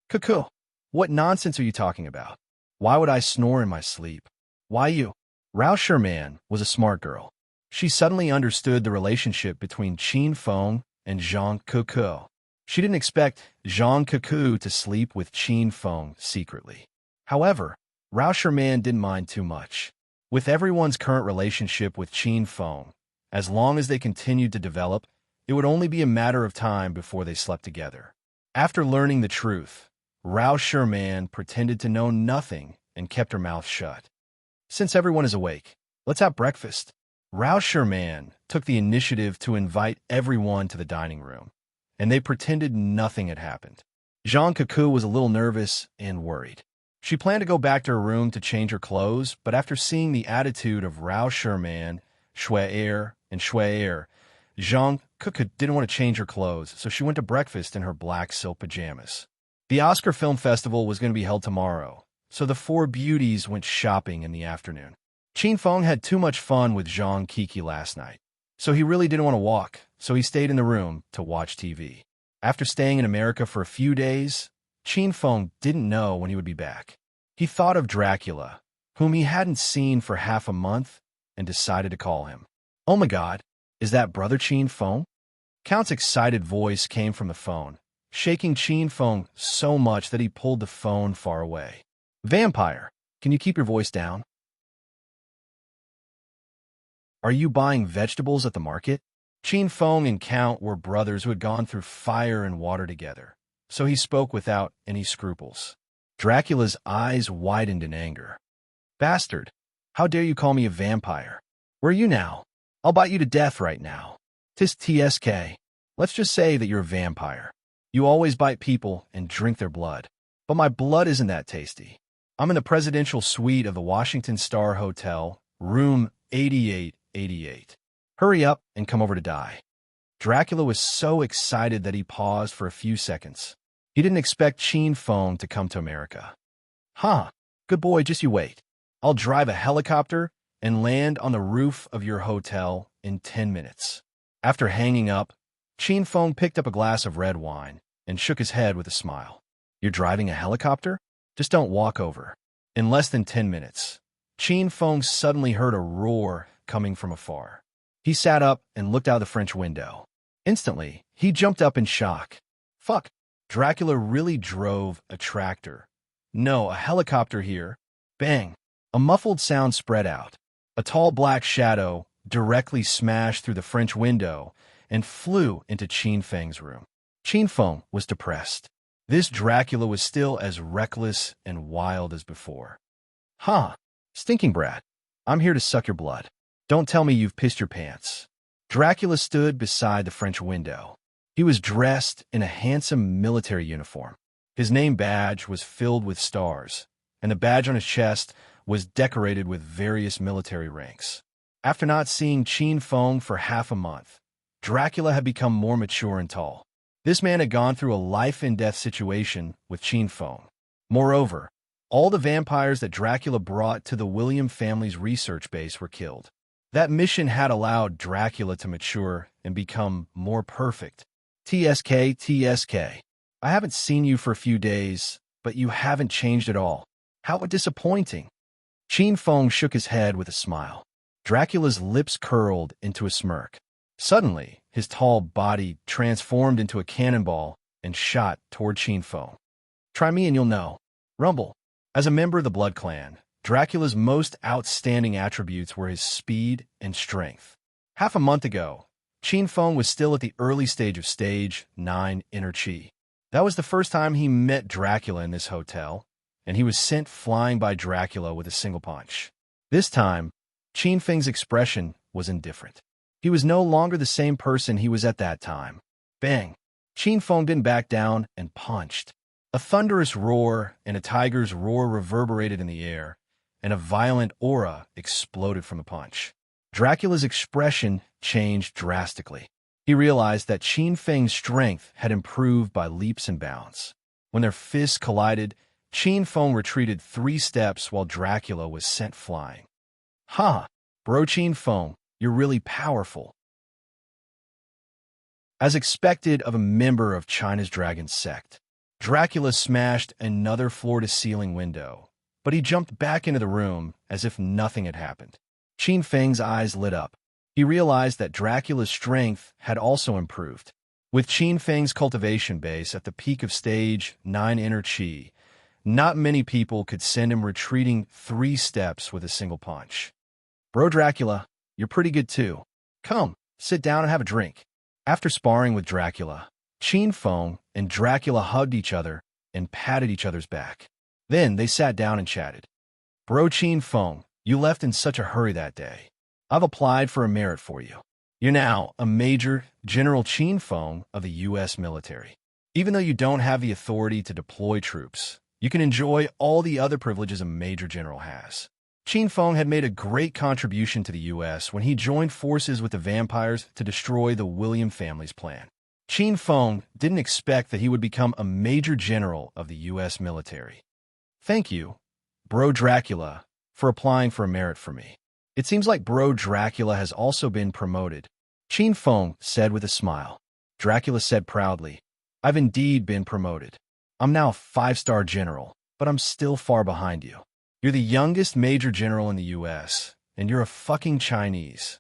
Ku, what nonsense are you talking about? Why would I snore in my sleep? Why you? Rao Sherman was a smart girl. She suddenly understood the relationship between Qin Feng and Zhang Ku. She didn't expect Zhang Ku to sleep with Qin Feng secretly. However, Rao Sherman didn't mind too much. With everyone's current relationship with Qin Feng, as long as they continued to develop, it would only be a matter of time before they slept together. After learning the truth, Rao Sherman pretended to know nothing and kept her mouth shut. Since everyone is awake, let's have breakfast. Rao Sherman took the initiative to invite everyone to the dining room, and they pretended nothing had happened. Jean Cuckoo was a little nervous and worried. She planned to go back to her room to change her clothes, but after seeing the attitude of Rao Sherman, Shui and Shui Jean Cuckoo didn't want to change her clothes, so she went to breakfast in her black silk pajamas. The Oscar Film Festival was going to be held tomorrow, so the four beauties went shopping in the afternoon. Qin Feng had too much fun with Zhang Kiki last night, so he really didn't want to walk, so he stayed in the room to watch TV. After staying in America for a few days, Qin Feng didn't know when he would be back. He thought of Dracula, whom he hadn't seen for half a month, and decided to call him. Oh my God, is that Brother Qin Feng? Count's excited voice came from the phone, shaking Qin Feng so much that he pulled the phone far away. Vampire, can you keep your voice down? Are you buying vegetables at the market? Qin Feng and Count were brothers who had gone through fire and water together, so he spoke without any scruples. Dracula's eyes widened in anger. Bastard, how dare you call me a vampire? Where are you now? I'll bite you to death right now. Tis TSK. Let's just say that you're a vampire. You always bite people and drink their blood. But my blood isn't that tasty. I'm in the presidential suite of the Washington Star Hotel, room 8888. Hurry up and come over to die. Dracula was so excited that he paused for a few seconds. He didn't expect Qin Feng to come to America. Huh, good boy, just you wait. I'll drive a helicopter and land on the roof of your hotel in 10 minutes. After hanging up, Qin Feng picked up a glass of red wine and shook his head with a smile. You're driving a helicopter? Just don't walk over. In less than 10 minutes, Qin Feng suddenly heard a roar coming from afar. He sat up and looked out the French window. Instantly, he jumped up in shock. Fuck, Dracula really drove a tractor. No, a helicopter here. Bang! A muffled sound spread out. A tall black shadow directly smashed through the French window and flew into Qin Feng's room. Qin Feng was depressed. This Dracula was still as reckless and wild as before. Huh, stinking brat. I'm here to suck your blood. Don't tell me you've pissed your pants. Dracula stood beside the French window. He was dressed in a handsome military uniform. His name badge was filled with stars, and the badge on his chest was decorated with various military ranks. After not seeing Qin Feng for half a month, Dracula had become more mature and tall. This man had gone through a life-and-death situation with Qin Feng. Moreover, all the vampires that Dracula brought to the William family's research base were killed. That mission had allowed Dracula to mature and become more perfect. TSK. I haven't seen you for a few days, but you haven't changed at all. How disappointing. Qin Feng shook his head with a smile. Dracula's lips curled into a smirk. Suddenly, his tall body transformed into a cannonball and shot toward Qin Feng. Try me and you'll know. Rumble. As a member of the Blood Clan, Dracula's most outstanding attributes were his speed and strength. Half a month ago, Qin Feng was still at the early stage of Stage 9 Enrich. That was the first time he met Dracula in this hotel, and he was sent flying by Dracula with a single punch. This time, Qin Feng's expression was indifferent. He was no longer the same person he was at that time. Bang! Qin Feng didn't back down and punched. A thunderous roar and a tiger's roar reverberated in the air, and a violent aura exploded from the punch. Dracula's expression changed drastically. He realized that Qin Feng's strength had improved by leaps and bounds. When their fists collided, Qin Feng retreated 3 steps while Dracula was sent flying. Ha! Bro Qin Feng, you're really powerful. As expected of a member of China's dragon sect, Dracula smashed another floor-to-ceiling window, but he jumped back into the room as if nothing had happened. Qin Feng's eyes lit up. He realized that Dracula's strength had also improved. With Qin Feng's cultivation base at the peak of Stage 9 Enrich, not many people could send him retreating 3 steps with a single punch. Bro Dracula, you're pretty good too. Come, sit down and have a drink. After sparring with Dracula, Qin Feng and Dracula hugged each other and patted each other's back. Then they sat down and chatted. Bro Qin Feng, you left in such a hurry that day. I've applied for a merit for you. You're now a Major General Qin Feng of the U.S. military. Even though you don't have the authority to deploy troops, you can enjoy all the other privileges a Major General has. Qin Feng had made a great contribution to the U.S. when he joined forces with the vampires to destroy the William family's plan. Qin Feng didn't expect that he would become a Major General of the U.S. military. Thank you, Bro Dracula, for applying for a merit for me. It seems like Bro Dracula has also been promoted, Qin Feng said with a smile. Dracula said proudly, I've indeed been promoted. I'm now a 5-star general, but I'm still far behind you. You're the youngest Major General in the U.S., and you're a fucking Chinese.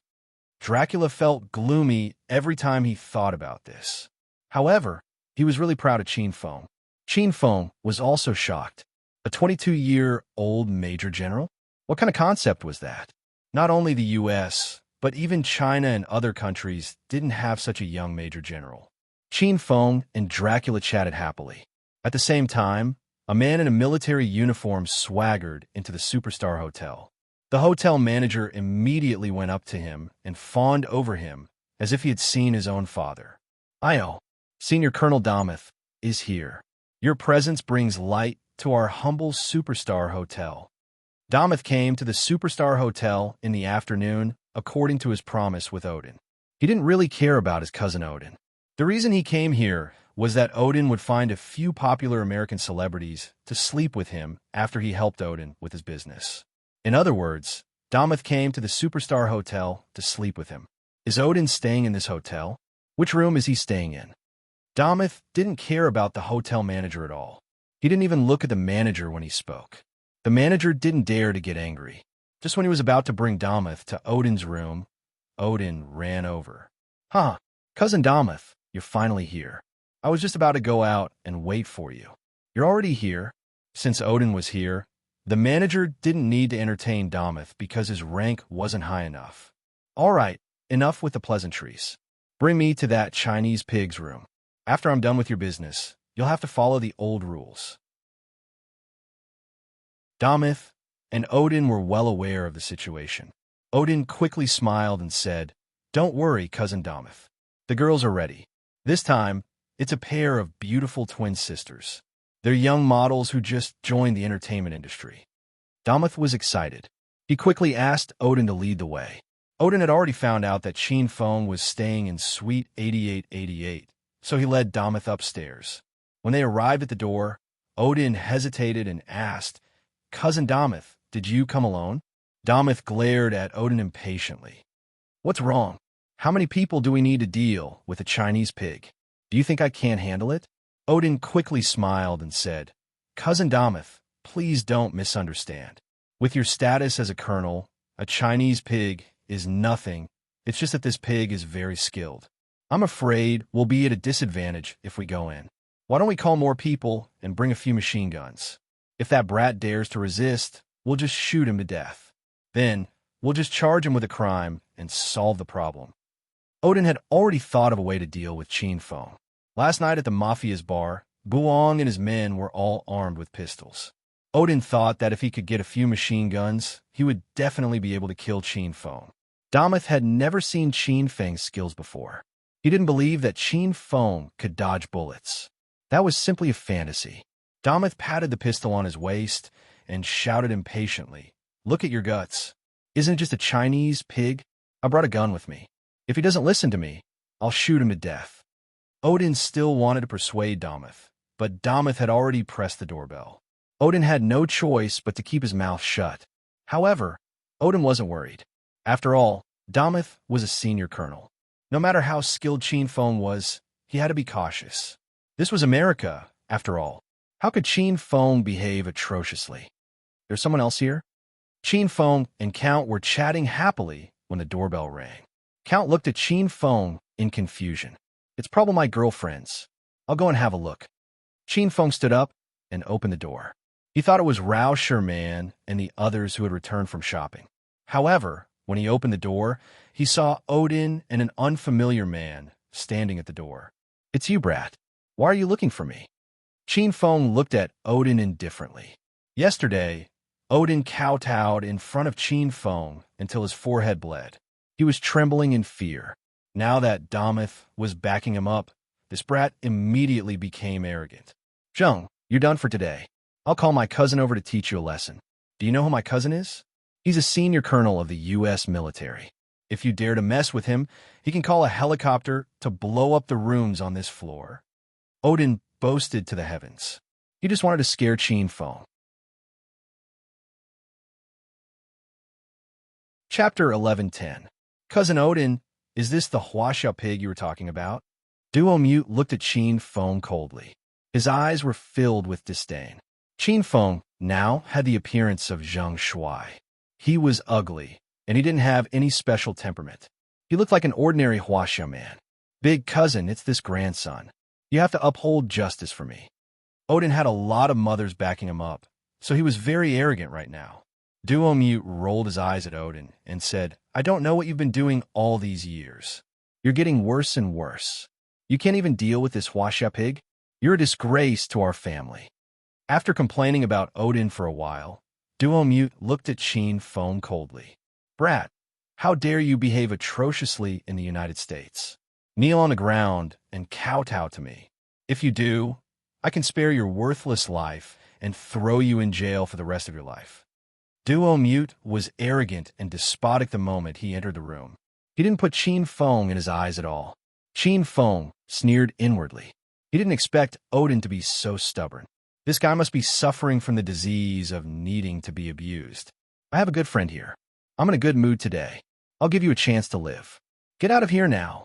Dracula felt gloomy every time he thought about this. However, he was really proud of Qin Feng. Qin Feng was also shocked. A 22-year-old Major General? What kind of concept was that? Not only the U.S., but even China and other countries didn't have such a young Major General. Qin Feng and Dracula chatted happily. At the same time, a man in a military uniform swaggered into the Superstar Hotel. The hotel manager immediately went up to him and fawned over him as if he had seen his own father. Io, Senior Colonel Damith is here. Your presence brings light to our humble Superstar Hotel. Damith came to the Superstar Hotel in the afternoon, according to his promise with Odin. He didn't really care about his cousin Odin. The reason he came here was that Odin would find a few popular American celebrities to sleep with him after he helped Odin with his business. In other words, Damith came to the Superstar Hotel to sleep with him. Is Odin staying in this hotel? Which room is he staying in? Damith didn't care about the hotel manager at all. He didn't even look at the manager when he spoke. The manager didn't dare to get angry. Just when he was about to bring Damith to Odin's room, Odin ran over. Huh, Cousin Damith, you're finally here. I was just about to go out and wait for you. You're already here. Since Odin was here, the manager didn't need to entertain Damith because his rank wasn't high enough. All right, enough with the pleasantries. Bring me to that Chinese pig's room. After I'm done with your business, you'll have to follow the old rules. Damith and Odin were well aware of the situation. Odin quickly smiled and said, Don't worry, Cousin Damith. The girls are ready. This time, it's a pair of beautiful twin sisters. They're young models who just joined the entertainment industry. Damith was excited. He quickly asked Odin to lead the way. Odin had already found out that Qin Feng was staying in Suite 8888, so he led Damith upstairs. When they arrived at the door, Odin hesitated and asked, Cousin Damith, did you come alone? Damith glared at Odin impatiently. What's wrong? How many people do we need to deal with a Chinese pig? Do you think I can't handle it? Odin quickly smiled and said, Cousin Damith, please don't misunderstand. With your status as a colonel, a Chinese pig is nothing. It's just that this pig is very skilled. I'm afraid we'll be at a disadvantage if we go in. Why don't we call more people and bring a few machine guns? If that brat dares to resist, we'll just shoot him to death. Then, we'll just charge him with a crime and solve the problem. Odin had already thought of a way to deal with Qin Feng. Last night at the Mafia's bar, Buong and his men were all armed with pistols. Odin thought that if he could get a few machine guns, he would definitely be able to kill Qin Feng. Damith had never seen Qin Feng's skills before. He didn't believe that Qin Feng could dodge bullets. That was simply a fantasy. Damith patted the pistol on his waist and shouted impatiently, Look at your guts. Isn't it just a Chinese pig? I brought a gun with me. If he doesn't listen to me, I'll shoot him to death. Odin still wanted to persuade Damith, but Damith had already pressed the doorbell. Odin had no choice but to keep his mouth shut. However, Odin wasn't worried. After all, Damith was a senior colonel. No matter how skilled Qin Feng was, he had to be cautious. This was America, after all. How could Qin Feng behave atrociously? There's someone else here? Qin Feng and Count were chatting happily when the doorbell rang. Count looked at Qin Feng in confusion. It's probably my girlfriend's. I'll go and have a look. Qin Feng stood up and opened the door. He thought it was Rao Sherman and the others who had returned from shopping. However, when he opened the door, he saw Odin and an unfamiliar man standing at the door. It's you, Brat. Why are you looking for me? Qin Feng looked at Odin indifferently. Yesterday, Odin kowtowed in front of Qin Feng until his forehead bled. He was trembling in fear. Now that Damith was backing him up, this brat immediately became arrogant. Zheng, you're done for today. I'll call my cousin over to teach you a lesson. Do you know who my cousin is? He's a senior colonel of the U.S. military. If you dare to mess with him, he can call a helicopter to blow up the rooms on this floor. Odin boasted to the heavens. He just wanted to scare Qin Feng. Chapter 11:10. Cousin Odin, is this the Huasha pig you were talking about? Duo Mute looked at Qin Feng coldly. His eyes were filled with disdain. Qin Feng now had the appearance of Zheng Shuai. He was ugly, and he didn't have any special temperament. He looked like an ordinary Huasha man. Big cousin, it's this grandson. You have to uphold justice for me. Odin had a lot of mothers backing him up, so he was very arrogant right now. Duo Mute rolled his eyes at Odin and said, I don't know what you've been doing all these years. You're getting worse and worse. You can't even deal with this Huasha pig? You're a disgrace to our family. After complaining about Odin for a while, Duo Mute looked at Qin Feng coldly. Brat, how dare you behave atrociously in the United States? Kneel on the ground and kowtow to me. If you do, I can spare your worthless life and throw you in jail for the rest of your life. Duo Mute was arrogant and despotic the moment he entered the room. He didn't put Qin Feng in his eyes at all. Qin Feng sneered inwardly. He didn't expect Odin to be so stubborn. This guy must be suffering from the disease of needing to be abused. I have a good friend here. I'm in a good mood today. I'll give you a chance to live. Get out of here now.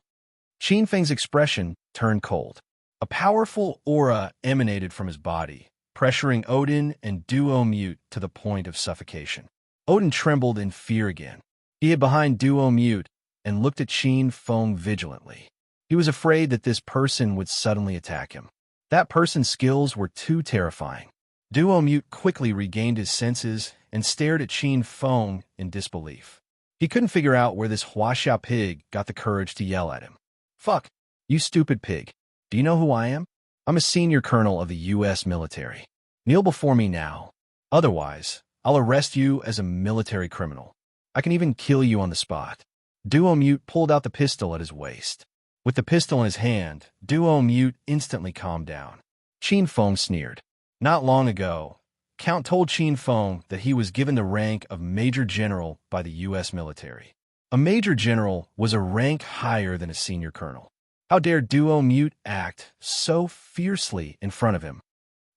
Qin Feng's expression turned cold. A powerful aura emanated from his body, pressuring Odin and Duo Mute to the point of suffocation. Odin trembled in fear again. He hid behind Duo Mute and looked at Qin Feng vigilantly. He was afraid that this person would suddenly attack him. That person's skills were too terrifying. Duo Mute quickly regained his senses and stared at Qin Feng in disbelief. He couldn't figure out where this Huasha pig got the courage to yell at him. Fuck, you stupid pig. Do you know who I am? I'm a senior colonel of the U.S. military. Kneel before me now. Otherwise, I'll arrest you as a military criminal. I can even kill you on the spot. Duo Mute pulled out the pistol at his waist. With the pistol in his hand, Duo Mute instantly calmed down. Qin Feng sneered. Not long ago, Count told Qin Feng that he was given the rank of Major General by the U.S. military. A Major General was a rank higher than a senior colonel. How dare Duo Mute act so fiercely in front of him?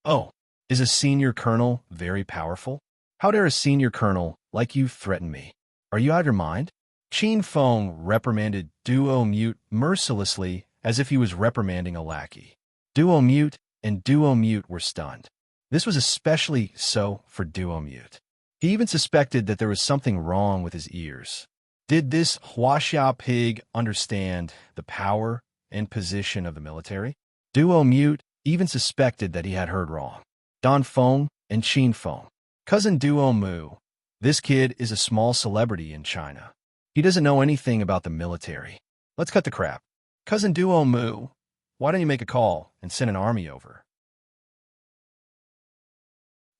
Oh, is a senior colonel very powerful? How dare a senior colonel like you threaten me? Are you out of your mind? Qin Feng reprimanded Duo Mute mercilessly as if he was reprimanding a lackey. Duo Mute and Duo Mute were stunned. This was especially so for Duo Mute. He even suspected that there was something wrong with his ears. Did this Huasha pig understand the power and position of the military? Duo Mute even suspected that he had heard wrong. Dan Feng and Qin Feng. Cousin Duo Mu. This kid is a small celebrity in China. He doesn't know anything about the military. Let's cut the crap. Cousin Duo Mu, why don't you make a call and send an army over?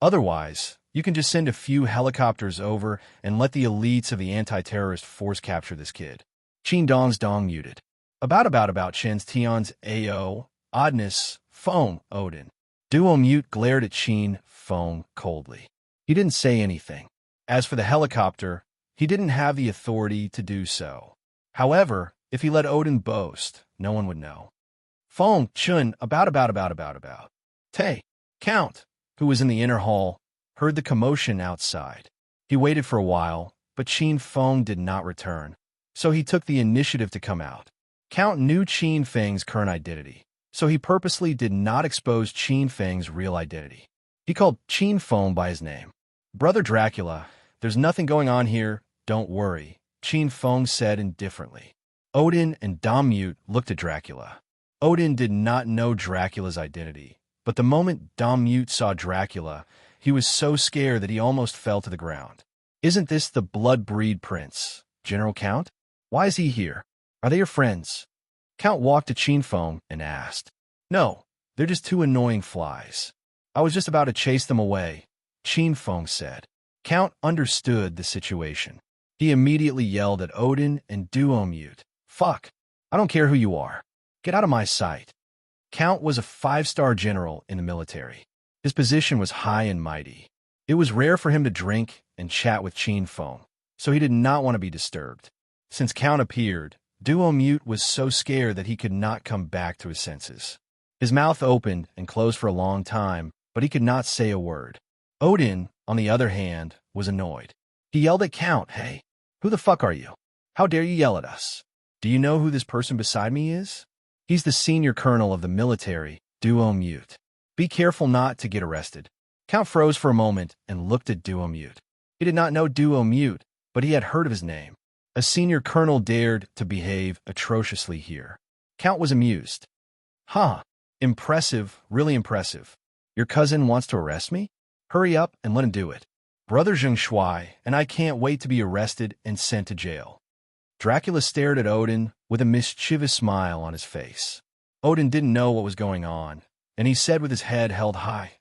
Otherwise, you can just send a few helicopters over and let the elites of the anti-terrorist force capture this kid. Qin Dong's Dong muted. About Chen's Tion's AO, oddness, Feng, Odin. Duo Mute glared at Qin Feng coldly. He didn't say anything. As for the helicopter, he didn't have the authority to do so. However, if he let Odin boast, no one would know. Feng Chun about. Tay, Count, who was in the inner hall, heard the commotion outside. He waited for a while, but Qin Feng did not return, so he took the initiative to come out. Count knew Qin Feng's current identity, so he purposely did not expose Qin Feng's real identity. He called Qin Feng by his name. Brother Dracula, there's nothing going on here, don't worry, Qin Feng said indifferently. Odin and Mute looked at Dracula. Odin did not know Dracula's identity, but the moment Mute saw Dracula, he was so scared that he almost fell to the ground. Isn't this the blood-breed prince, General Count? Why is he here? Are they your friends? Count walked to Qin Feng and asked. No, they're just two annoying flies. I was just about to chase them away, Qin Feng said. Count understood the situation. He immediately yelled at Odin and Duomute. Fuck, I don't care who you are. Get out of my sight. Count was a 5-star general in the military. His position was high and mighty. It was rare for him to drink and chat with Qin Feng, so he did not want to be disturbed. Since Count appeared, Duomute was so scared that he could not come back to his senses. His mouth opened and closed for a long time, but he could not say a word. Odin, on the other hand, was annoyed. He yelled at Count, Hey, who the fuck are you? How dare you yell at us? Do you know who this person beside me is? He's the senior colonel of the military, Duomute. Be careful not to get arrested. Count froze for a moment and looked at Duomute. He did not know Duomute, but he had heard of his name. A senior colonel dared to behave atrociously here. Count was amused. Huh, impressive, really impressive. Your cousin wants to arrest me? Hurry up and let him do it. Brother Zheng Shuai, and I can't wait to be arrested and sent to jail. Dracula stared at Odin with a mischievous smile on his face. Odin didn't know what was going on, and he said with his head held high,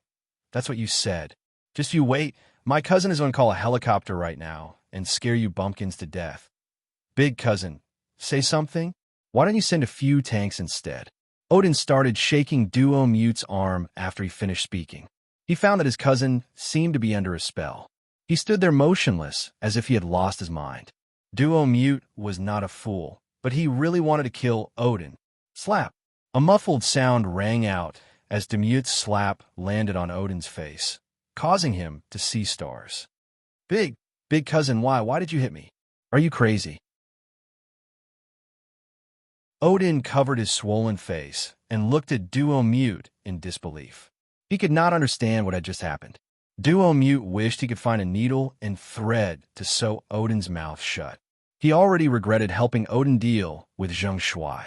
That's what you said. Just you wait. My cousin is going to call a helicopter right now and scare you bumpkins to death. Big cousin, say something? Why don't you send a few tanks instead? Odin started shaking Duomute's arm after he finished speaking. He found that his cousin seemed to be under a spell. He stood there motionless, as if he had lost his mind. Duomute was not a fool, but he really wanted to kill Odin. Slap! A muffled sound rang out as Duomute's slap landed on Odin's face, causing him to see stars. Big cousin, why did you hit me? Are you crazy? Odin covered his swollen face and looked at Duomute in disbelief. He could not understand what had just happened. Duomute wished he could find a needle and thread to sew Odin's mouth shut. He already regretted helping Odin deal with Zheng Shuai.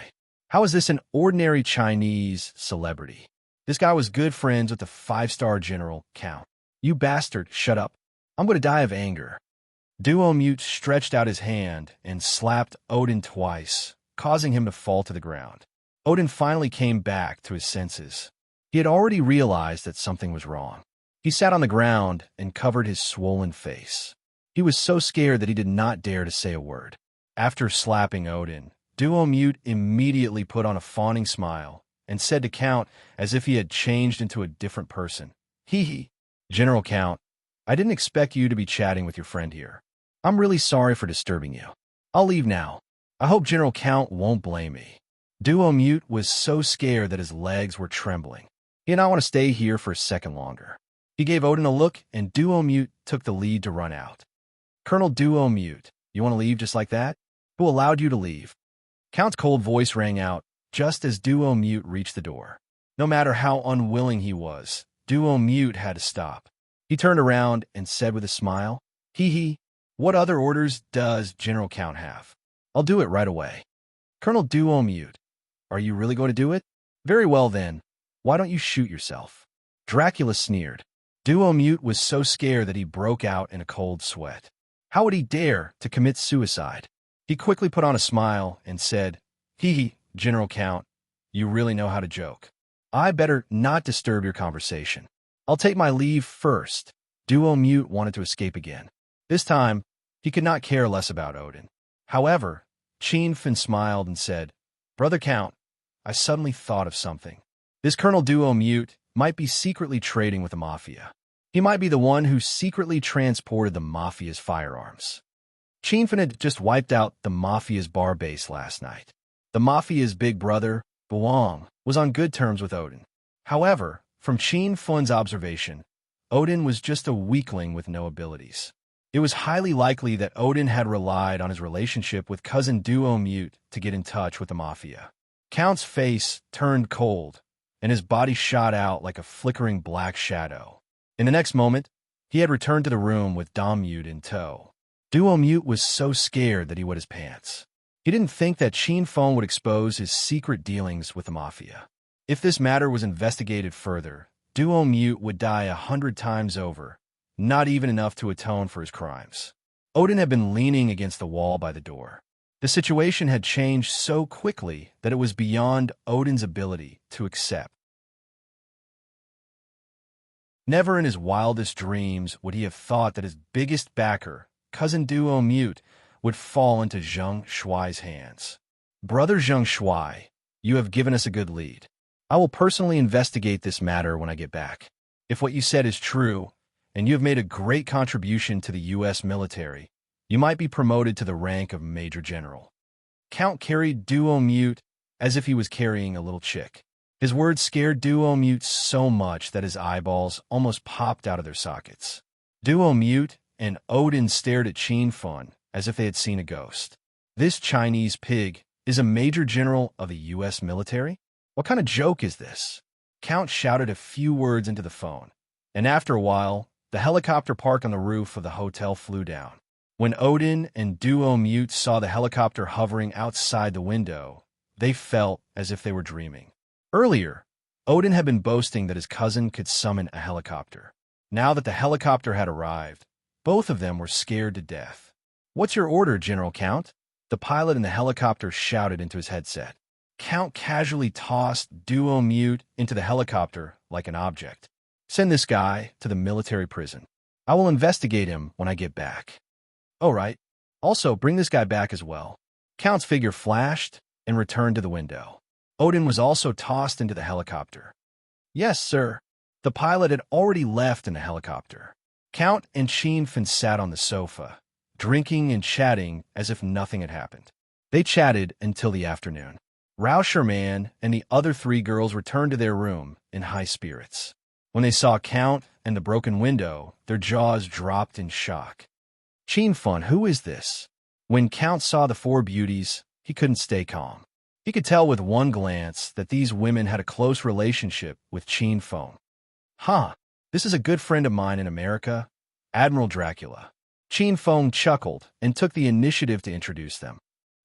How is this an ordinary Chinese celebrity? This guy was good friends with the 5-star general, Count. You bastard, shut up. I'm going to die of anger. Duomute stretched out his hand and slapped Odin twice, causing him to fall to the ground. Odin finally came back to his senses. He had already realized that something was wrong. He sat on the ground and covered his swollen face. He was so scared that he did not dare to say a word. After slapping Odin, Duomute immediately put on a fawning smile and said to Count as if he had changed into a different person. Hee. General Count, I didn't expect you to be chatting with your friend here. I'm really sorry for disturbing you. I'll leave now. I hope General Count won't blame me. Duomute was so scared that his legs were trembling. He did not want to stay here for a second longer. He gave Odin a look, and Duomute took the lead to run out. Colonel Duomute, you want to leave just like that? Who allowed you to leave? Count's cold voice rang out just as Duomute reached the door. No matter how unwilling he was, Duomute had to stop. He turned around and said with a smile, Hee. What other orders does General Count have? I'll do it right away. Colonel Duomute, are you really going to do it? Very well then. Why don't you shoot yourself? Dracula sneered. Duomute was so scared that he broke out in a cold sweat. How would he dare to commit suicide? He quickly put on a smile and said, Hee, General Count, you really know how to joke. I better not disturb your conversation. I'll take my leave first. Duomute wanted to escape again. This time, he could not care less about Odin. However, Qin Feng smiled and said, Brother Count, I suddenly thought of something. This Colonel Duomute might be secretly trading with the Mafia. He might be the one who secretly transported the Mafia's firearms. Qin Feng had just wiped out the Mafia's bar base last night. The Mafia's big brother, Buang, was on good terms with Odin. However, from Qin Feng's observation, Odin was just a weakling with no abilities. It was highly likely that Odin had relied on his relationship with cousin Duomute to get in touch with the Mafia. Count's face turned cold, and his body shot out like a flickering black shadow. In the next moment, he had returned to the room with Duomute in tow. Duomute was so scared that he wet his pants. He didn't think that Qin Feng would expose his secret dealings with the Mafia. If this matter was investigated further, Duomute would die 100 times over, not even enough to atone for his crimes. Odin had been leaning against the wall by the door. The situation had changed so quickly that it was beyond Odin's ability to accept. Never in his wildest dreams would he have thought that his biggest backer, cousin duo Mute, would fall into Zheng Shuai's hands. Brother Zheng Shuai, you have given us a good lead. I will personally investigate this matter when I get back. If what you said is true, and you have made a great contribution to the U.S. military, you might be promoted to the rank of Major General. Count carried Duo Mute as if he was carrying a little chick. His words scared Duo Mute so much that his eyeballs almost popped out of their sockets. Duo Mute and Odin stared at Qin Fun as if they had seen a ghost. This Chinese pig is a Major General of the U.S. military? What kind of joke is this? Count shouted a few words into the phone, and after a while, the helicopter parked on the roof of the hotel flew down. When Odin and Duo Mute saw the helicopter hovering outside the window, they felt as if they were dreaming. Earlier, Odin had been boasting that his cousin could summon a helicopter. Now that the helicopter had arrived, both of them were scared to death. "What's your order, General Count?" the pilot in the helicopter shouted into his headset. Count casually tossed Duo Mute into the helicopter like an object. "Send this guy to the military prison. I will investigate him when I get back." "All right. Also, bring this guy back as well." Count's figure flashed and returned to the window. Odin was also tossed into the helicopter. "Yes, sir." The pilot had already left in the helicopter. Count and Qin Fen sat on the sofa, drinking and chatting as if nothing had happened. They chatted until the afternoon. Rao Sherman and the other three girls returned to their room in high spirits. When they saw Count and the broken window, their jaws dropped in shock. "Qin Fun, who is this?" When Count saw the four beauties, he couldn't stay calm. He could tell with one glance that these women had a close relationship with Qin Feng. "Huh, this is a good friend of mine in America, Admiral Dracula." Qin Feng chuckled and took the initiative to introduce them.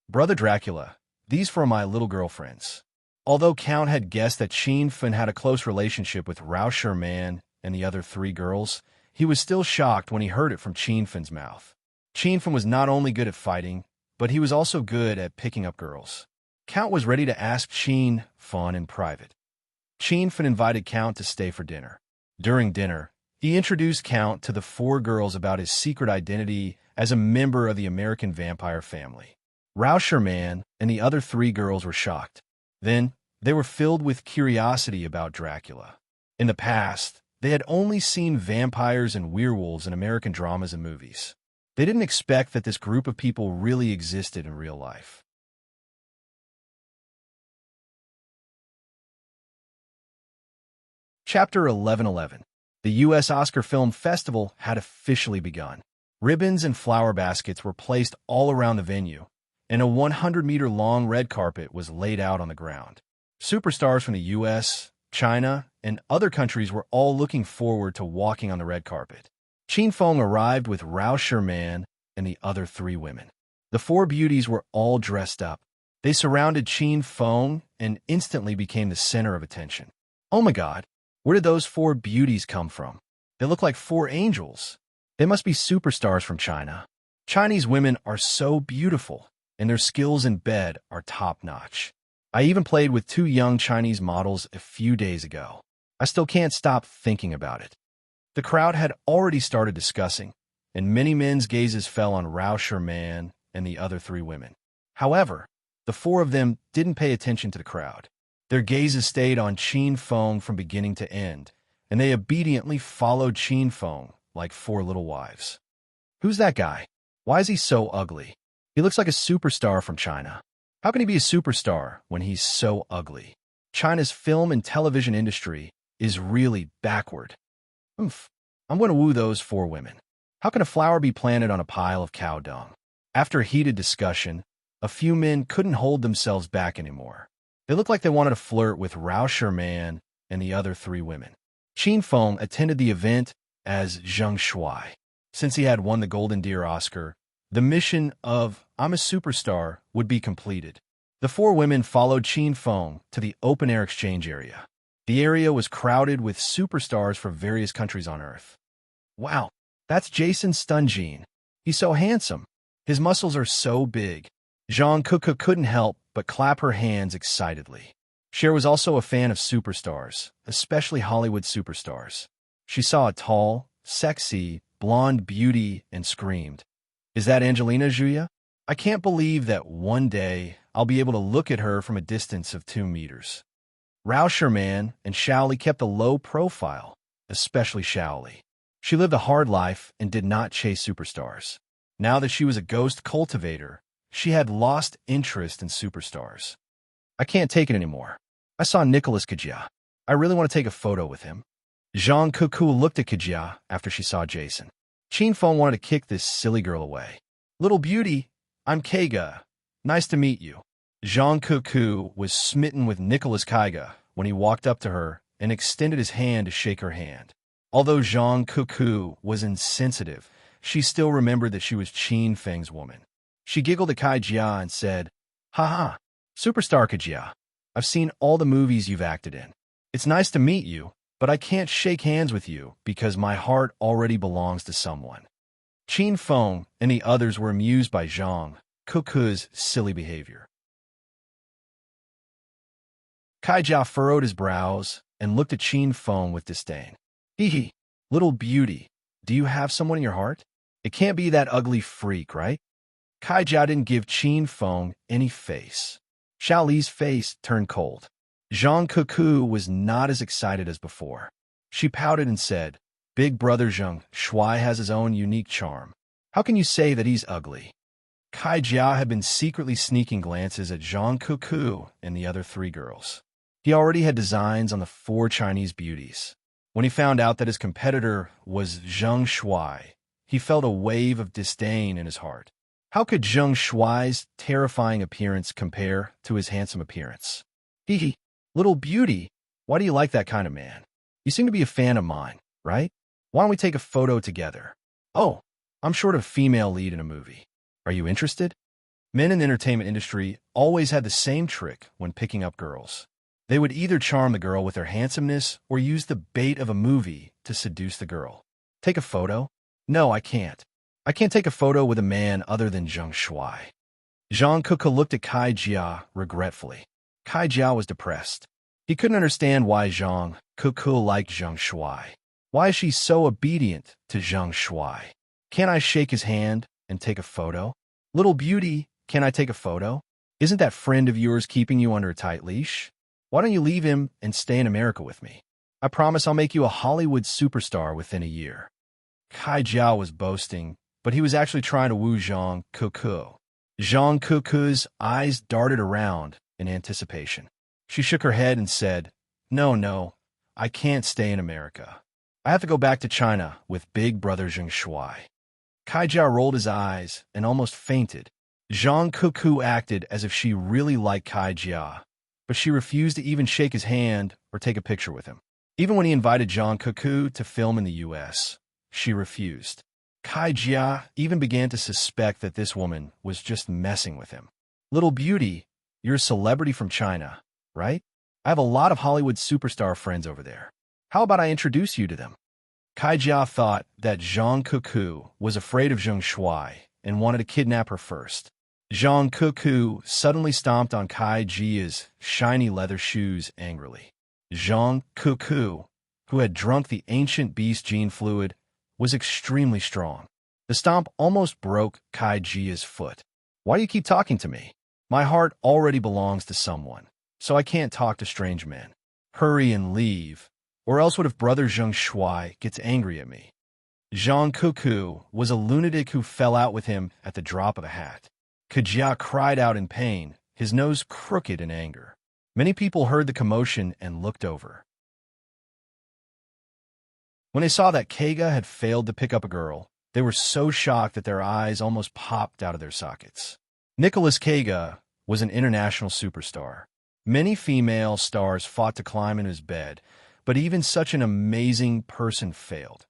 "Brother Dracula, these were my little girlfriends." Although Count had guessed that Qin Fen had a close relationship with Rao Sherman and the other three girls, he was still shocked when he heard it from Qin Fen's mouth. Qin Fen was not only good at fighting, but he was also good at picking up girls. Count was ready to ask Qin Fen in private. Qin Fen invited Count to stay for dinner. During dinner, he introduced Count to the four girls about his secret identity as a member of the American vampire family. Rao Sherman and the other three girls were shocked. Then, they were filled with curiosity about Dracula. In the past, they had only seen vampires and werewolves in American dramas and movies. They didn't expect that this group of people really existed in real life. Chapter 11:11. The U.S. Oscar Film Festival had officially begun. Ribbons and flower baskets were placed all around the venue, and a 100-meter-long red carpet was laid out on the ground. Superstars from the U.S., China, and other countries were all looking forward to walking on the red carpet. Qin Feng arrived with Rao Sherman and the other three women. The four beauties were all dressed up. They surrounded Qin Feng and instantly became the center of attention. "Oh my God, where did those four beauties come from? They look like four angels. They must be superstars from China. Chinese women are so beautiful, and their skills in bed are top-notch. I even played with two young Chinese models a few days ago. I still can't stop thinking about it." The crowd had already started discussing, and many men's gazes fell on Rao Sherman and the other three women. However, the four of them didn't pay attention to the crowd. Their gazes stayed on Qin Feng from beginning to end, and they obediently followed Qin Feng like four little wives. "Who's that guy? Why is he so ugly? He looks like a superstar from China. How can he be a superstar when he's so ugly? China's film and television industry is really backward. Oomph, I'm going to woo those four women. How can a flower be planted on a pile of cow dung?" After a heated discussion, a few men couldn't hold themselves back anymore. They looked like they wanted to flirt with Rao Sherman and the other three women. Qin Feng attended the event as Zheng Shuai. Since he had won the Golden Deer Oscar, the mission of "I'm a Superstar" would be completed. The four women followed Qin Feng to the open-air exchange area. The area was crowded with superstars from various countries on Earth. "Wow, that's Jason Stunjean. He's so handsome. His muscles are so big." Zhang Kuku couldn't help but clap her hands excitedly. Cher was also a fan of superstars, especially Hollywood superstars. She saw a tall, sexy, blonde beauty and screamed, "Is that Angelina Jolie? I can't believe that one day I'll be able to look at her from a distance of 2 meters." Rao Sherman and Shaoli kept a low profile, especially Shaoli. She lived a hard life and did not chase superstars. Now that she was a ghost cultivator, she had lost interest in superstars. "I can't take it anymore. I saw Nicholas Kajia. I really want to take a photo with him." Zhang Kuku looked at Kajia after she saw Jason. Chin Feng wanted to kick this silly girl away. "Little beauty, I'm Kaiga. Nice to meet you." Zhang Kuku was smitten with Nicholas Kaiga when he walked up to her and extended his hand to shake her hand. Although Zhang Kuku was insensitive, she still remembered that she was Qin Feng's woman. She giggled at Kai Jia and said, "Haha, superstar Kajia. I've seen all the movies you've acted in. It's nice to meet you, but I can't shake hands with you because my heart already belongs to someone." Qin Feng and the others were amused by Zhang Kuku's silly behavior. Kai Jia furrowed his brows and looked at Qin Feng with disdain. "Hee hee, little beauty, do you have someone in your heart? It can't be that ugly freak, right?" Kai Jia didn't give Qin Feng any face. Xiao Li's face turned cold. Zhang Kuku was not as excited as before. She pouted and said, "Big brother Zheng Shuai has his own unique charm. How can you say that he's ugly?" Kai Jia had been secretly sneaking glances at Zhang Kuku and the other 3 girls. He already had designs on the 4 Chinese beauties. When he found out that his competitor was Zheng Shuai, he felt a wave of disdain in his heart. How could Zheng Shuai's terrifying appearance compare to his handsome appearance? "Hee hee, little beauty, why do you like that kind of man? You seem to be a fan of mine, right? Why don't we take a photo together? Oh, I'm short of a female lead in a movie. Are you interested?" Men in the entertainment industry always had the same trick when picking up girls. They would either charm the girl with their handsomeness or use the bait of a movie to seduce the girl. "Take a photo? No, I can't. I can't take a photo with a man other than Zheng Shuai." Zhang Kuku looked at Kai Jia regretfully. Kai Jia was depressed. He couldn't understand why Zhang Kuku liked Zheng Shuai. Why is she so obedient to Zheng Shuai? "Can't I shake his hand and take a photo? Little beauty, can I take a photo? Isn't that friend of yours keeping you under a tight leash? Why don't you leave him and stay in America with me? I promise I'll make you a Hollywood superstar within a year." Kai Jia was boasting, but he was actually trying to woo Zhang Kuku. Zhang Kuku's eyes darted around in anticipation. She shook her head and said, No, I can't stay in America. I have to go back to China with big brother Zheng Shuai." Kai Jia rolled his eyes and almost fainted. Zhang Kuku acted as if she really liked Kai Jia, but she refused to even shake his hand or take a picture with him. Even when he invited Zhang Kuku to film in the U.S., she refused. Kai Jia even began to suspect that this woman was just messing with him. "Little beauty, you're a celebrity from China, right? I have a lot of Hollywood superstar friends over there. How about I introduce you to them?" Kai Jia thought that Zhang Kuku was afraid of Zheng Shuai and wanted to kidnap her first. Zhang Kuku suddenly stomped on Kai Jia's shiny leather shoes angrily. Zhang Kuku, who had drunk the ancient beast gene fluid, was extremely strong. The stomp almost broke Kai Jia's foot. "Why do you keep talking to me? My heart already belongs to someone, so I can't talk to strange men. Hurry and leave, or else what if brother Zheng Shuai gets angry at me?" Zhang Kuku was a lunatic who fell out with him at the drop of a hat. Kajia cried out in pain, his nose crooked in anger. Many people heard the commotion and looked over. When they saw that Kaiga had failed to pick up a girl, they were so shocked that their eyes almost popped out of their sockets. Nicholas Kaiga was an international superstar. Many female stars fought to climb in his bed, but even such an amazing person failed.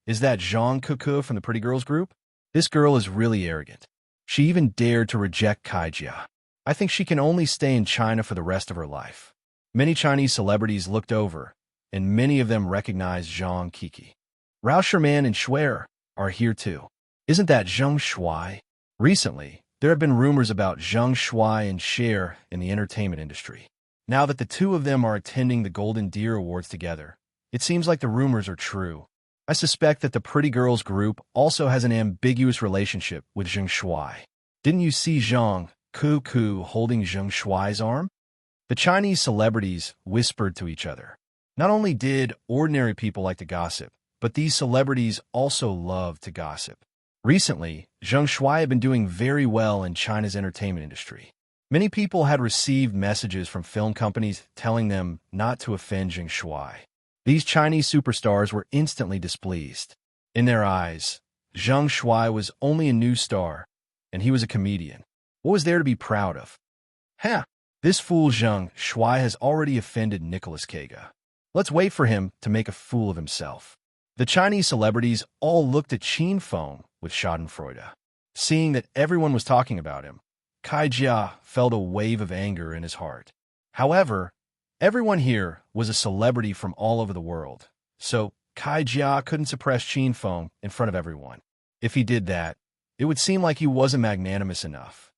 Is that Zhang Kuku from the Pretty Girls group? This girl is really arrogant. She even dared to reject Kai Jia. I think she can only stay in China for the rest of her life. Many Chinese celebrities looked over, and many of them recognized Zhang Kiki. Rao Sherman and Schwer are here too. Isn't that Zheng Shuai? Recently, There have been rumors about Zheng Shuai and Cher in the entertainment industry. Now that the two of them are attending the Golden Deer Awards together, it seems like the rumors are true. I suspect that the Pretty Girls group also has an ambiguous relationship with Zheng Shuai. Didn't you see Zhang Ku holding Zheng Shuai's arm? The Chinese celebrities whispered to each other. Not only did ordinary people like to gossip, but these celebrities also love to gossip. Recently, Zheng Shuai had been doing very well in China's entertainment industry. Many people had received messages from film companies telling them not to offend Zheng Shuai. These Chinese superstars were instantly displeased. In their eyes, Zheng Shuai was only a new star, and he was a comedian. What was there to be proud of? This fool Zheng Shuai has already offended Nicolas Cage. Let's wait for him to make a fool of himself. The Chinese celebrities all looked at Qin Feng with schadenfreude. Seeing that everyone was talking about him, Kai Jia felt a wave of anger in his heart. However, everyone here was a celebrity from all over the world, so Kai Jia couldn't suppress Qin Feng in front of everyone. If he did that, it would seem like he wasn't magnanimous enough.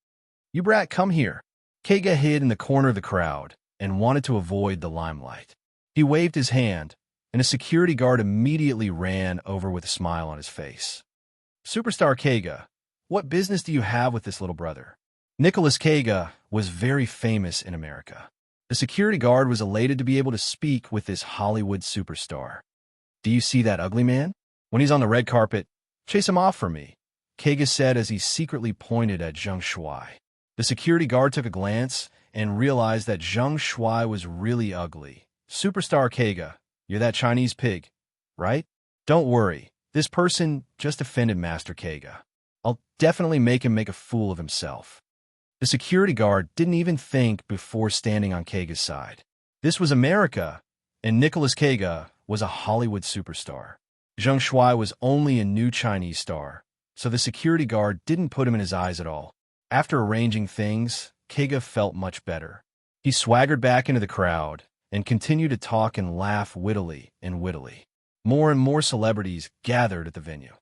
You brat, come here. Kega hid in the corner of the crowd and wanted to avoid the limelight. He waved his hand, and a security guard immediately ran over with a smile on his face. Superstar Kega, what business do you have with this little brother? Nicolas Cage was very famous in America. The security guard was elated to be able to speak with this Hollywood superstar. Do you see that ugly man? When he's on the red carpet, chase him off for me, Cage said as he secretly pointed at Zheng Shuai. The security guard took a glance and realized that Zheng Shuai was really ugly. Superstar Cage, you're that Chinese pig, right? Don't worry, this person just offended Master Cage. I'll definitely make him make a fool of himself. The security guard didn't even think before standing on Cage's side. This was America, and Nicolas Cage was a Hollywood superstar. Zheng Shuai was only a new Chinese star, so the security guard didn't put him in his eyes at all. After arranging things, Cage felt much better. He swaggered back into the crowd and continued to talk and laugh wittily and wittily. More and more celebrities gathered at the venue.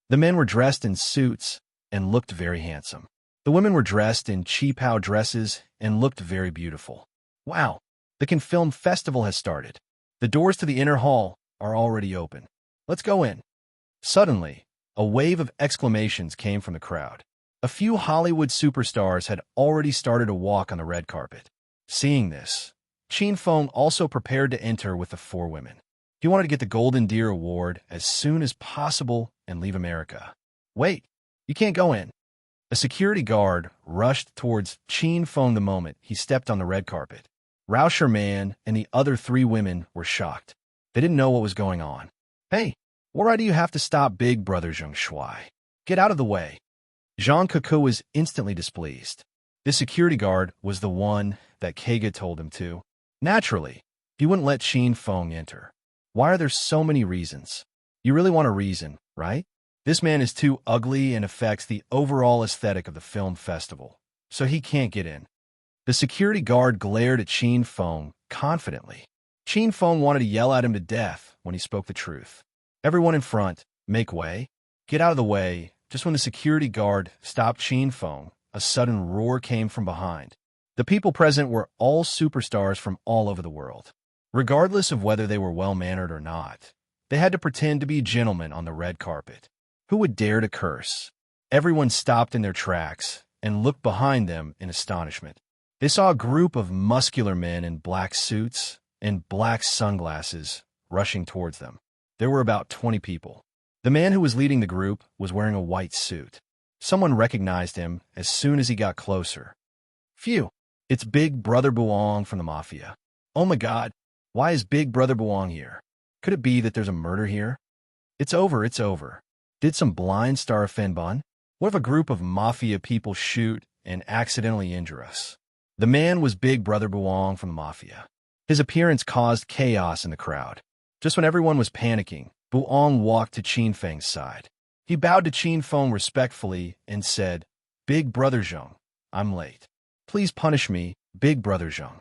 The men were dressed in suits and looked very handsome. The women were dressed in cheapao dresses and looked very beautiful. Wow, the Cannes Film Festival has started. The doors to the inner hall are already open. Let's go in. Suddenly, a wave of exclamations came from the crowd. A few Hollywood superstars had already started to walk on the red carpet. Seeing this, Qin Feng also prepared to enter with the four women. He wanted to get the Golden Deer Award as soon as possible and leave America. Wait, you can't go in. A security guard rushed towards Qin Feng the moment he stepped on the red carpet. Rauscher Man and the other three women were shocked. They didn't know what was going on. Hey, why do you have to stop Big Brother Zheng Shuai? Get out of the way. Zhang Kuku was instantly displeased. This security guard was the one that Cage told him to. Naturally, he wouldn't let Qin Feng enter. Why are there so many reasons? You really want a reason, right? This man is too ugly and affects the overall aesthetic of the film festival, so he can't get in. The security guard glared at Qin Feng confidently. Qin Feng wanted to yell at him to death when he spoke the truth. Everyone in front, make way. Get out of the way. Just when the security guard stopped Qin Feng, a sudden roar came from behind. The people present were all superstars from all over the world. Regardless of whether they were well-mannered or not, they had to pretend to be gentlemen on the red carpet. Who would dare to curse? Everyone stopped in their tracks and looked behind them in astonishment. They saw a group of muscular men in black suits and black sunglasses rushing towards them. There were about 20 people. The man who was leading the group was wearing a white suit. Someone recognized him as soon as he got closer. Phew, it's Big Brother Buong from the Mafia. Oh my God, why is Big Brother Buong here? Could it be that there's a murder here? It's over, it's over. Did some blind star offend Bun? What if a group of Mafia people shoot and accidentally injure us? The man was Big Brother Buong from the Mafia. His appearance caused chaos in the crowd. Just when everyone was panicking, Buong walked to Qin Feng's side. He bowed to Qin Feng respectfully and said, Big Brother Zheng, I'm late. Please punish me, Big Brother Zheng.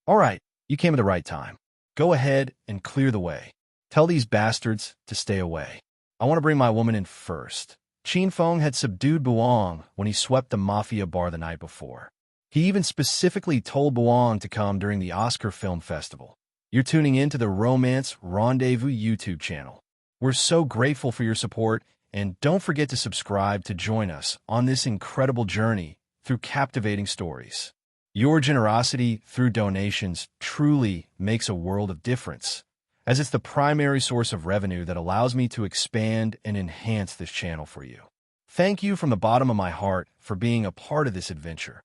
All right, you came at the right time. Go ahead and clear the way. Tell these bastards to stay away. I want to bring my woman in first. Qin Feng had subdued Buong when he swept the Mafia bar the night before. He even specifically told Buong to come during the Oscar Film Festival. You're tuning in to the Romance Rendezvous YouTube channel. We're so grateful for your support, and don't forget to subscribe to join us on this incredible journey through captivating stories. Your generosity through donations truly makes a world of difference, as it's the primary source of revenue that allows me to expand and enhance this channel for you. Thank you from the bottom of my heart for being a part of this adventure.